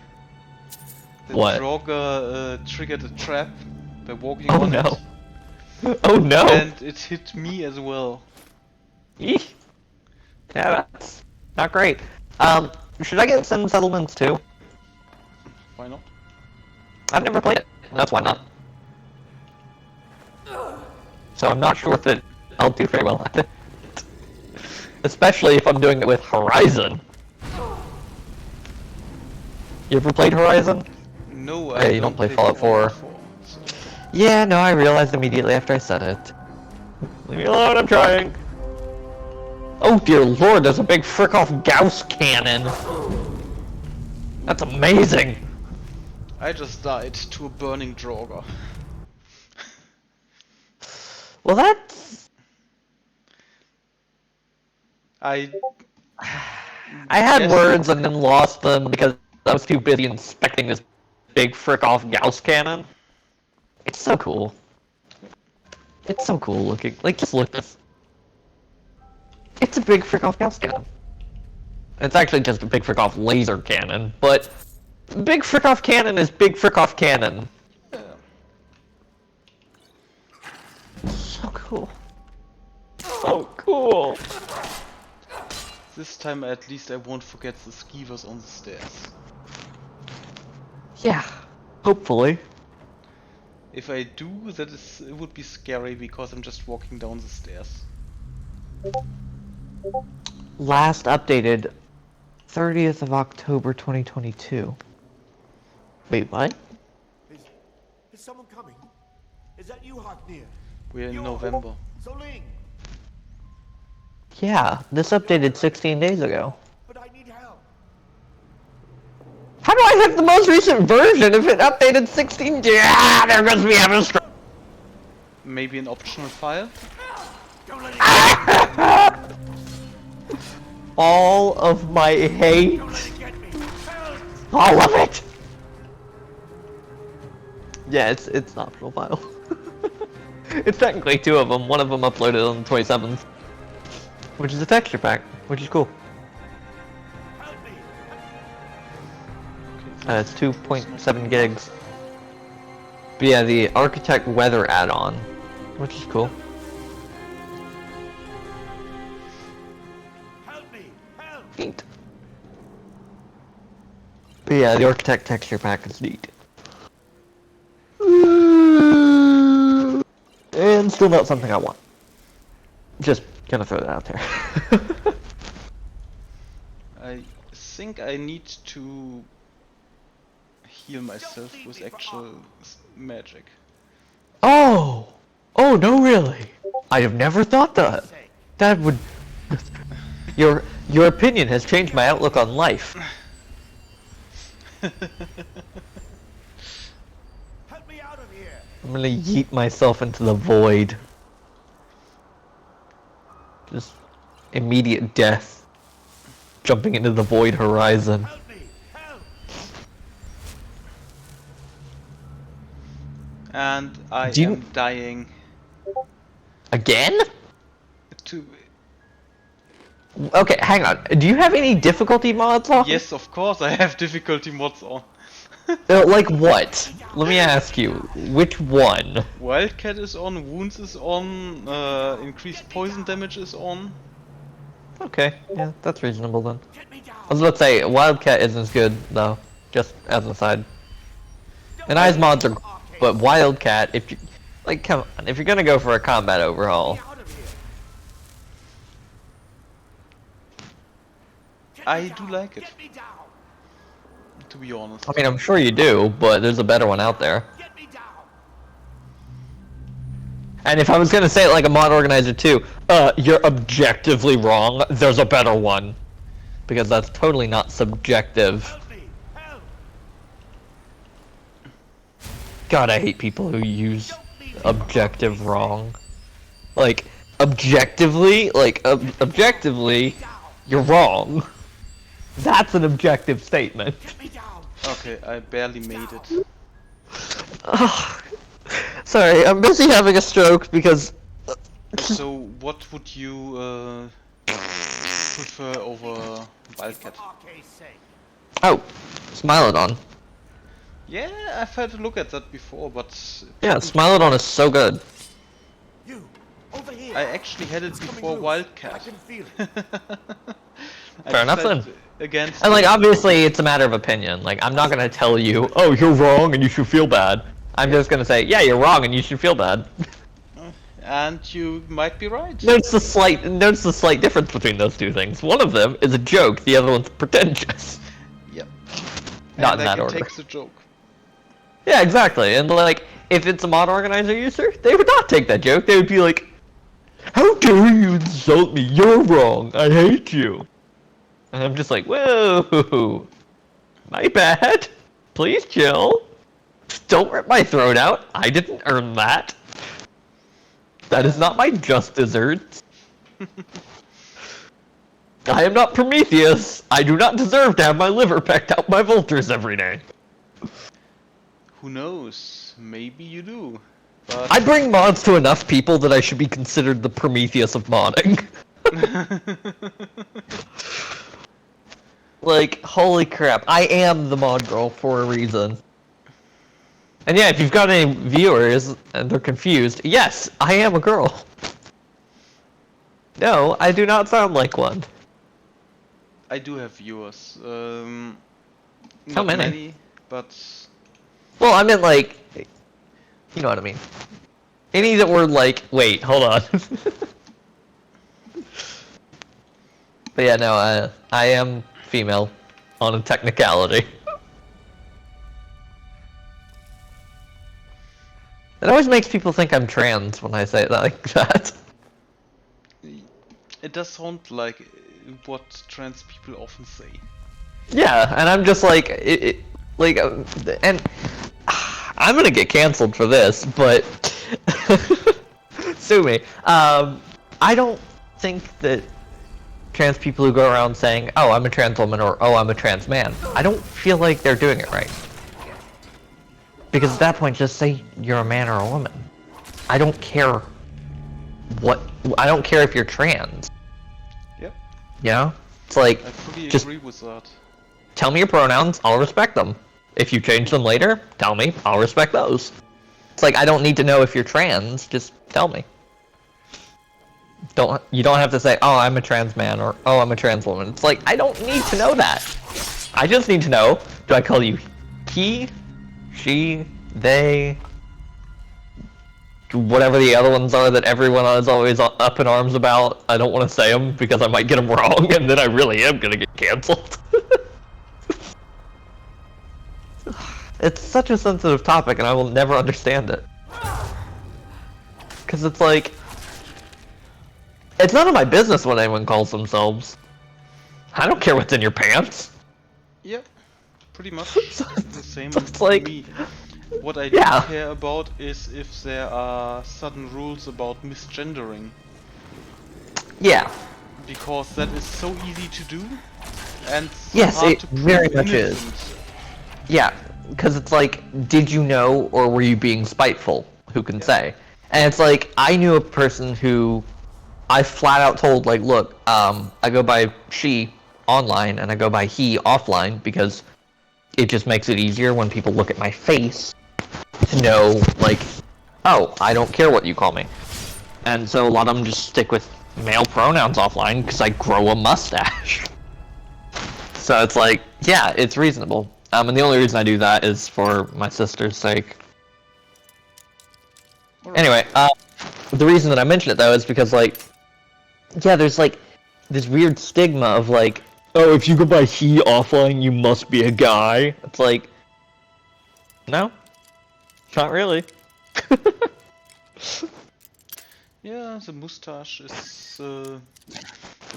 A: The
N: What?
A: Draugr triggered a trap by walking
N: Oh
A: on
N: no.
A: it.
N: Oh no!
A: And it hit me as well.
N: Eek. Yeah, that's not great. Should I get Sim Settlements 2?
A: Why not?
N: I've never played it. That's why not. So I'm not sure if I'll do very well at it. Especially if I'm doing it with Horizon. You ever played Horizon?
A: No,
N: Okay, you don't play Fallout 4.
A: So.
N: Yeah, no, I realized immediately after I said it. Leave me alone, I'm trying. Oh dear lord, there's a big frick-off Gauss cannon. That's amazing.
A: I just died to a burning Draugr.
N: Well, that's... I had
A: Yes.
N: words and then lost them because I was too busy inspecting this big frick-off Gauss cannon. It's so cool. It's so cool looking. Like, just look at this. It's a big frick-off Gauss cannon. It's actually just a big frick-off laser cannon, but big frick-off cannon is big frick-off cannon. So cool. So cool.
A: This time at least I won't forget the skeevers on the stairs.
N: Yeah, hopefully.
A: If I do, it would be scary because I'm just walking down the stairs.
N: Last updated 30th of October 2022. Wait, what?
U: Is someone coming? Is that you, Haknir?
A: We're in November.
U: Soling!
N: Yeah, this updated 16 days ago.
U: But I need help.
N: How do I have the most recent version if it updated 16? Yeah, there goes me having a stroke.
A: Maybe an optional file?
N: All of my hate. All of it. Yeah, it's an optional file. It's technically two of them. One of them uploaded on the 27th, which is a texture pack, which is cool. It's 2.7 gigs. But yeah, the Architect Weather add-on, which is cool. Neat. But yeah, the Architect texture pack is neat. And still not something I want. Just gonna throw that out there.
A: I think I need to heal myself with actual magic.
N: Oh! Oh, no, really? I have never thought that. That would... Your opinion has changed my outlook on life. I'm gonna yeet myself into the void. Just immediate death. Jumping into the void horizon.
A: And I am dying.
N: Again?
A: To...
N: Okay, hang on. Do you have any difficulty mods on?
A: Yes, of course I have difficulty mods on.
N: Like what? Let me ask you, which one?
A: Wildcat is on, wounds is on, increased poison damage is on.
N: Okay, yeah, that's reasonable then. I was about to say, Wildcat isn't as good, though, just as an aside. And Eyes mods are, but Wildcat, if you, like, come on, if you're gonna go for a combat overhaul.
A: I do like it. To be honest.
N: I mean, I'm sure you do, but there's a better one out there. And if I was gonna say it like a mod organizer too, you're objectively wrong, there's a better one. Because that's totally not subjective. God, I hate people who use objective wrong. Like, objectively, objectively, you're wrong. That's an objective statement.
A: Okay, I barely made it.
N: Sorry, I'm busy having a stroke because...
A: So, what would you prefer over Wildcat?
N: Oh, Smilodon.
A: Yeah, I've had a look at that before, but...
N: Yeah, Smilodon is so good.
A: I actually had it before Wildcat.
N: Fair enough then.
A: Against
N: And like, obviously it's a matter of opinion. Like, I'm not gonna tell you, oh, you're wrong and you should feel bad. I'm just gonna say, yeah, you're wrong and you should feel bad.
A: And you might be right.
N: Notice the slight difference between those two things. One of them is a joke, the other one's pretentious.
A: Yep.
N: Not
A: and
N: in that order.
A: takes the joke.
N: Yeah, exactly. And like, if it's a mod organizer user, they would not take that joke. They would be like, how dare you insult me? You're wrong. I hate you. And I'm just like, whoa, my bad. Please chill. Don't rip my throat out. I didn't earn that. That is not my just desserts. I am not Prometheus. I do not deserve to have my liver pecked out by vultures every day.
A: Who knows? Maybe you do. But
N: I bring mods to enough people that I should be considered the Prometheus of modding. Like, holy crap, I am the mod girl for a reason. And yeah, if you've got any viewers and they're confused, yes, I am a girl. No, I do not sound like one.
A: I do have viewers.
N: How
A: Not
N: many?
A: But
N: Well, I meant like, you know what I mean. Any that were like, wait, hold on. But yeah, no, I am female on a technicality. It always makes people think I'm trans when I say it like that.
A: it does sound like what trans people often say.
N: Yeah, and I'm just like, and I'm gonna get canceled for this, but sue me. I don't think that trans people who go around saying, oh, I'm a trans woman, or oh, I'm a trans man, I don't feel like they're doing it right. Because at that point, just say you're a man or a woman. I don't care I don't care if you're trans.
A: Yep.
N: You know? It's like,
A: I fully
N: just
A: agree with that.
N: tell me your pronouns, I'll respect them. If you change them later, tell me, I'll respect those. It's like, I don't need to know if you're trans, just tell me. You don't have to say, oh, I'm a trans man, or oh, I'm a trans woman. It's like, I don't need to know that. I just need to know, do I call you he, she, they, whatever the other ones are that everyone is always up in arms about. I don't want to say them because I might get them wrong, and then I really am gonna get canceled. It's such a sensitive topic, and I will never understand it. Because it's like, it's none of my business what anyone calls themselves. I don't care what's in your pants.
A: Yep, pretty much the same
N: It's like,
A: me. What I do care about is if there are sudden rules about misgendering.
N: Yeah.
A: Because that is so easy to do, and so
N: Yes,
A: hard
N: it
A: to prove
N: very much
A: innocent.
N: is. Yeah, because it's like, did you know, or were you being spiteful? Who can say? And it's like, I knew a person who I flat out told, like, look, I go by she online and I go by he offline because it just makes it easier when people look at my face to know, like, oh, I don't care what you call me. And so a lot of them just stick with male pronouns offline because I grow a mustache. So it's like, yeah, it's reasonable. And the only reason I do that is for my sister's sake. Anyway, the reason that I mention it though is because, like, yeah, there's like this weird stigma of like, oh, if you go by he offline, you must be a guy. It's like, no, not really.
A: Yeah, the mustache is a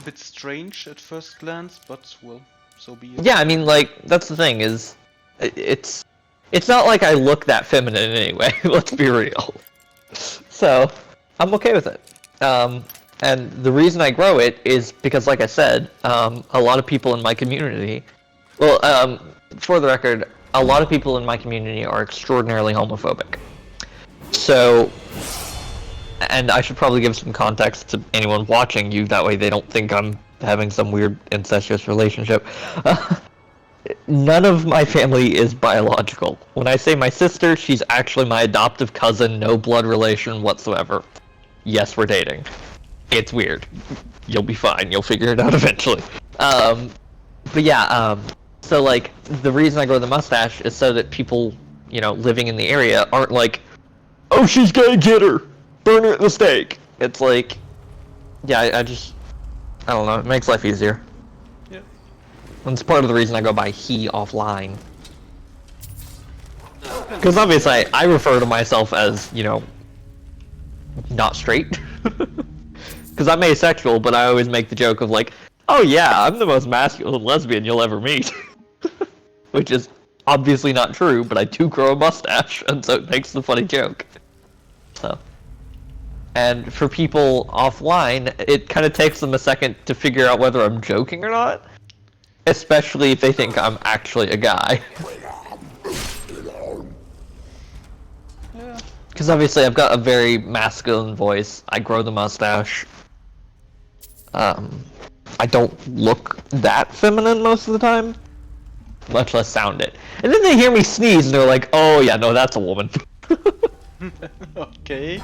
A: bit strange at first glance, but well, so be it.
N: Yeah, I mean, like, that's the thing is, it's not like I look that feminine anyway. Let's be real. So I'm okay with it. And the reason I grow it is because, like I said, a lot of people in my community, well, for the record, a lot of people in my community are extraordinarily homophobic. So, and I should probably give some context to anyone watching you, that way they don't think I'm having some weird incestuous relationship. None of my family is biological. When I say my sister, she's actually my adoptive cousin, no blood relation whatsoever. Yes, we're dating. It's weird. You'll be fine. You'll figure it out eventually. But yeah, so like, the reason I grow the mustache is so that people, you know, living in the area aren't like, oh, she's gonna get her! Burn her at the stake! It's like, yeah, I don't know, it makes life easier.
A: Yeah.
N: And it's part of the reason I go by he offline. Because obviously I refer to myself as, you know, not straight. Because I'm asexual, but I always make the joke of like, oh yeah, I'm the most masculine lesbian you'll ever meet. Which is obviously not true, but I do grow a mustache, and so it makes the funny joke. So. And for people offline, it kind of takes them a second to figure out whether I'm joking or not. Especially if they think I'm actually a guy. Because obviously I've got a very masculine voice. I grow the mustache. I don't look that feminine most of the time. Much less sound it. And then they hear me sneeze and they're like, oh yeah, no, that's a woman.
A: Okay.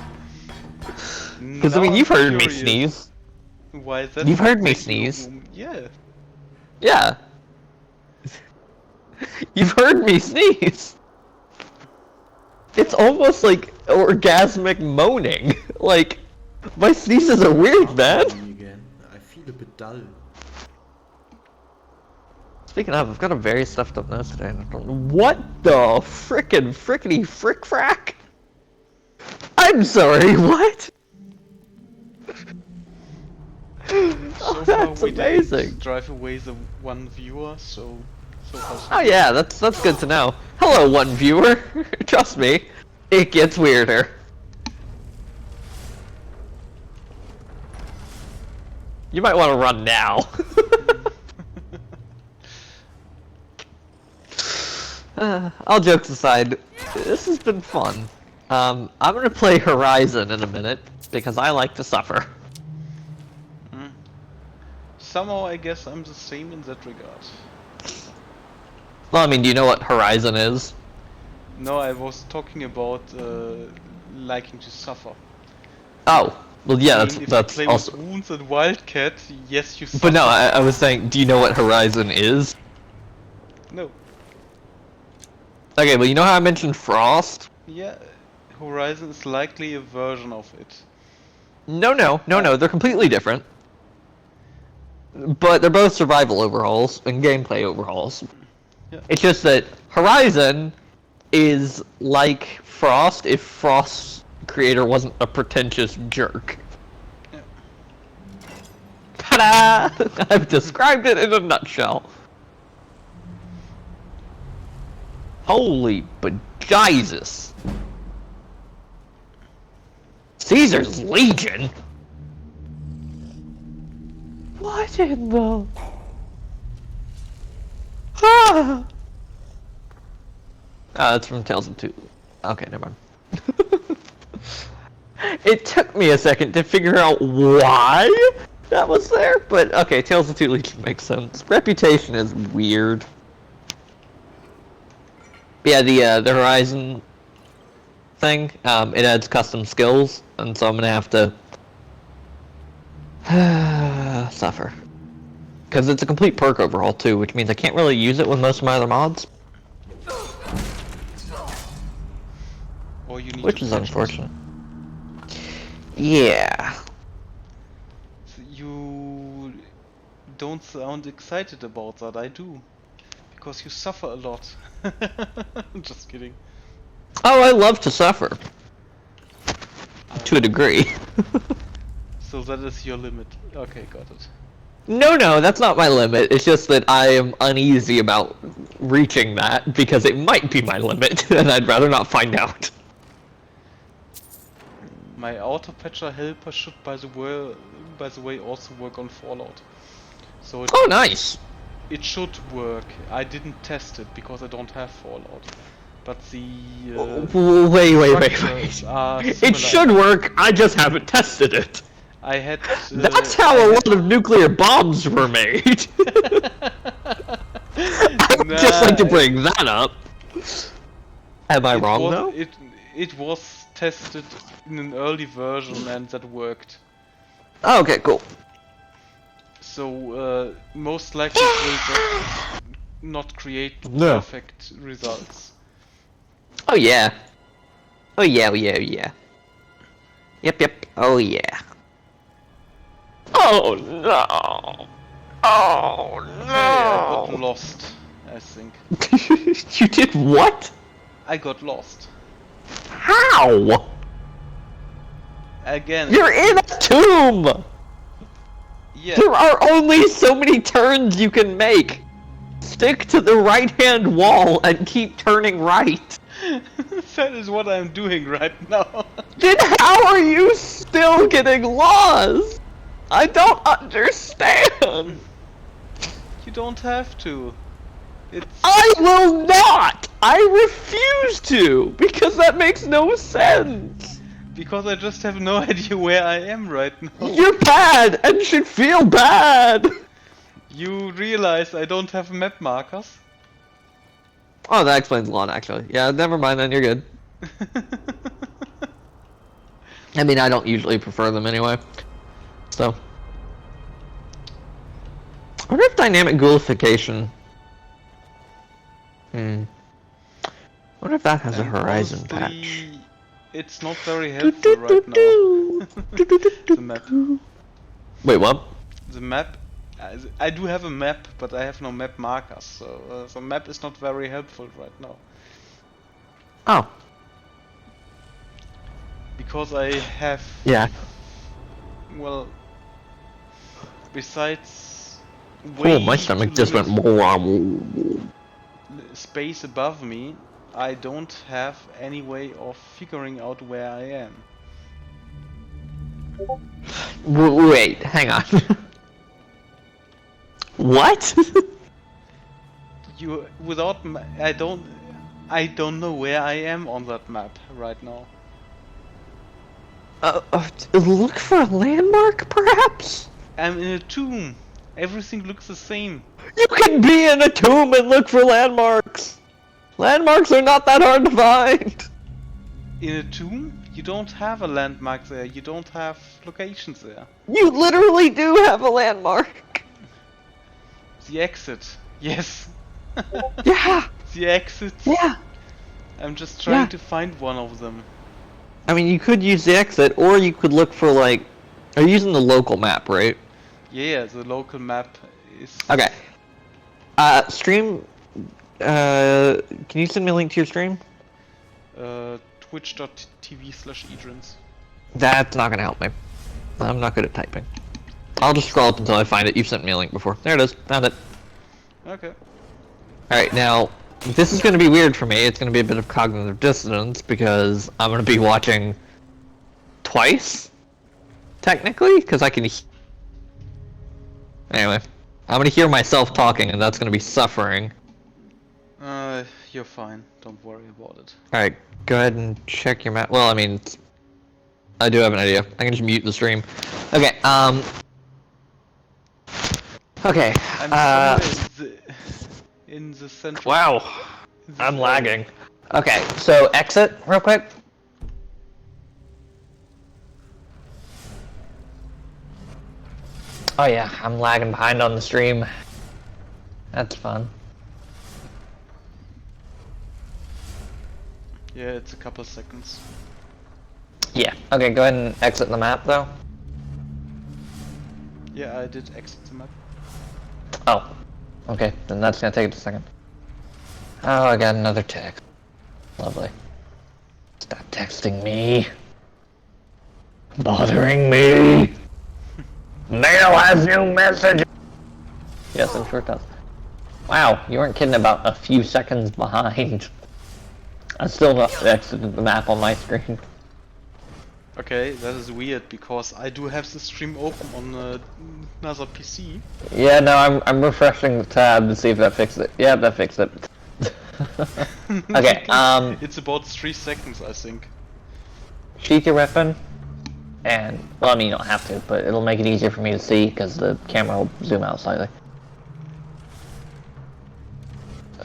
N: Because I mean, you've heard me sneeze.
A: Why is that?
N: You've heard me sneeze.
A: Yeah.
N: Yeah. You've heard me sneeze. It's almost like orgasmic moaning. Like, my sneezes are weird, man.
F: Again. I feel a bit dull.
N: Speaking of, I've got a very stuffed up nose today. And I don't know what the frickety frick frack. I'm sorry, what? Oh, that's amazing.
A: Drive away the one viewer, so far.
N: Oh yeah, that's good to know. Hello, one viewer. Trust me, it gets weirder. You might want to run now. All jokes aside, this has been fun. I'm gonna play Horizon in a minute because I like to suffer.
A: Somehow, I guess I'm the same in that regard.
N: Well, I mean, do you know what Horizon is?
A: No, I was talking about liking to suffer.
N: Oh, well, yeah,
A: if
N: that's
A: you play
N: also.
A: with Wounds and Wildcat, yes, you suffer.
N: But no, I was saying, do you know what Horizon is?
A: No.
N: Okay, well, you know how I mentioned Frost?
A: Yeah, Horizon is likely a version of it.
N: No, they're completely different. But they're both survival overhauls and gameplay overhauls.
A: Yeah.
N: It's just that Horizon is like Frost if Frost's creator wasn't a pretentious jerk.
A: Yeah.
N: Ta-da! I've described it in a nutshell. Holy bejesus. Caesar's Legion? What in the... Ah! That's from Tales of Two. Okay, never mind. It took me a second to figure out why that was there, but okay, Tales of Two Legion makes sense. Reputation is weird. Yeah, the Horizon thing, it adds custom skills, and so I'm gonna have to suffer. Because it's a complete perk overhaul too, which means I can't really use it with most of my other mods.
A: Or you need
N: which
A: to
N: is
A: patch
N: unfortunate. Yeah.
A: it. You don't sound excited about that, I do. Because you suffer a lot. Just kidding.
N: Oh, I love to suffer. To a degree.
A: So that is your limit. Okay, got it.
N: No, that's not my limit. It's just that I am uneasy about reaching that because it might be my limit, and I'd rather not find out.
A: My auto patcher helper should, by the way, also work on Fallout. So it,
N: oh, nice.
A: It should work. I didn't test it because I don't have Fallout. But the
N: wait. It should work. I just haven't tested it.
A: I had.
N: That's how a lot of nuclear bombs were made. I would just like to bring that up. Am I wrong though?
A: It was tested in an early version and that worked.
N: Oh, okay, cool.
A: So most likely it will just not create perfect results.
N: Oh yeah. Oh yeah. Yep. Oh yeah. Oh no! Oh no!
A: Hey, I got lost, I think.
N: You did what?
A: I got lost.
N: How?
A: Again.
N: You're in a tomb!
A: Yeah.
N: There are only so many turns you can make. Stick to the right-hand wall and keep turning right.
A: That is what I'm doing right now.
N: Then how are you still still getting lost! I don't understand!
A: You don't have to.
N: I will not! I refuse to! Because that makes no sense!
A: Because I just have no idea where I am right now.
N: You're bad and should feel bad!
A: You realize I don't have map markers?
N: Oh, that explains a lot, actually. Yeah, never mind then, you're good. I mean, I don't usually prefer them anyway. So. I wonder if dynamic ghoulification... I wonder if that has a horizon patch.
A: It's not very helpful right now. The map.
N: Wait, what?
A: The map. I do have a map, but I have no map markers, so the map is not very helpful right now.
N: Oh.
A: Because I have...
N: Yeah.
A: Well... Besides...
N: Oh, my stomach just went...
A: Space above me, I don't have any way of figuring out where I am.
N: Wait, hang on. What?
A: Without I don't know where I am on that map right now.
N: Look for a landmark, perhaps?
A: I'm in a tomb. Everything looks the same.
N: You can be in a tomb and look for landmarks! Landmarks are not that hard to find!
A: In a tomb? You don't have a landmark there, you don't have locations there.
N: You literally do have a landmark!
A: The exit. Yes.
N: Yeah!
A: The exit.
N: Yeah!
A: I'm just trying to find one of them.
N: I mean, you could use the exit, or you could look for, like... Are you using the local map, right?
A: Yeah, the local map is...
N: Okay. Stream... can you send me a link to your stream?
A: Twitch.tv/edrins.
N: That's not gonna help me. I'm not good at typing. I'll just scroll up until I find it. You've sent me a link before. There it is. Found it.
A: Okay.
N: Alright, now... This is gonna be weird for me. It's gonna be a bit of cognitive dissonance, because I'm gonna be watching... twice? Technically? Because I can... Anyway. I'm gonna hear myself talking, and that's gonna be suffering.
A: You're fine. Don't worry about it.
N: Alright, go ahead and check your map. Well, I mean... I do have an idea. I can just mute the stream. Okay, Okay,
A: I'm in the central...
N: Wow! I'm lagging. Okay, so exit real quick. Oh yeah, I'm lagging behind on the stream. That's fun.
A: Yeah, it's a couple seconds.
N: Yeah, okay, go ahead and exit the map though.
A: Yeah, I did exit the map.
N: Oh, okay, then that's gonna take a second. Oh, I got another text. Lovely. Stop texting me. Bothering me. Mail has new message. Yes, I'm sure it does. Wow, you weren't kidding about a few seconds behind. I still not exited the map on my screen.
A: Okay, that is weird because I do have the stream open on another PC.
N: Yeah, no, I'm refreshing the tab to see if that fixed it. Yeah, that fixed it. Okay,
A: It's about 3 seconds, I think.
N: Sheath your weapon, and, well, I mean, you don't have to, but it'll make it easier for me to see, because the camera will zoom out slightly.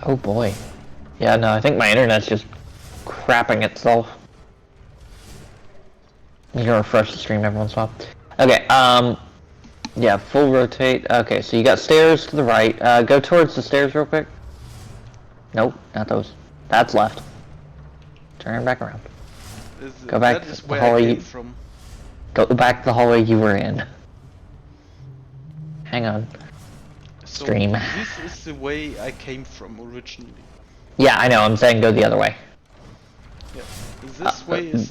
N: Oh boy. Yeah, no, I think my internet's just crapping itself. I'm gonna refresh the stream every once in a while. Okay, yeah, full rotate. Okay, so you got stairs to the right. Go towards the stairs real quick. Nope, not those. That's left. Turn back around. Go back to the hallway. Go back to the hallway you were in. Hang on.
A: So
N: Stream.
A: this is the way I came from originally.
N: Yeah, I know. I'm saying go the other way.
A: Yeah. This way is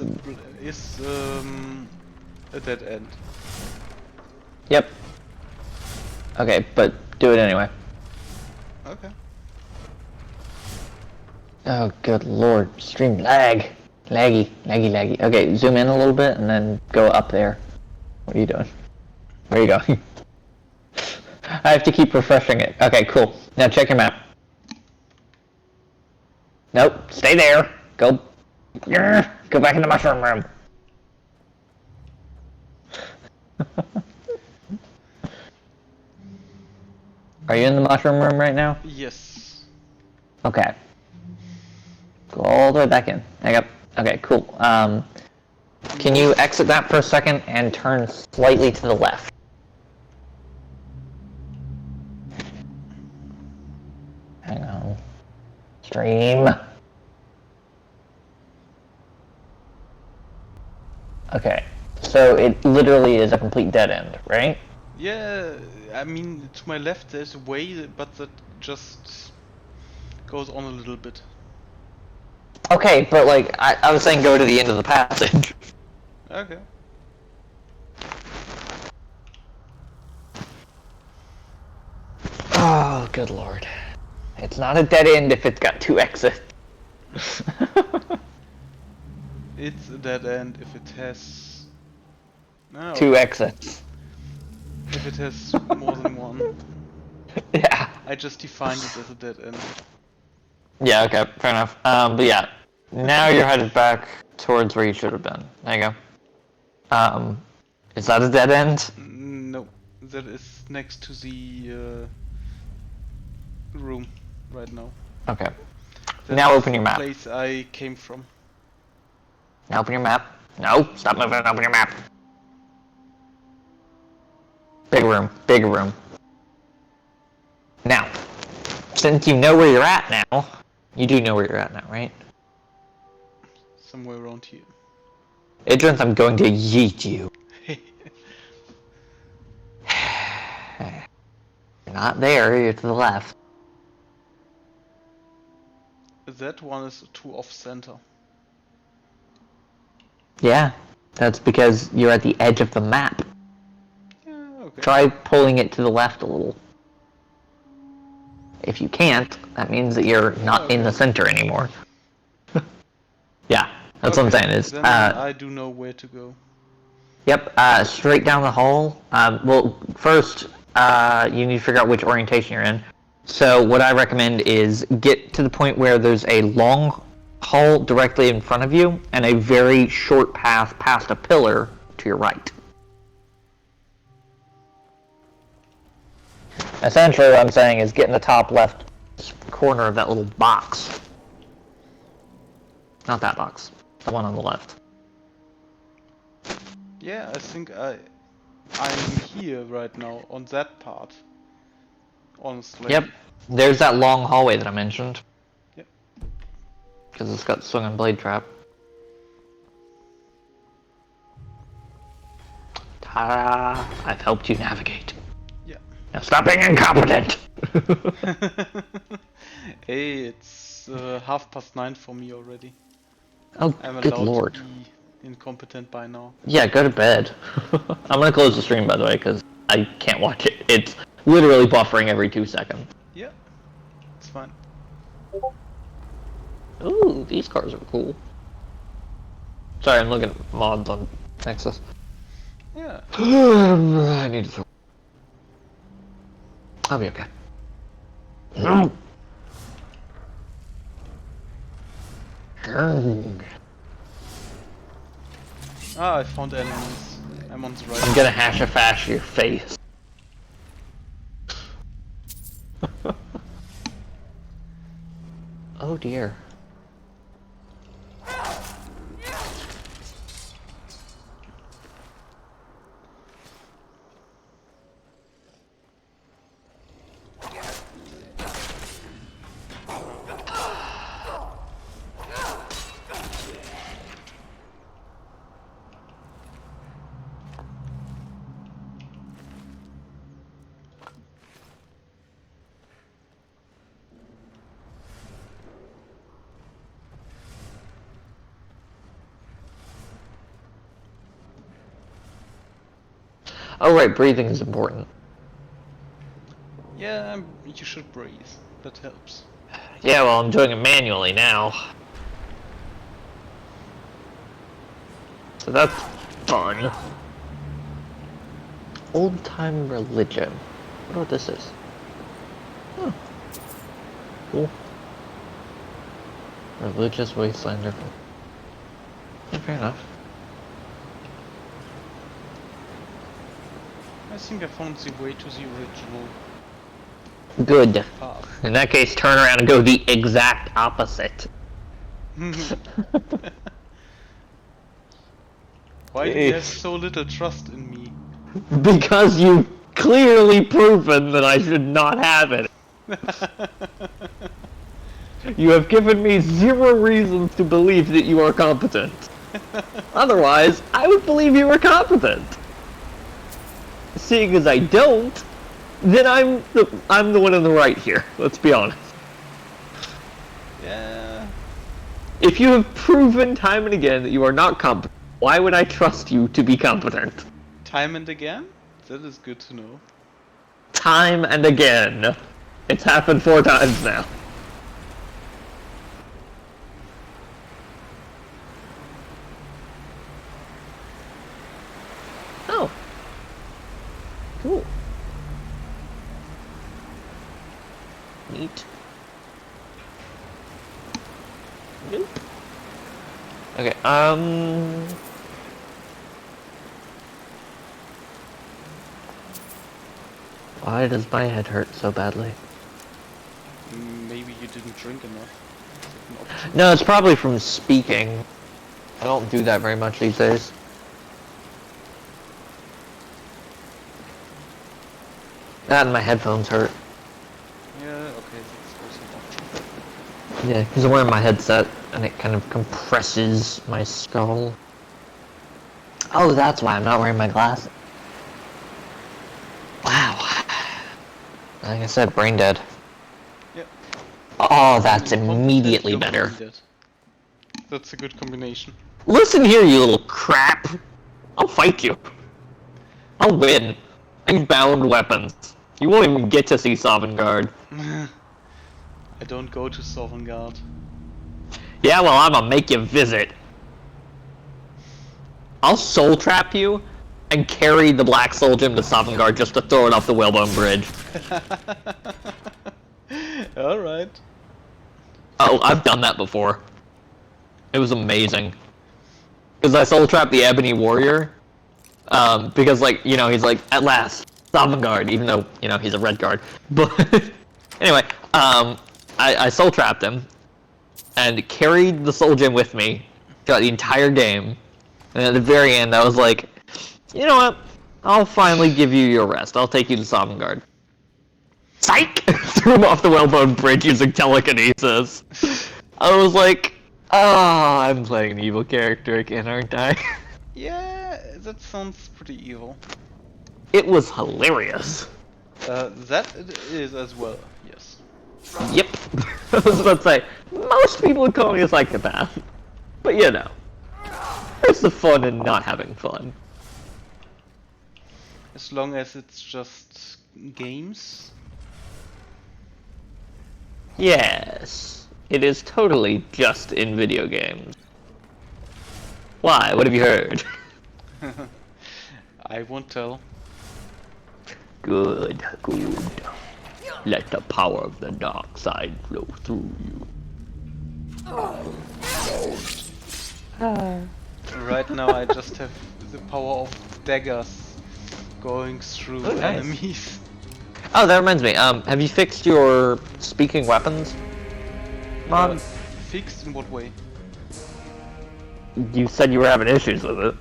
A: a dead end.
N: Yep. Okay, but do it anyway.
A: Okay.
N: Oh, good lord. Stream lag. Laggy, laggy, laggy. Okay, zoom in a little bit and then go up there. What are you doing? Where are you going? I have to keep refreshing it. Okay, cool. Now check your map. Nope, stay there. Go. Go back in the mushroom room. Are you in the mushroom room right now?
A: Yes.
N: Okay. Go all the way back in. Okay, cool. Can you exit that for a second and turn slightly to the left? Hang on. Stream. Okay. So it literally is a complete dead end, right?
A: Yeah, I mean, to my left there's a way, but that just goes on a little bit.
N: Okay, but like, I was saying go to the end of the passage.
A: Okay.
N: Oh, good lord. It's not a dead end if it's got 2 exits.
A: It's a dead end if it has... No.
N: 2 exits.
A: If it has more than one.
N: Yeah.
A: I just defined it as a dead end.
N: Yeah, okay, fair enough. But yeah, now you're headed back towards where you should have been. There you go. Is that a dead end?
A: No, that is next to the room right now.
N: Okay.
A: That's
N: Now open your map.
A: The place I came from.
N: Now open your map. No, stop moving and open your map. Big room, big room. Now, since you know where you're at now, you do know where you're at now, right?
A: Somewhere around here.
N: Idris, I'm going to yeet you. You're not there, you're to the left.
A: That one is too off-center.
N: Yeah, that's because you're at the edge of the map.
A: Yeah, okay.
N: Try pulling it to the left a little. If you can't, that means that you're not in the center anymore. Yeah, that's what I'm saying is...
A: Then I do know where to go.
N: Yep, straight down the hall. Well, first, you need to figure out which orientation you're in. So what I recommend is get to the point where there's a long hall directly in front of you and a very short path past a pillar to your right. Essentially what I'm saying is get in the top left corner of that little box. Not that box, the one on the left.
A: Yeah, I think I'm here right now, on that part. Honestly.
N: Yep, there's that long hallway that I mentioned.
A: Yep.
N: Because it's got swinging blade trap. Ta-da! I've helped you navigate.
A: Yeah.
N: Now stop being incompetent!
A: Hey, it's 9:30 for me already.
N: Oh,
A: I'm
N: good
A: allowed
N: lord.
A: to be incompetent by now.
N: Yeah, go to bed. I'm gonna close the stream, by the way, because I can't watch it. It's literally buffering every 2 seconds.
A: Yeah, it's fine.
N: Ooh, these cars are cool. Sorry, I'm looking at mods on Nexus.
A: Yeah.
N: I need to... I'll be okay.
A: Ah, I found enemies. I'm on the right.
N: I'm gonna hash your face. Oh dear. Oh right, breathing is important.
A: Yeah, you should breathe. That helps.
N: Yeah, well, I'm doing it manually now. So that's fun. Old-time religion. I wonder what this is. Huh. Cool. Religious wastelander. Yeah, fair enough.
A: I think I found the way to the original.
N: Good. In that case, turn around and go the exact opposite.
A: Why do you have so little trust in me?
N: Because you've clearly proven that I should not have it. You have given me zero reasons to believe that you are competent. Otherwise, I would believe you were competent. Seeing as I don't, then I'm the one in the right here. Let's be honest.
A: Yeah.
N: If you have proven time and again that you are not competent, why would I trust you to be competent?
A: Time and again? That is good to know.
N: Time and again. It's happened 4 times now. Oh. Cool. Neat. Nope. Okay, why does my head hurt so badly?
A: Maybe you didn't drink enough.
N: No, it's probably from speaking. I don't do that very much these days. That and my headphones hurt.
A: Yeah, okay, that's also
N: Yeah, because I'm wearing my headset and it kind of compresses my skull. Oh, that's why I'm not wearing my glasses. Wow. Like I said, brain dead.
A: Yep.
N: Oh, that's immediately better.
A: That's a good combination.
N: Listen here, you little crap. I'll fight you. I'll win. I bound weapons. You won't even get to see Sovngarde.
A: I don't go to Sovngarde.
N: Yeah, well, I'm gonna make you visit. I'll soul trap you and carry the Black Soul Gem to Sovngarde just to throw it off the Whalebone Bridge.
A: Alright.
N: Oh, I've done that before. It was amazing. Because I soul trapped the Ebony Warrior. Because, like, you know, he's like, at last, Sovngarde, even though, you know, he's a red guard. But, anyway, I soul trapped him, and carried the Soul Gem with me throughout the entire game. And at the very end, I was like, you know what? I'll finally give you your rest. I'll take you to Sovngarde. Psych! Threw him off the Whalebone Bridge using telekinesis. I was like, oh, I'm playing an evil character again, aren't I?
A: Yeah, that sounds pretty evil.
N: It was hilarious.
A: That it is as well, yes.
N: Yep. I was about to say, most people would call me a psychopath. But you know, there's the fun in not having fun.
A: As long as it's just games.
N: Yes, it is totally just in video games. Why? What have you heard?
A: I won't tell.
N: Good, good. Let the power of the dark side flow through you.
A: Right now I just have the power of daggers going through enemies.
N: Oh, that reminds me. Have you fixed your speaking weapons mod?
A: Fixed in what way?
N: You said you were having issues with it.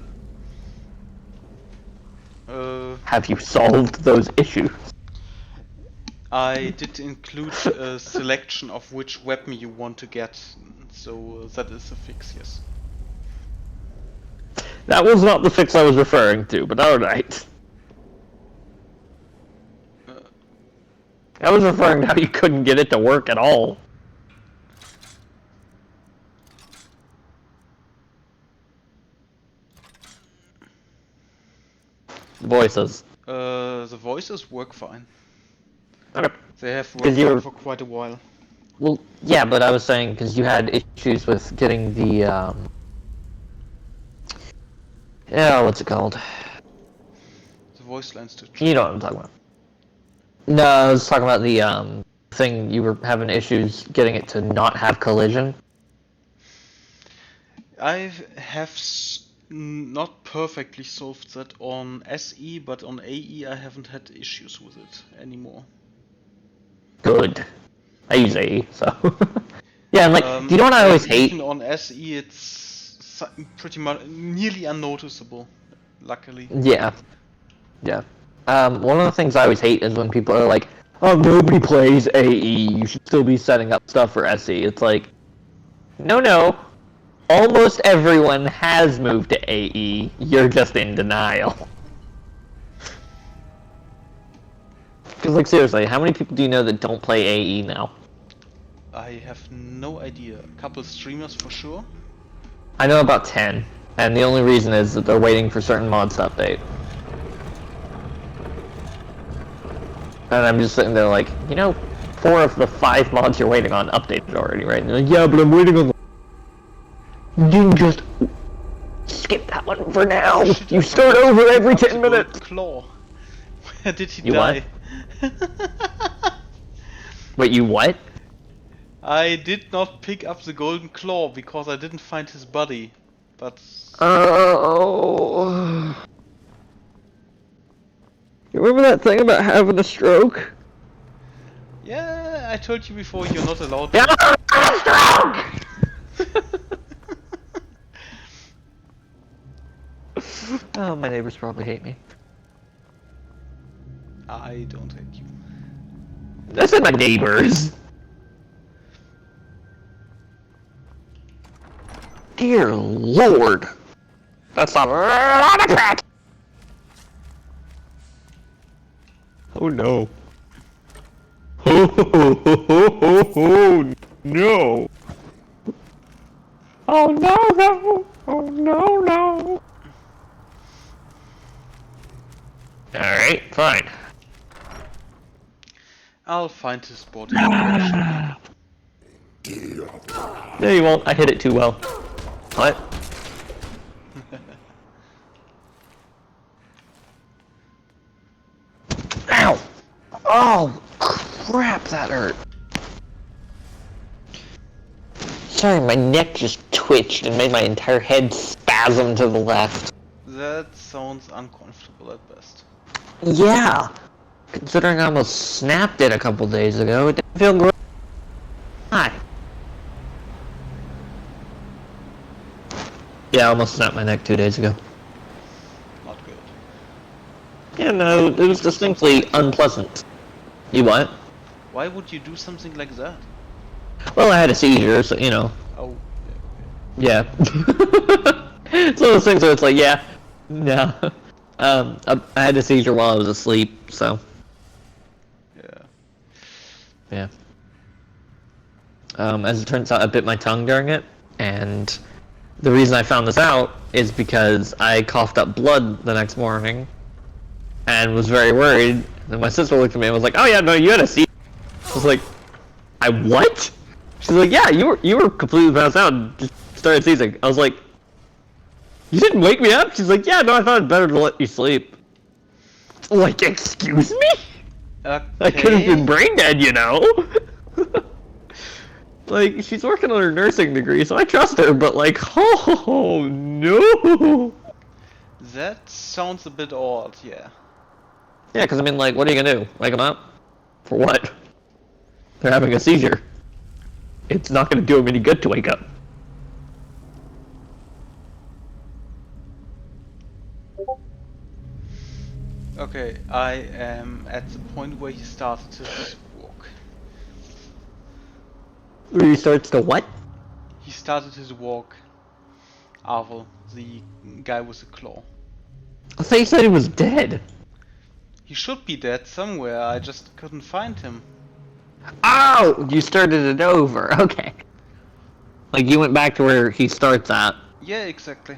N: Have you solved those issues?
A: I did include a selection of which weapon you want to get, so that is a fix, yes.
N: That was not the fix I was referring to, but alright. I was referring to how you couldn't get it to work at all. Voices.
A: The voices work fine.
N: Okay.
A: They have worked for quite a while.
N: Well, yeah, but I was saying because you had issues with getting the Yeah, what's it called?
A: The voice line's too.
N: You know what I'm talking about. No, I was talking about the thing you were having issues getting it to not have collision.
A: I have not perfectly solved that on SE, but on AE I haven't had issues with it anymore.
N: Good. I use AE, so. Yeah, and like, do you know what I always hate?
A: Even on SE, it's pretty much nearly unnoticeable, luckily.
N: Yeah. Yeah. One of the things I always hate is when people are like, oh, nobody plays AE, you should still be setting up stuff for SE. It's like, no. Almost everyone has moved to AE, you're just in denial. Because, like, seriously, how many people do you know that don't play AE now?
A: I have no idea. A couple streamers for sure.
N: I know about 10, and the only reason is that they're waiting for certain mods to update. And I'm just sitting there like, 4 of the 5 mods you're waiting on updated already, right? And they're like, yeah, but I'm waiting on the... You just skip that one for now. You start over every 10 minutes.
A: Claw. Where did he
N: you
A: die?
N: What? Wait, you what?
A: I did not pick up the golden claw because I didn't find his body. But
N: oh. You remember that thing about having a stroke?
A: yeah, I told you before you're not allowed
N: to. Oh, my neighbors probably hate me.
A: I don't hate you.
N: That's not my neighbors. Dear Lord. That's a lot of crap. Oh no. Oh no. Oh no. Oh no. Alright, fine.
A: I'll find his body.
N: No, you won't. I hit it too well. What? Ow! Oh, crap, that hurt. Sorry, my neck just twitched and made my entire head spasm to the left.
A: That sounds uncomfortable at best.
N: Yeah! Considering I almost snapped it a couple days ago, it didn't feel great. Hi. Yeah, I almost snapped my neck 2 days ago.
A: Not good.
N: Yeah, no, it was distinctly unpleasant. You what?
A: Why would you do something like that?
N: Well, I had a seizure, so,
A: Oh.
N: Yeah. It's one of those things where it's like, yeah, no. I had a seizure while I was asleep, so. Yeah. As it turns out, I bit my tongue during it, and the reason I found this out is because I coughed up blood the next morning, and was very worried. And my sister looked at me and was like, "Oh yeah, no, you had a seizure." I was like, "I what?" She's like, "Yeah, you were completely passed out and just started seizing." I was like, "You didn't wake me up?" She's like, "Yeah, no, I thought it'd better to let you sleep." Like, excuse me?
A: Okay.
N: I could have been brain dead, Like, she's working on her nursing degree, so I trust her, but like, oh no!
A: That sounds a bit odd, yeah.
N: Yeah, because I mean, like, what are you gonna do? Wake them up? For what? They're having a seizure. It's not gonna do them any good to wake up.
A: Okay, I am at the point where he started his walk.
N: Where he starts to what?
A: He started his walk. Arvel, the guy with the claw.
N: I thought you said he was dead.
A: He should be dead somewhere, I just couldn't find him.
N: Oh! You started it over, okay. Like, you went back to where he starts at.
A: Yeah, exactly.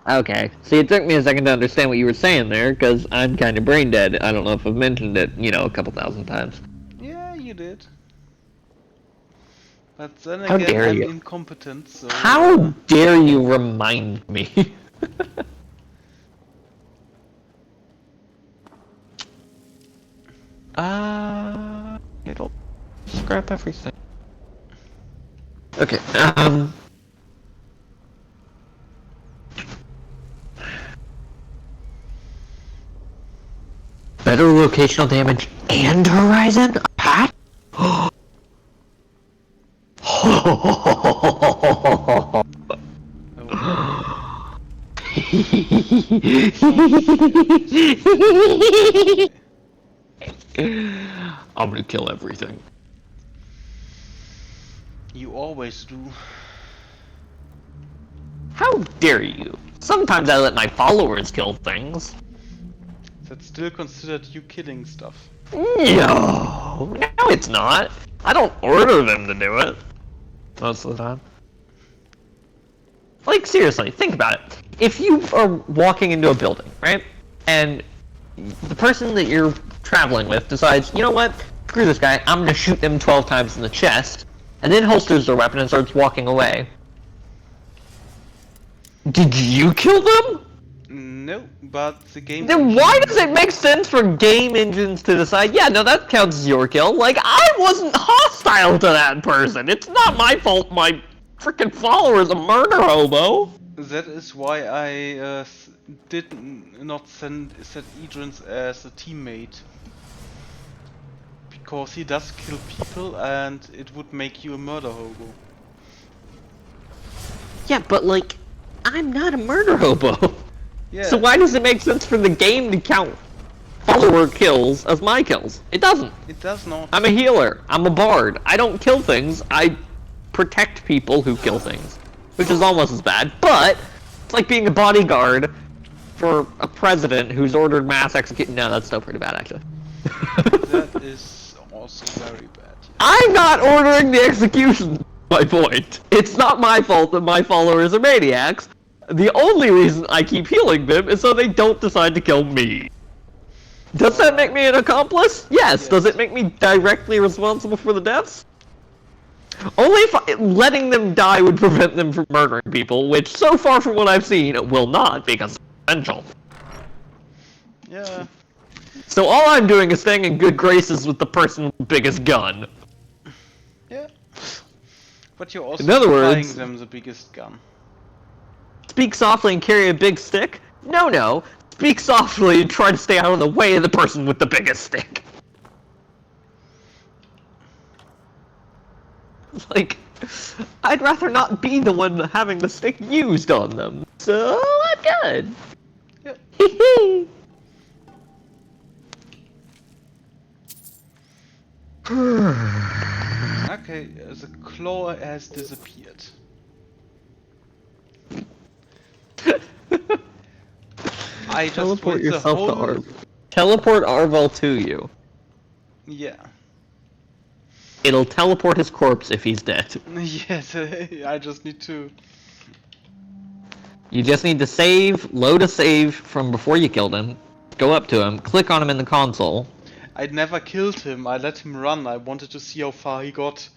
N: Okay. See, it took me a second to understand what you were saying there, because I'm kind of brain dead. I don't know if I've mentioned it, a couple thousand times.
A: Yeah, you did. But then
N: How
A: again,
N: dare
A: I'm
N: you?
A: incompetent, so...
N: How dare you remind me? It'll scrap everything. Okay, better locational damage and horizon? Pat? I'm gonna kill everything.
A: You always do.
N: How dare you? Sometimes I let my followers kill things.
A: That's still considered you killing stuff.
N: No, it's not. I don't order them to do it. Most of the time. Like, seriously, think about it. If you are walking into a building, right? And the person that you're traveling with decides, you know what? Screw this guy, I'm gonna shoot them 12 times in the chest, and then holsters their weapon and starts walking away. Did you kill them?
A: No, but the game...
N: Then why does it make sense for game engines to decide, yeah, no, that counts as your kill? Like, I wasn't hostile to that person. It's not my fault my freaking follower is a murder hobo.
A: That is why I did not set Idris as a teammate. Because he does kill people and it would make you a murder hobo.
N: Yeah, but like, I'm not a murder hobo.
A: Yeah.
N: So why does it make sense for the game to count follower kills as my kills? It doesn't.
A: It does not.
N: I'm a healer. I'm a bard. I don't kill things. I protect people who kill things. Which is almost as bad, but it's like being a bodyguard for a president who's ordered mass execution. No, that's still pretty bad, actually.
A: That is also very bad. Yeah.
N: I'm not ordering the execution, my point. It's not my fault that my followers are maniacs. The only reason I keep healing them is so they don't decide to kill me. Does that make me an accomplice? Yes. Does it make me directly responsible for the deaths? Only if letting them die would prevent them from murdering people, which so far from what I've seen, will not, because it's essential.
A: Yeah.
N: So all I'm doing is staying in good graces with the person with the biggest gun.
A: Yeah. But you're also
N: In other
A: supplying
N: words,
A: them the biggest gun.
N: speak softly and carry a big stick? No. Speak softly and try to stay out of the way of the person with the biggest stick. Like, I'd rather not be the one having the stick used on them. So, I'm good.
A: Yep. Okay, the claw has disappeared. I just
N: Teleport
A: wait the
N: yourself
A: whole...
N: to Arvel. Teleport Arvel to you.
A: Yeah.
N: It'll teleport his corpse if he's dead.
A: Yes, I just need to...
N: You just need to save, load a save from before you killed him, go up to him, click on him in the console.
A: I never killed him, I let him run, I wanted to see how far he got.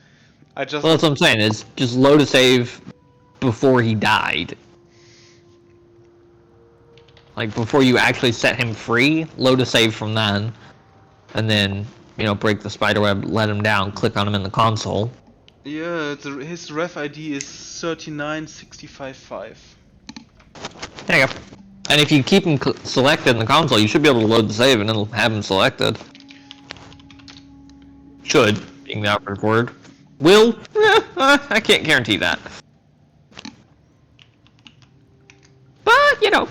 A: I just...
N: Well, that's what I'm saying, is just load a save before he died. Like, before you actually set him free, load a save from then. And then, you know, break the spiderweb, let him down, click on him in the console.
A: Yeah, his ref ID is 39655.
N: There you go. And if you keep him selected in the console, you should be able to load the save and it'll have him selected. Should, being the operative word. Will? I can't guarantee that. But, you know.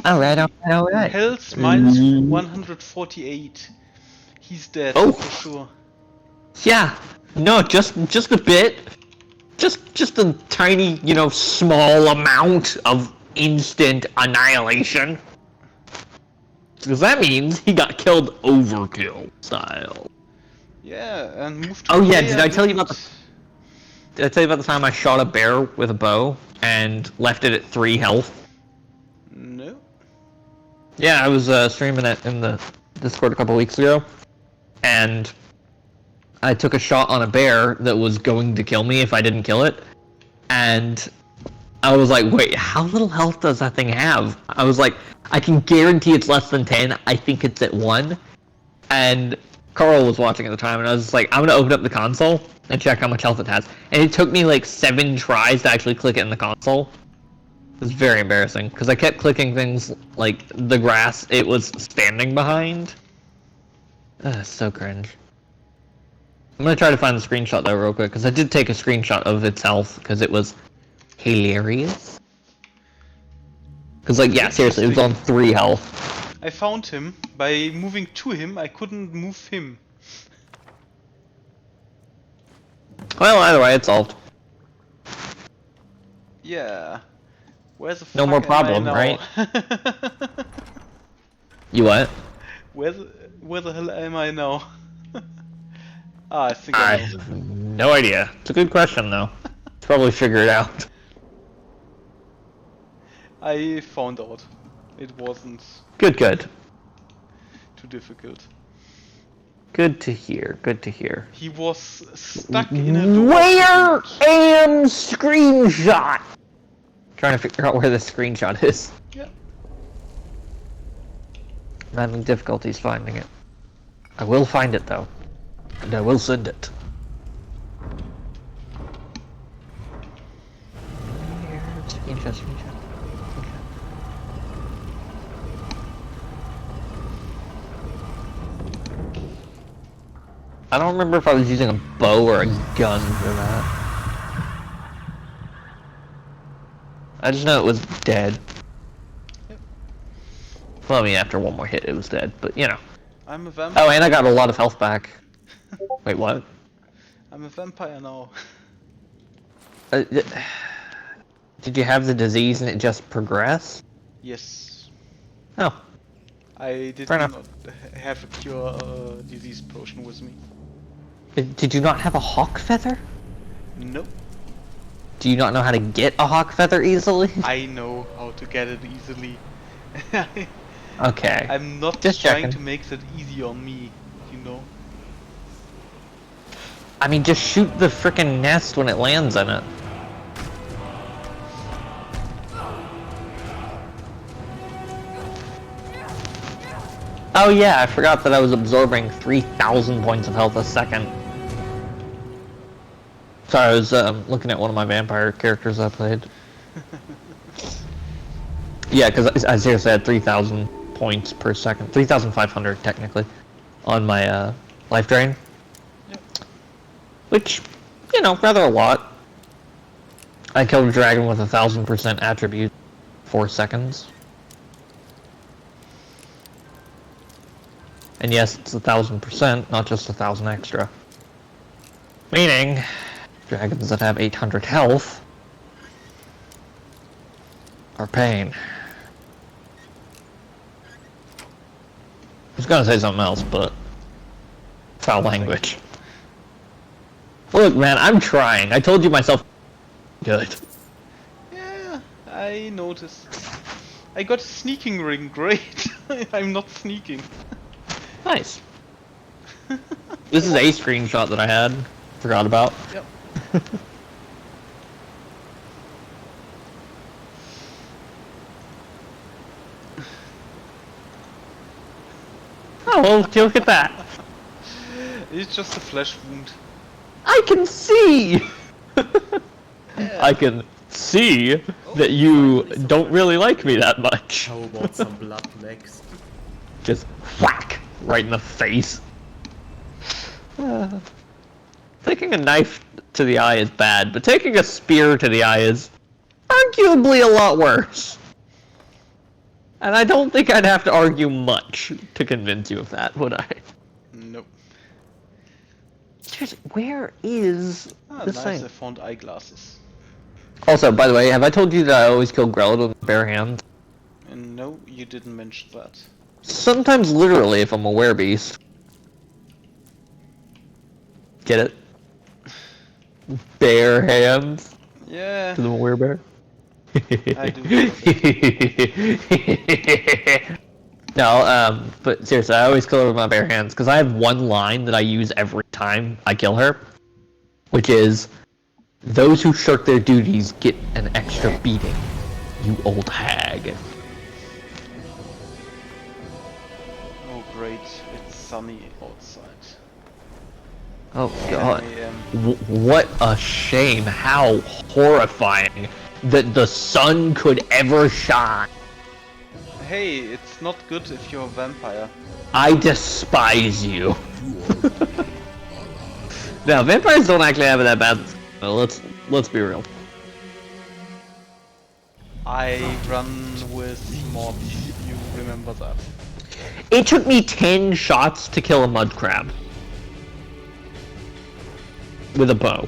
N: Alright.
A: Health minus 148. He's dead, for sure.
N: Yeah. No, just a bit. Just a tiny, you know, small amount of instant annihilation. Because that means he got killed overkill style.
A: Yeah, and moved to...
N: Oh yeah, did I tell you about the time I shot a bear with a bow and left it at 3 health?
A: No.
N: Yeah, I was streaming it in the Discord a couple weeks ago, and I took a shot on a bear that was going to kill me if I didn't kill it, and I was like, wait, how little health does that thing have? I was like, I can guarantee it's less than 10, I think it's at 1, and Carl was watching at the time, and I was just like, I'm gonna open up the console and check how much health it has. And it took me like 7 tries to actually click it in the console. It was very embarrassing, because I kept clicking things like the grass it was standing behind. So cringe. I'm gonna try to find the screenshot though real quick, because I did take a screenshot of its health, because it was hilarious. Because like, yeah, seriously, it was on 3 health.
A: I found him. By moving to him, I couldn't move him.
N: Well, either way, it's solved.
A: Yeah. Where's the
N: No
A: fuck
N: more
A: am I
N: problem,
A: now?
N: right? You what?
A: Where the hell am I now? I think I know.
N: have no idea. It's a good question though. Probably figure it out.
A: I found out. It wasn't
N: Good.
A: too difficult.
N: Good to hear. Good to hear.
A: He was stuck in a door.
N: Where am screenshot? Trying to figure out where the screenshot is.
A: Yeah.
N: I'm having difficulties finding it. I will find it though, and I will send it. Screenshot. I don't remember if I was using a bow or a gun for that. I just know it was dead.
A: Yep.
N: Well, I mean, after one more hit, it was dead, but you know.
A: I'm a vampire.
N: Oh, and I got a lot of health back. Wait, what?
A: I'm a vampire now.
N: Did you have the disease and it just progressed?
A: Yes.
N: Oh.
A: I did
N: Fair
A: not
N: enough.
A: have a cure disease potion with me.
N: Did you not have a hawk feather?
A: Nope.
N: Do you not know how to get a hawk feather easily?
A: I know how to get it easily.
N: Okay.
A: I'm not
N: Just
A: trying
N: checking.
A: to make that easy on me, you know.
N: I mean, just shoot the frickin' nest when it lands in it. Oh yeah, I forgot that I was absorbing 3,000 points of health a second. Sorry, I was looking at one of my vampire characters I played. Yeah, because I seriously had 3,000 points per second. 3,500 technically on my life drain.
A: Yep.
N: Which, you know, rather a lot. I killed a dragon with 1,000% attribute, 4 seconds. And yes, it's 1,000%, not just 1,000 extra. Meaning, dragons that have 800 health are pain. I was gonna say something else, but foul language. Look, man, I'm trying. I told you myself. Good.
A: Yeah, I noticed. I got a sneaking ring, great. I'm not sneaking.
N: Nice. This is a screenshot that I had. Forgot about.
A: Yep.
N: Oh, well, look at that.
A: It's just a flesh wound.
N: I can see! I can see that you don't really like me that much.
F: How about some blood next?
N: Just whack! Right in the face. Taking a knife to the eye is bad, but taking a spear to the eye is arguably a lot worse. And I don't think I'd have to argue much to convince you of that, would I?
A: Nope.
N: Seriously, where is this
A: nice,
N: thing?
A: I found eyeglasses.
N: Also, by the way, have I told you that I always kill Grelid with bare hands?
A: And no, you didn't mention that.
N: Sometimes literally if I'm a werebeast. Get it? Bare hands?
A: Yeah.
N: To the werebear?
A: I do.
N: No, but seriously, I always kill her with my bare hands, because I have one line that I use every time I kill her, which is, those who shirk their duties get an extra beating, you old hag.
A: Oh great, it's sunny outside.
N: Oh
A: 10
N: god.
A: a.m.
N: What a shame. How horrifying that the sun could ever shine.
A: Hey, it's not good if you're a vampire.
N: I despise you. No, vampires don't actually have it that bad. No, let's be real.
A: I run with mobs, you remember that.
N: It took me 10 shots to kill a mud crab. With a bow.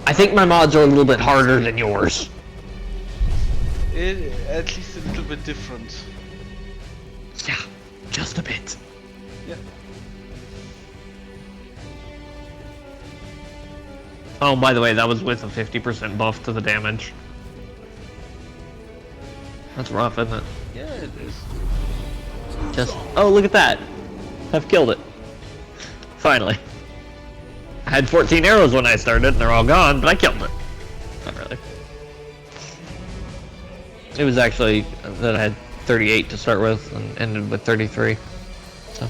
N: I think my mods are a little bit harder than yours.
A: At least a little bit different.
N: Yeah, just a bit.
A: Yeah.
N: Oh, by the way, that was with a 50% buff to the damage. That's rough, isn't it?
A: Yeah, it is.
N: Just, oh, look at that. I've killed it. Finally. I had 14 arrows when I started, and they're all gone, but I killed it. Not really. It was actually that I had 38 to start with, and ended with 33. So,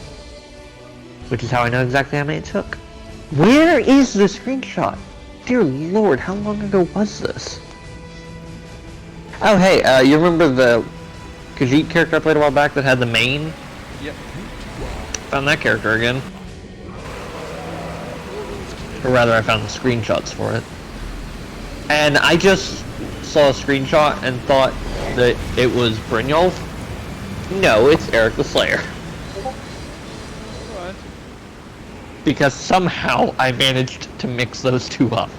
N: which is how I know exactly how many it took. Where is the screenshot? Dear Lord, how long ago was this? Oh, hey, you remember the Khajiit character I played a while back that had the mane?
A: Yep.
N: Found that character again. Or rather, I found the screenshots for it. And I just saw a screenshot and thought that it was Brynjolf. No, it's Eric the Slayer.
A: What?
N: Because somehow I managed to mix those two up.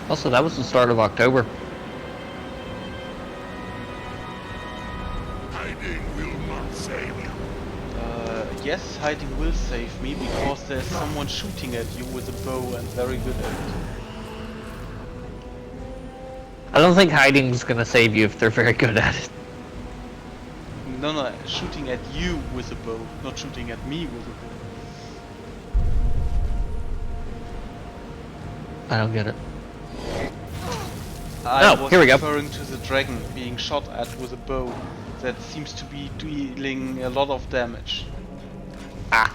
N: Also, that was the start of October.
U: Hiding will not save you.
A: Yes, hiding will save me because there's someone shooting at you with a bow and very good at it.
N: I don't think hiding's gonna save you if they're very good at it.
A: No, shooting at you with a bow, not shooting at me with a bow.
N: I don't get it.
A: I
N: Oh,
A: was
N: here we go.
A: referring to the dragon being shot at with a bow that seems to be dealing a lot of damage.
N: Ah.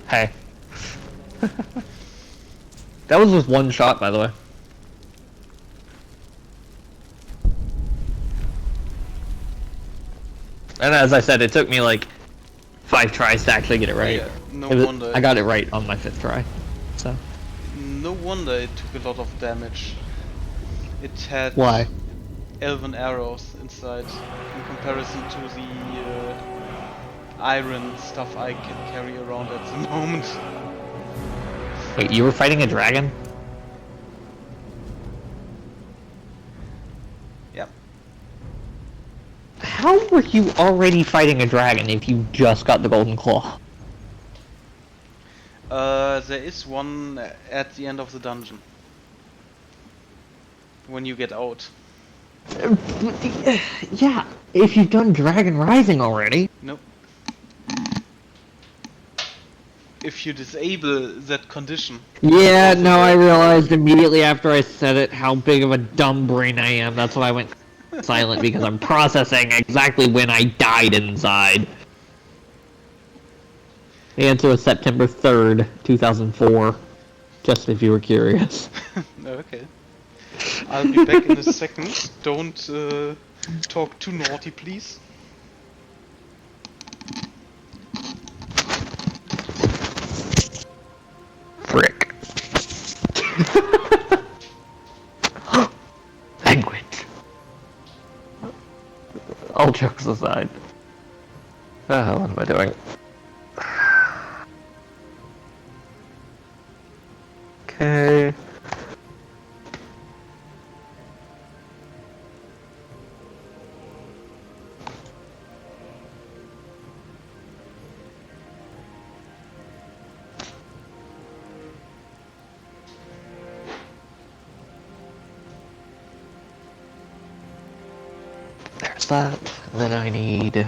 N: Hey. That was with one shot, by the way. And as I said, it took me like 5 tries to actually get it right.
A: Yeah, no
N: It was-
A: wonder.
N: I got it right on my 5th try. So.
A: No wonder it took a lot of damage. It had
N: Why?
A: elven arrows inside in comparison to the iron stuff I can carry around at the moment.
N: Wait, you were fighting a dragon?
A: Yep.
N: How were you already fighting a dragon if you just got the golden claw?
A: There is one at the end of the dungeon. When you get out.
N: Yeah, if you've done Dragon Rising already.
A: Nope. If you disable that condition.
N: Yeah, no, I realized immediately after I said it how big of a dumb brain I am. That's why I went silent, because I'm processing exactly when I died inside. The answer was September 3rd, 2004. Just if you were curious.
A: Okay. I'll be back in a second. Don't talk too naughty, please.
N: Frick. Language. All jokes aside. What am I doing? Okay. There's that. Then I need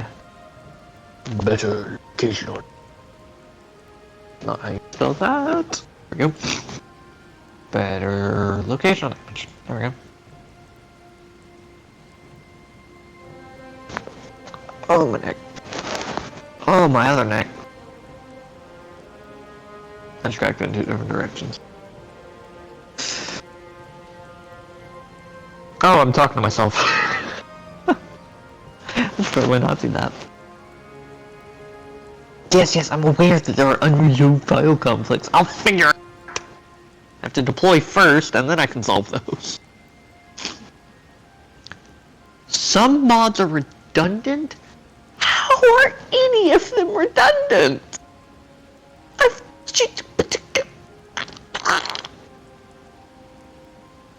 N: better occasional. Not how you spell that. There we go. better location. There we go. Oh, my neck. Oh, my other neck. I just cracked in 2 different directions. Oh, I'm talking to myself. Let's probably not do that. Yes, I'm aware that there are unresolved file conflicts. I'll figure it out. I have to deploy first, and then I can solve those. Some mods are redundant? How are any of them redundant?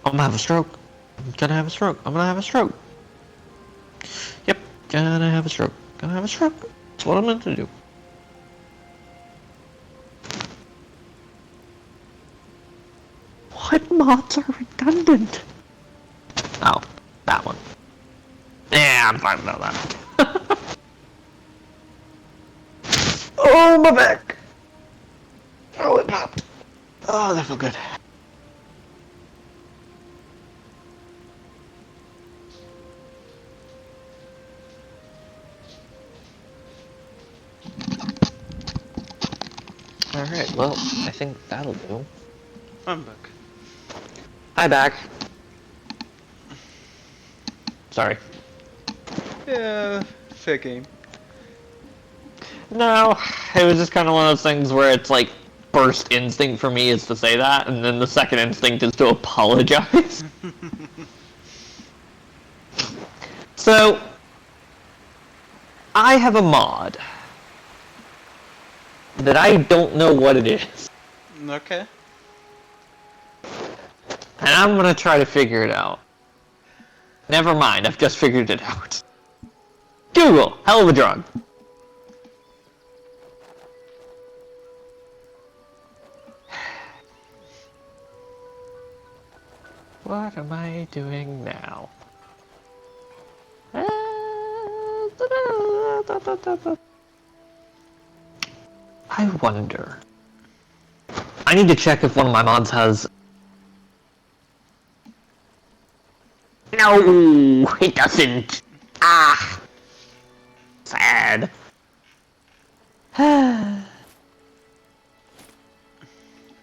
N: I'm gonna have a stroke. I'm gonna have a stroke. I'm gonna have a stroke. Yep, gonna have a stroke. Gonna have a stroke. That's what I'm meant to do. What mods are redundant? Oh, that one. Yeah, I'm fine about that. Oh, my back! Oh, it popped. Oh, that felt good. Alright, well, I think that'll do.
A: I'm back.
N: Hi, back. Sorry.
A: Yeah, fair game.
N: No, it was just kind of one of those things where it's like, first instinct for me is to say that, and then the second instinct is to apologize. So, I have a mod that I don't know what it is.
A: Okay.
N: And I'm gonna try to figure it out. Never mind, I've just figured it out. Google, hell of a drug. What am I doing now? I wonder. I need to check if one of my mods has... No, it doesn't. Ah, sad.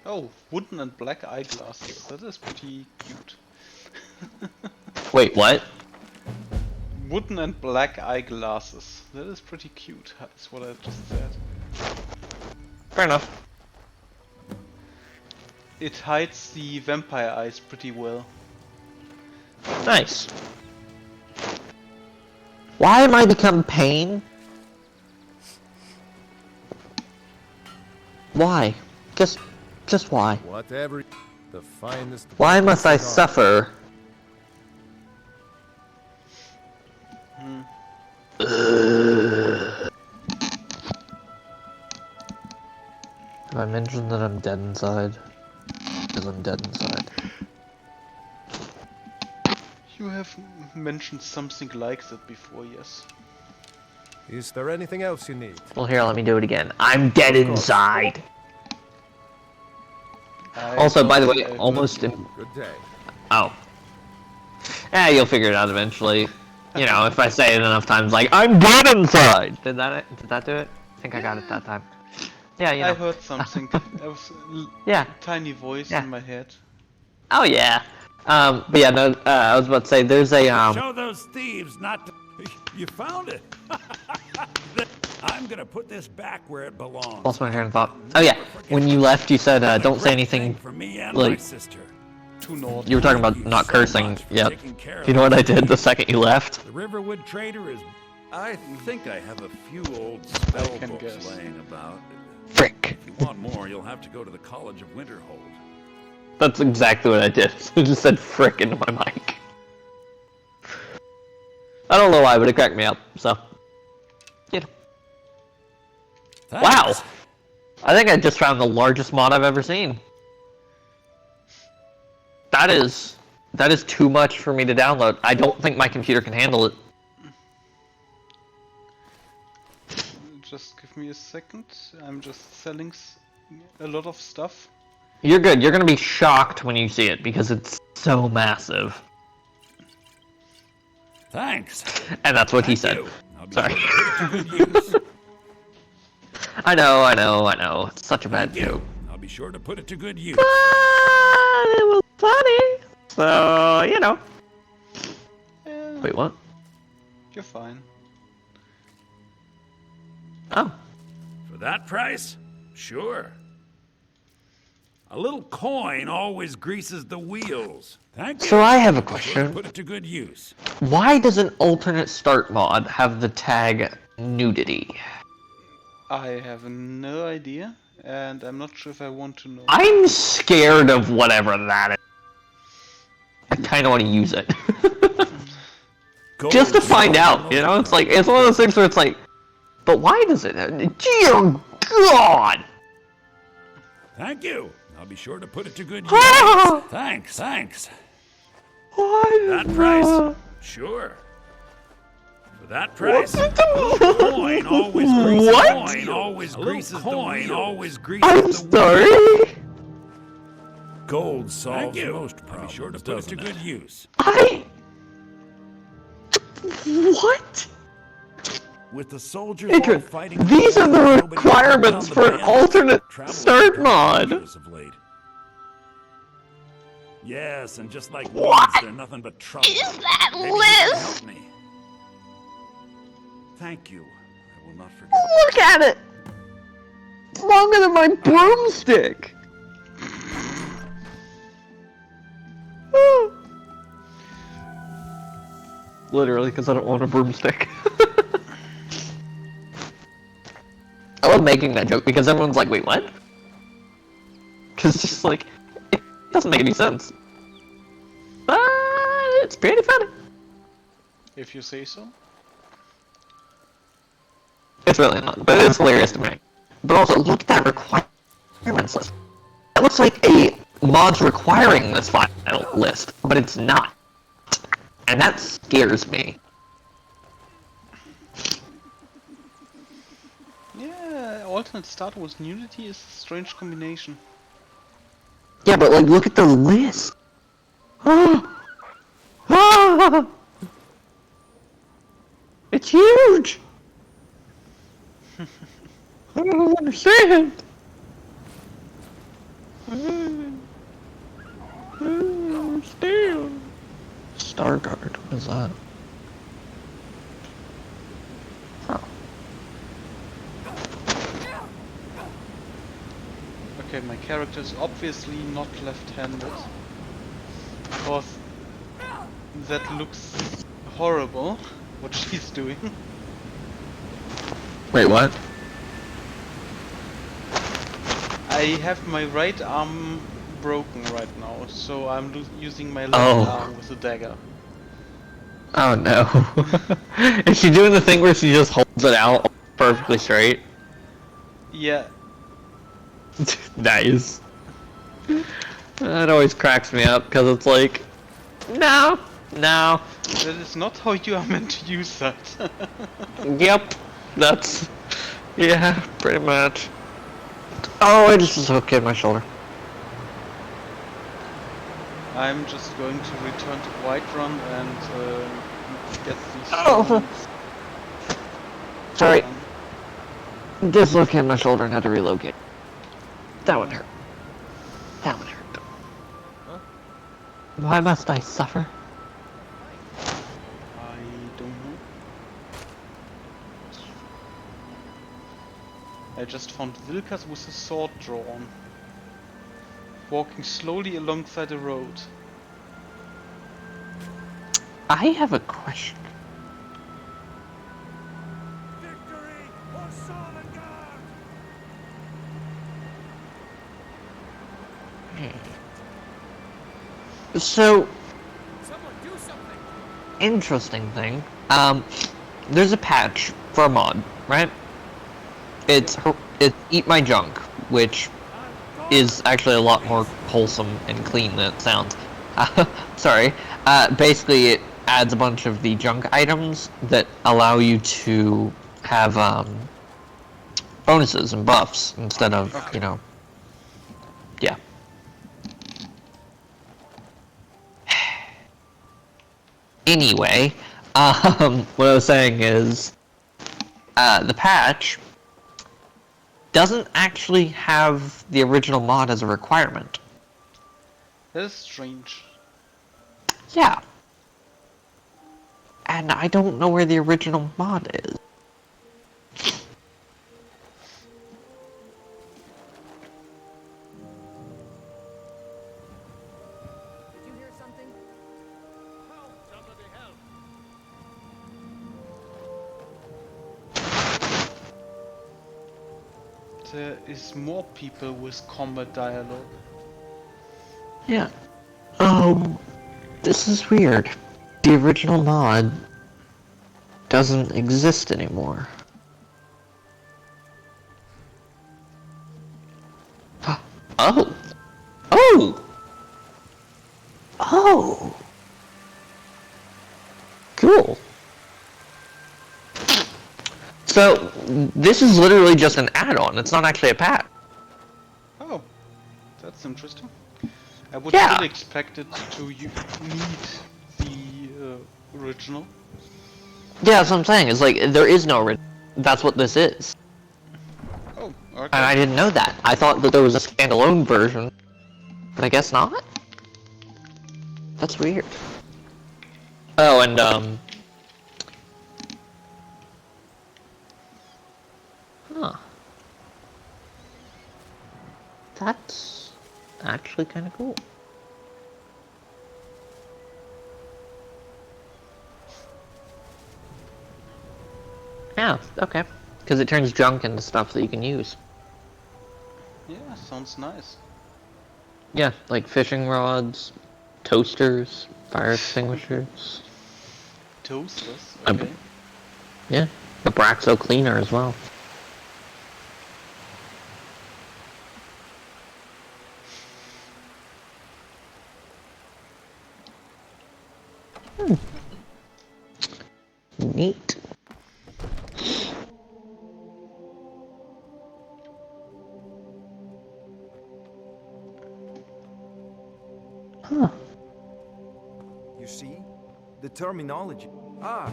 A: Oh, wooden and black eyeglasses. That is pretty cute.
N: Wait, what?
A: Wooden and black eyeglasses. That is pretty cute. That's what I just said.
N: Fair enough.
A: It hides the vampire eyes pretty well.
N: Nice. Why am I become pain? Why? Just why?
B: Whatever. The finest.
N: Why must I suffer? Have I mentioned that I'm dead inside? Because I'm dead inside.
A: You have mentioned something like that before, yes.
B: Is there anything else you need?
N: Well, here, let me do it again. I'm dead inside! Also, by the way, almost...
B: Good day.
N: Oh. Yeah, you'll figure it out eventually. You know, if I say it enough times, like, I'm dead inside! Did that do it? I think I got it that time. Yeah, you know.
A: I heard something. There was a tiny voice in my head.
N: Oh, yeah. But yeah, no, I was about to say, there's a,
Q: Show those thieves not to... You found it! I'm gonna put this back where it belongs.
N: Lost my train of thought. Oh yeah, when you left, you said, don't say anything, like, you were talking about not cursing. Yep. You know what I did the second you left?
Q: The Riverwood Trader is... I think I have a few old spell books laying about.
N: Frick.
Q: If you want more, you'll have to go to the College of Winterhold.
N: That's exactly what I did. I just said frick into my mic. I don't know why, but it cracked me up, so. Yeah. Wow! I think I just found the largest mod I've ever seen. That is too much for me to download. I don't think my computer can handle it.
A: Just give me a second. I'm just selling a lot of stuff.
N: You're good. You're gonna be shocked when you see it because it's so massive.
Q: Thanks.
N: And that's what he said.
Q: I'll be
N: Sorry.
Q: sure to put it to good use.
N: I know. It's such a bad
Q: Thank you.
N: joke.
Q: I'll be sure to put it to good use.
N: But it was funny. So, you know.
A: Yeah,
N: Wait, what?
A: you're fine.
N: Oh.
Q: For that price? Sure. A little coin always greases the wheels. Thank you.
N: So I have a
Q: I'll be sure to
N: question.
Q: put it to good use.
N: Why does an alternate start mod have the tag nudity?
A: I have no idea, and I'm not sure if I want to know.
N: I'm scared of whatever that is. I kind of want to use it. Just to find out, you know? It's like, it's one of those things where it's like, but why does it have... Dear God!
Q: Thank you. I'll be sure to put it to good use. Thanks.
N: Why?
Q: That price? Sure. For that price, coin always greases
N: What?
Q: coin always greases the wheel. Always greases
N: I'm
Q: the
N: sorry?
Q: Gold solves most problems. I'll be sure to put it to good use.
N: What?
Q: With the soldiers all
N: Adrian,
Q: fighting,
N: these are the
Q: nobody
N: requirements
Q: found
N: for an
Q: the
N: alternate
Q: travel
N: start mod.
Q: of late. Yes, and just like weeds, they're nothing but trouble.
N: Is that
Q: Maybe you can
N: list?
Q: help me. Thank you. I will not forget.
N: Look at it! It's longer than my broomstick! Literally, because I don't want a broomstick. I love making that joke because everyone's like, wait, what? Because it's just like, it doesn't make any sense. But it's pretty funny.
A: If you say so.
N: It's really not, but it's hilarious to me. But also, look at that requirements list. That looks like a mods requiring this file list, but it's not. And that scares me.
A: Yeah, alternate start with nudity is a strange combination.
N: Yeah, but like, look at the list. It's huge. I don't understand. I don't understand. Starguard, what is that? Oh.
A: Okay, my character is obviously not left-handed. Because that looks horrible, what she's doing.
N: Wait, what?
A: I have my right arm broken right now, so I'm using my left arm with a dagger.
N: Oh no. Is she doing the thing where she just holds it out perfectly straight?
A: Yeah.
N: Nice. That always cracks me up, because it's like, no.
A: That is not how you are meant to use that.
N: Yep. That's, yeah, pretty much. Oh, I just dislocated my shoulder.
A: I'm just going to return to Whiterun and get these.
N: Oh. Sorry. Dislocated my shoulder and had to relocate. That one hurt. That one hurt.
A: Huh?
N: Why must I suffer?
A: I don't know. I just found Vilkas with a sword drawn, walking slowly alongside the road.
N: I have a question.
Q: Victory or Sovngarde!
N: So,
B: Someone do something.
N: interesting thing. There's a patch for a mod, right? It's Eat My Junk, which is actually a lot more wholesome and clean than it sounds. Sorry. Basically, it adds a bunch of the junk items that allow you to have bonuses and buffs instead of, you know, yeah. Anyway, what I was saying is, the patch doesn't actually have the original mod as a requirement.
A: That is strange.
N: Yeah. And I don't know where the original mod is.
S: Did you hear something?
B: Help! Somebody help!
A: There is more people with combat dialogue.
N: Yeah. This is weird. The original mod doesn't exist anymore. Oh! Oh! Oh! Cool. So, this is literally just an add-on, it's not actually a patch.
A: Oh, that's interesting. I would
N: Yeah.
A: still expect it to need the original.
N: Yeah, that's what I'm saying, it's like, there is no original. That's what this is.
A: Oh, okay.
N: And I didn't know that. I thought that there was a standalone version. But I guess not? That's weird. Oh, and, huh. That's actually kind of cool. Yeah, okay. Because it turns junk into stuff that you can use.
A: Yeah, sounds nice.
N: Yeah, like fishing rods, toasters, fire extinguishers.
A: Toasters,
N: A-
A: okay.
N: Yeah, a Braxo cleaner as well. Neat. Huh.
W: You see? The terminology. Ah,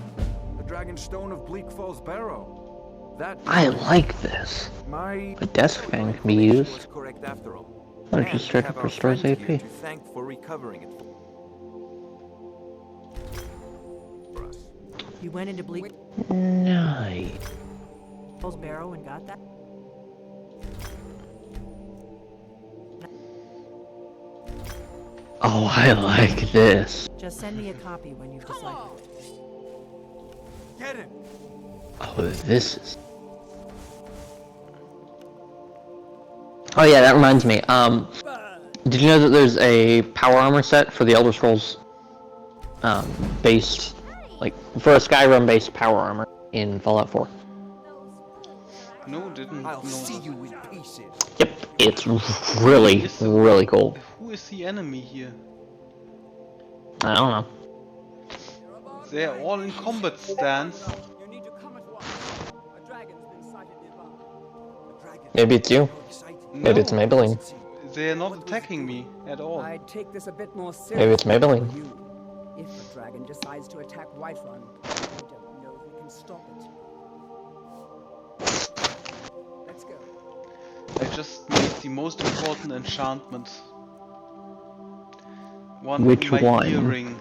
W: the Dragon Stone of Bleak Falls Barrow. That
N: I like this.
W: my
N: A desk fan can be used.
W: was correct after all.
N: Or
W: And
N: just
W: we
N: straight
W: have
N: up
W: our
N: restores
W: friend here
N: AP.
W: to thank for recovering it for us.
T: You went into Bleak
N: Nice.
T: Falls Barrow and got that?
N: Oh, I like this.
T: Just send me a copy when you've deciphered it.
W: Get him!
N: Oh, this is... Oh yeah, that reminds me. Did you know that there's a power armor set for the Elder Scrolls, based, like, for a Skyrim-based power armor in Fallout 4?
A: No, didn't
W: I'll
A: know
W: see
A: that.
W: you in pieces.
N: Yep, it's really, really cool.
A: Who is the enemy here?
N: I don't know.
A: They're all in combat stance.
V: You need to come at once. A dragon's been sighted nearby. A dragon.
N: Maybe it's you. Maybe it's
A: No.
N: Maybelline.
A: They're not attacking me at all.
V: I'd take this a bit more seriously.
N: Maybe it's Maybelline.
V: for you. If a dragon decides to attack Whiterun, I don't know if we can stop it. Let's go.
A: I just made the most important enchantment.
N: Which
A: my
N: one?
A: earring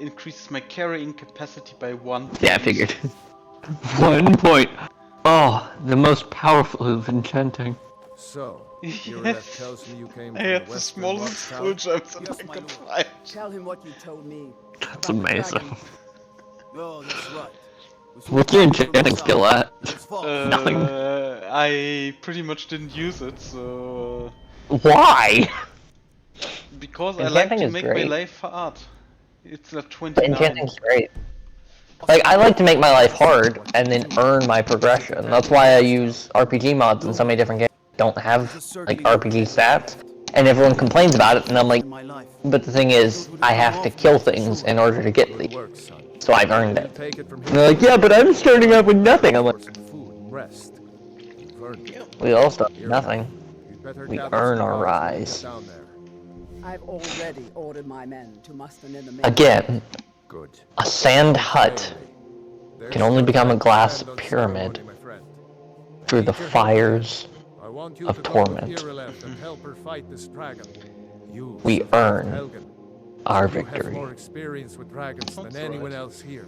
A: increases my carrying capacity by 1.
N: Yeah, I figured. 1 point. Oh, the most powerful of enchanting.
B: So,
A: Yes.
B: Irileth tells me you came
A: I
B: from
A: had
B: the
A: the
B: western
A: smallest
B: watchtower?
A: full jumps that
V: Yes,
A: I
V: my
A: could
V: lord.
A: find.
V: Tell him what you told me.
N: That's
V: about the
N: amazing.
V: dragon.
E: Oh, that's right.
N: What's your enchanting skill at? Nothing.
A: I pretty much didn't use it, so...
N: Why?
A: Because I like
N: Enchanting
A: to
N: is
A: make
N: great.
A: my life hard. It's a
N: But
A: 29.
N: enchanting's great. Like, I like to make my life hard, and then earn my progression. That's why I use RPG mods in so many different games that don't have, like, RPG stats. And everyone complains about it, and I'm like, but the thing is, I have to kill things in order to get these. So I've earned it. And they're like, yeah, but I'm starting out with nothing. I'm like,
B: Rest. You've earned it.
N: we all start with nothing.
B: You'd better
N: We
B: gather
N: earn
B: some
N: our
B: guards when we
N: rise.
B: get down there.
V: I've already ordered my men to muster near the main.
N: Again.
B: Good.
N: A sand hut
B: There's
N: can only
B: the
N: become a glass
B: candle
N: pyramid
B: ceremony, my friend.
N: through the
B: Need your help.
N: fires
B: I want you
N: of
B: to go
N: torment.
B: with Irileth and help her fight this dragon. You
N: We
B: survived
N: earn
B: Helgen.
N: our
B: You have
N: victory.
B: more experience with dragons than
A: That's
B: anyone
A: right.
B: else here.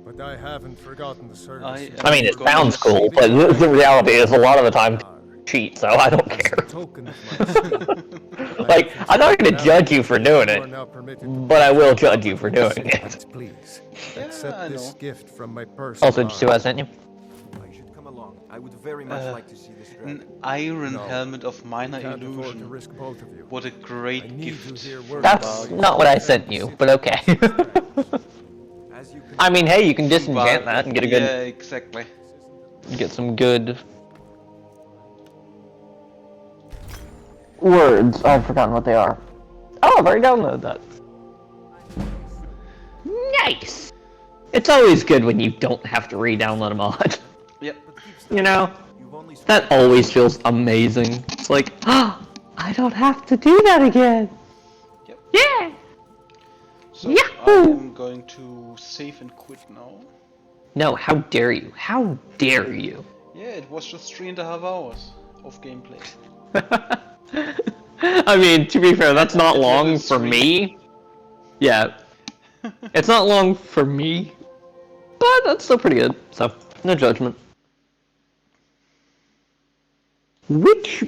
B: But I haven't forgotten the service.
N: I mean, it
A: going
N: sounds
A: to
N: cool, but the reality is a lot of the time cheat, so I don't care.
B: Token of my esteem.
N: Like, I'm not going to judge you for doing it, but I will judge you for doing it.
B: Please,
A: I
B: accept this
A: know.
B: gift from my personal
N: Also, just see what I sent you.
E: I should come along. I would very much like to see this dragon.
A: An iron
B: No,
A: helmet of minor
B: can't afford to
A: illusion.
B: risk both of you.
A: What a
B: I
A: great
B: need
A: gift.
B: to hear words
N: That's
B: about
N: not what I sent you, but okay. I mean, hey, you can disenchant that and get a good,
A: Yeah, exactly.
N: get some good words. I've forgotten what they are. Oh, I've already downloaded that. Nice! It's always good when you don't have to re-download a mod.
A: Yep.
N: You know? That always feels amazing. It's like, ah, I don't have to do that again!
A: Yep.
N: Yeah!
A: So
N: Yahoo!
A: I am going to save and quit now.
N: No, how dare you? How dare you?
A: Yeah, it was just 3.5 hours of gameplay.
N: I mean, to be fair, that's not
A: it was
N: long
A: a
N: for
A: stream.
N: me. Yeah. It's not long for me, but that's still pretty good, so no judgment. Which